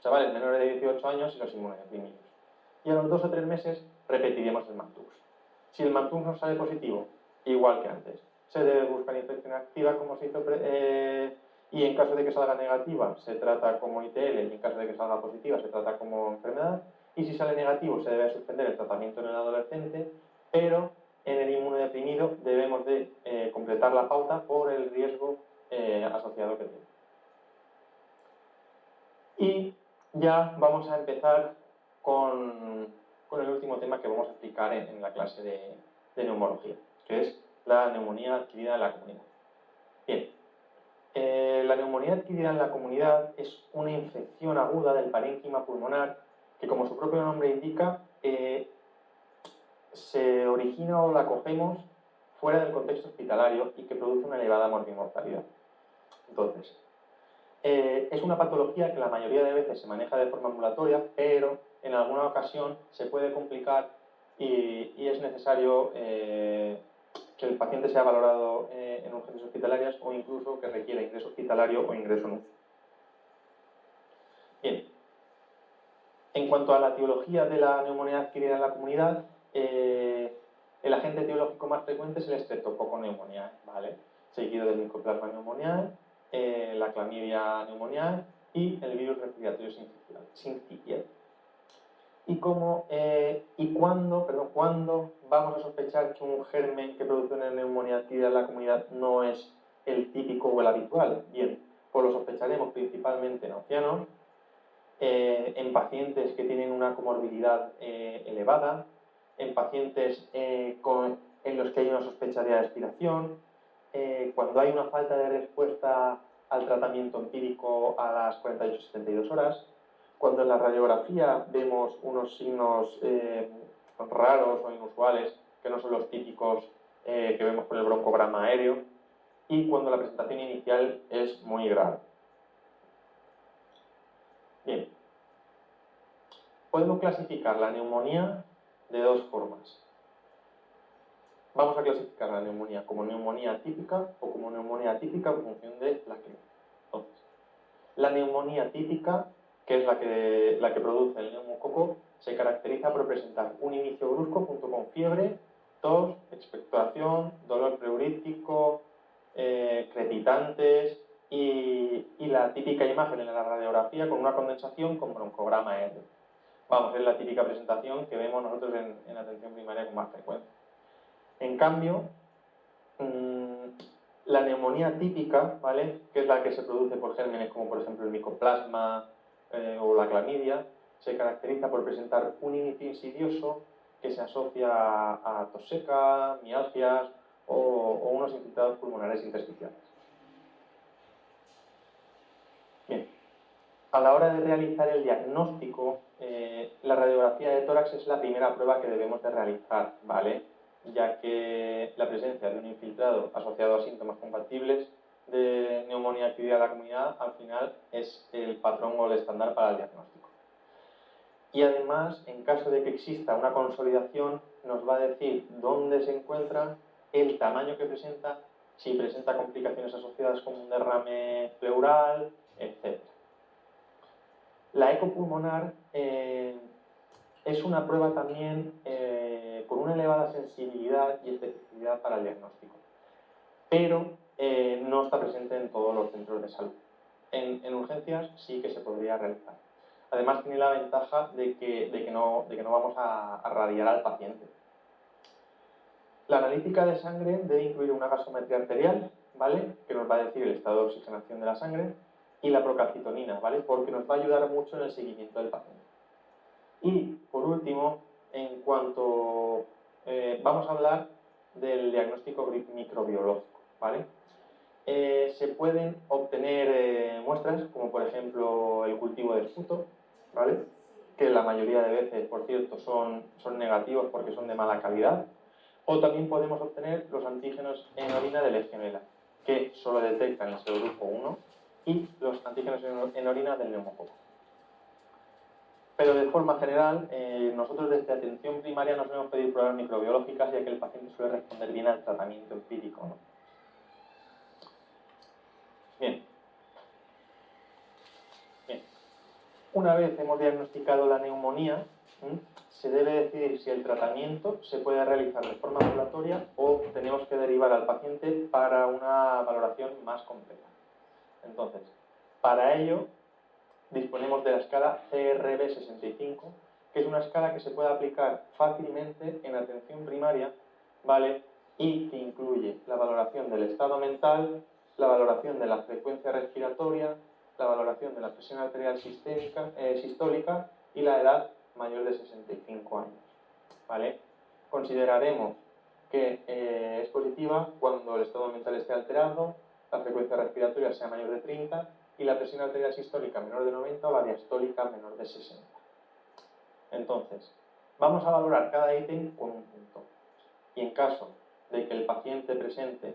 chavales menores de 18 años y los inmunodeprimidos. Y a los 2 o 3 meses repetiremos el MANTUX. Si el MANTUX nos sale positivo, igual que antes, se debe buscar infección activa como se hizo y en caso de que salga negativa se trata como ITL y en caso de que salga positiva se trata como enfermedad. Y si sale negativo se debe suspender el tratamiento en el adolescente, pero en el inmunodeprimido debemos de completar la pauta por el riesgo asociado que tiene. Y ya vamos a empezar con el último tema que vamos a explicar en la clase de neumología, que es la neumonía adquirida en la comunidad. Bien, la neumonía adquirida en la comunidad es una infección aguda del parénquima pulmonar que, como su propio nombre indica, se origina o la cogemos fuera del contexto hospitalario y que produce una elevada morbimortalidad. Entonces, es una patología que la mayoría de veces se maneja de forma ambulatoria, pero en alguna ocasión se puede complicar y es necesario que el paciente sea valorado en urgencias hospitalarias o incluso que requiera ingreso hospitalario o ingreso en UCI. Bien, en cuanto a la etiología de la neumonía adquirida en la comunidad, el agente etiológico más frecuente es el Streptococcus pneumoniae, ¿vale? Seguido del Mycoplasma pneumoniae, la Clamidia pneumoniae y el virus respiratorio sincicial. ¿Y cuándo vamos a sospechar que un germen que produce una neumonía adquirida en la comunidad no es el típico o el habitual? Bien, pues lo sospecharemos principalmente en ancianos, en pacientes que tienen una comorbilidad elevada, en pacientes en los que hay una sospecha de aspiración, cuando hay una falta de respuesta al tratamiento empírico a las 48-72 horas, cuando en la radiografía vemos unos signos raros o inusuales, que no son los típicos que vemos con el broncograma aéreo, y cuando la presentación inicial es muy grave. Bien, podemos clasificar la neumonía de dos formas. Vamos a clasificar la neumonía como neumonía atípica o como neumonía atípica en función de la clínica. Entonces, la neumonía típica, que es la que produce el neumococo, se caracteriza por presentar un inicio brusco junto con fiebre, tos, expectoración, dolor preurítico, crepitantes y la típica imagen en la radiografía con una condensación con broncograma aéreo. Vamos, es la típica presentación que vemos nosotros en atención primaria con más frecuencia. En cambio, la neumonía típica, ¿vale?, que es la que se produce por gérmenes como por ejemplo el micoplasma o la clamidia, se caracteriza por presentar un inicio insidioso que se asocia a tos seca, mialgias o unos infiltrados pulmonares intersticiales. Bien, a la hora de realizar el diagnóstico, la radiografía de tórax es la primera prueba que debemos de realizar, ¿vale?, ya que la presencia de un infiltrado asociado a síntomas compatibles de neumonía adquirida en la comunidad al final es el patrón o el estándar para el diagnóstico. Y además, en caso de que exista una consolidación, nos va a decir dónde se encuentra, el tamaño que presenta, si presenta complicaciones asociadas con un derrame pleural, etc. La eco pulmonar es una prueba también con una elevada sensibilidad y especificidad para el diagnóstico, pero no está presente en todos los centros de salud. En urgencias sí que se podría realizar. Además tiene la ventaja de que no vamos a radiar al paciente. La analítica de sangre debe incluir una gasometría arterial, ¿vale?, que nos va a decir el estado de oxigenación de la sangre, y la procalcitonina, ¿vale?, porque nos va a ayudar mucho en el seguimiento del paciente. Y, por último, en cuanto vamos a hablar del diagnóstico microbiológico, ¿vale? Se pueden obtener muestras, como por ejemplo el cultivo de esputo, ¿vale?, que la mayoría de veces, por cierto, son negativos porque son de mala calidad, O también podemos obtener los antígenos en orina de Legionela, que solo detectan el serogrupo 1, y los antígenos en orina del neumococo. Pero de forma general, nosotros desde atención primaria no solemos pedir pruebas microbiológicas, ya que el paciente suele responder bien al tratamiento empírico, ¿no? Bien. Una vez hemos diagnosticado la neumonía, se debe decidir si el tratamiento se puede realizar de forma ambulatoria o tenemos que derivar al paciente para una valoración más completa. Entonces, para ello disponemos de la escala CRB65, que es una escala que se puede aplicar fácilmente en atención primaria, ¿vale? Y que incluye la valoración del estado mental, la valoración de la frecuencia respiratoria, la valoración de la presión arterial sistólica y la edad mayor de 65 años, ¿vale? Consideraremos que es positiva cuando el estado mental esté alterado, la frecuencia respiratoria sea mayor de 30 y la presión arterial sistólica menor de 90 o la diastólica menor de 60. Entonces, vamos a valorar cada ítem con un punto. Y en caso de que el paciente presente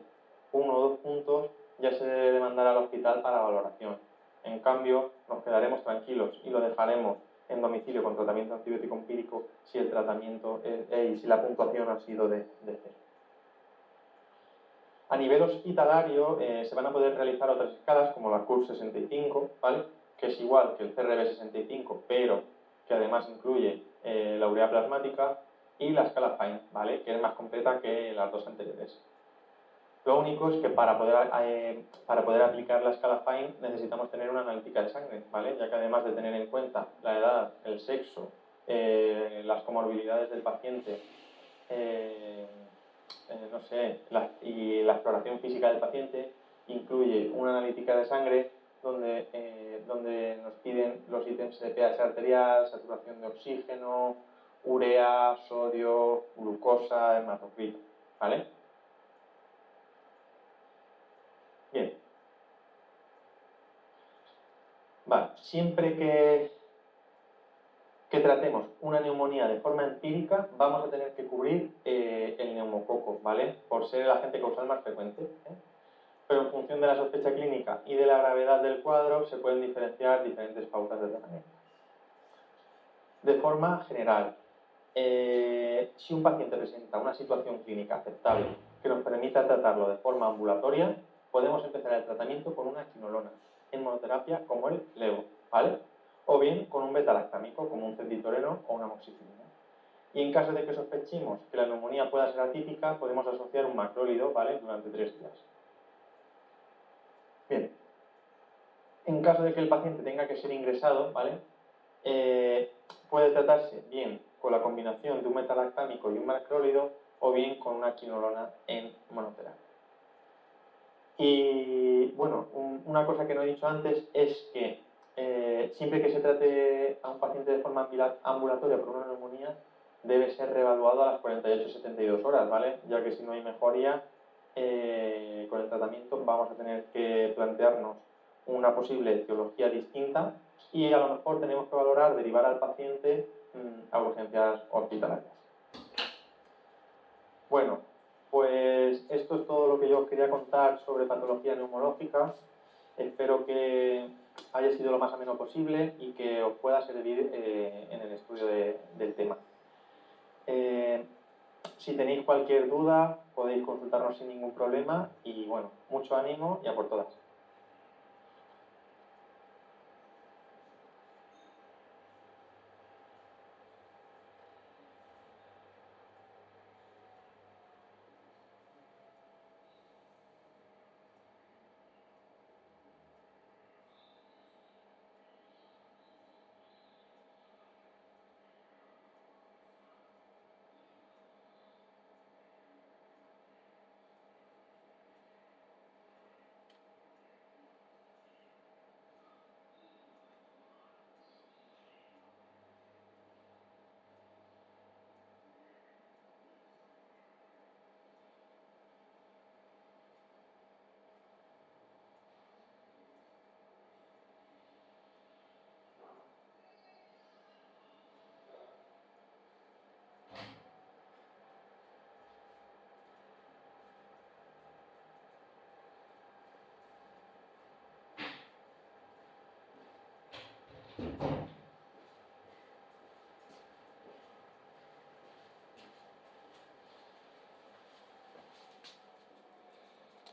uno o dos puntos, ya se debe mandar al hospital para valoración. En cambio, nos quedaremos tranquilos y lo dejaremos en domicilio con tratamiento antibiótico empírico si el tratamiento y si la puntuación ha sido de 0. A nivel hospitalario se van a poder realizar otras escalas como la CUR65, ¿vale? Que es igual que el CRB65, pero que además incluye la urea plasmática, y la escala Fine, ¿vale? Que es más completa que las dos anteriores. Lo único es que para poder aplicar la escala Fine necesitamos tener una analítica de sangre, ¿vale? Ya que además de tener en cuenta la edad, el sexo, las comorbilidades del paciente, no sé, y la exploración física del paciente, incluye una analítica de sangre donde nos piden los ítems de pH arterial, saturación de oxígeno, urea, sodio, glucosa, hematocrito, ¿vale? Bien. Vale, siempre que tratemos una neumonía de forma empírica, vamos a tener que cubrir el neumococo, ¿vale? Por ser el agente causal más frecuente, ¿eh? Pero en función de la sospecha clínica y de la gravedad del cuadro, se pueden diferenciar diferentes pautas de tratamiento. De forma general, si un paciente presenta una situación clínica aceptable que nos permita tratarlo de forma ambulatoria, podemos empezar el tratamiento con una quinolona en monoterapia como el levo, ¿vale? O bien con un beta-lactámico como un cetitoreno o una amoxicilina. Y en caso de que sospechemos que la neumonía pueda ser atípica, podemos asociar un macrólido, ¿vale? Durante 3 días. Bien. En caso de que el paciente tenga que ser ingresado, ¿vale? Puede tratarse bien con la combinación de un metalactámico y un macrólido o bien con una quinolona en monoterapia. Y bueno, una cosa que no he dicho antes es que siempre que se trate a un paciente de forma ambulatoria por una neumonía, debe ser reevaluado a las 48-72 horas, ¿vale? Ya que si no hay mejoría con el tratamiento, vamos a tener que plantearnos una posible etiología distinta y a lo mejor tenemos que valorar derivar al paciente a urgencias hospitalarias. Bueno, pues esto es todo lo que yo os quería contar sobre patología neumológica. Espero que haya sido lo más ameno posible y que os pueda servir en el estudio del tema. Si tenéis cualquier duda, podéis consultarnos sin ningún problema y bueno, mucho ánimo y a por todas.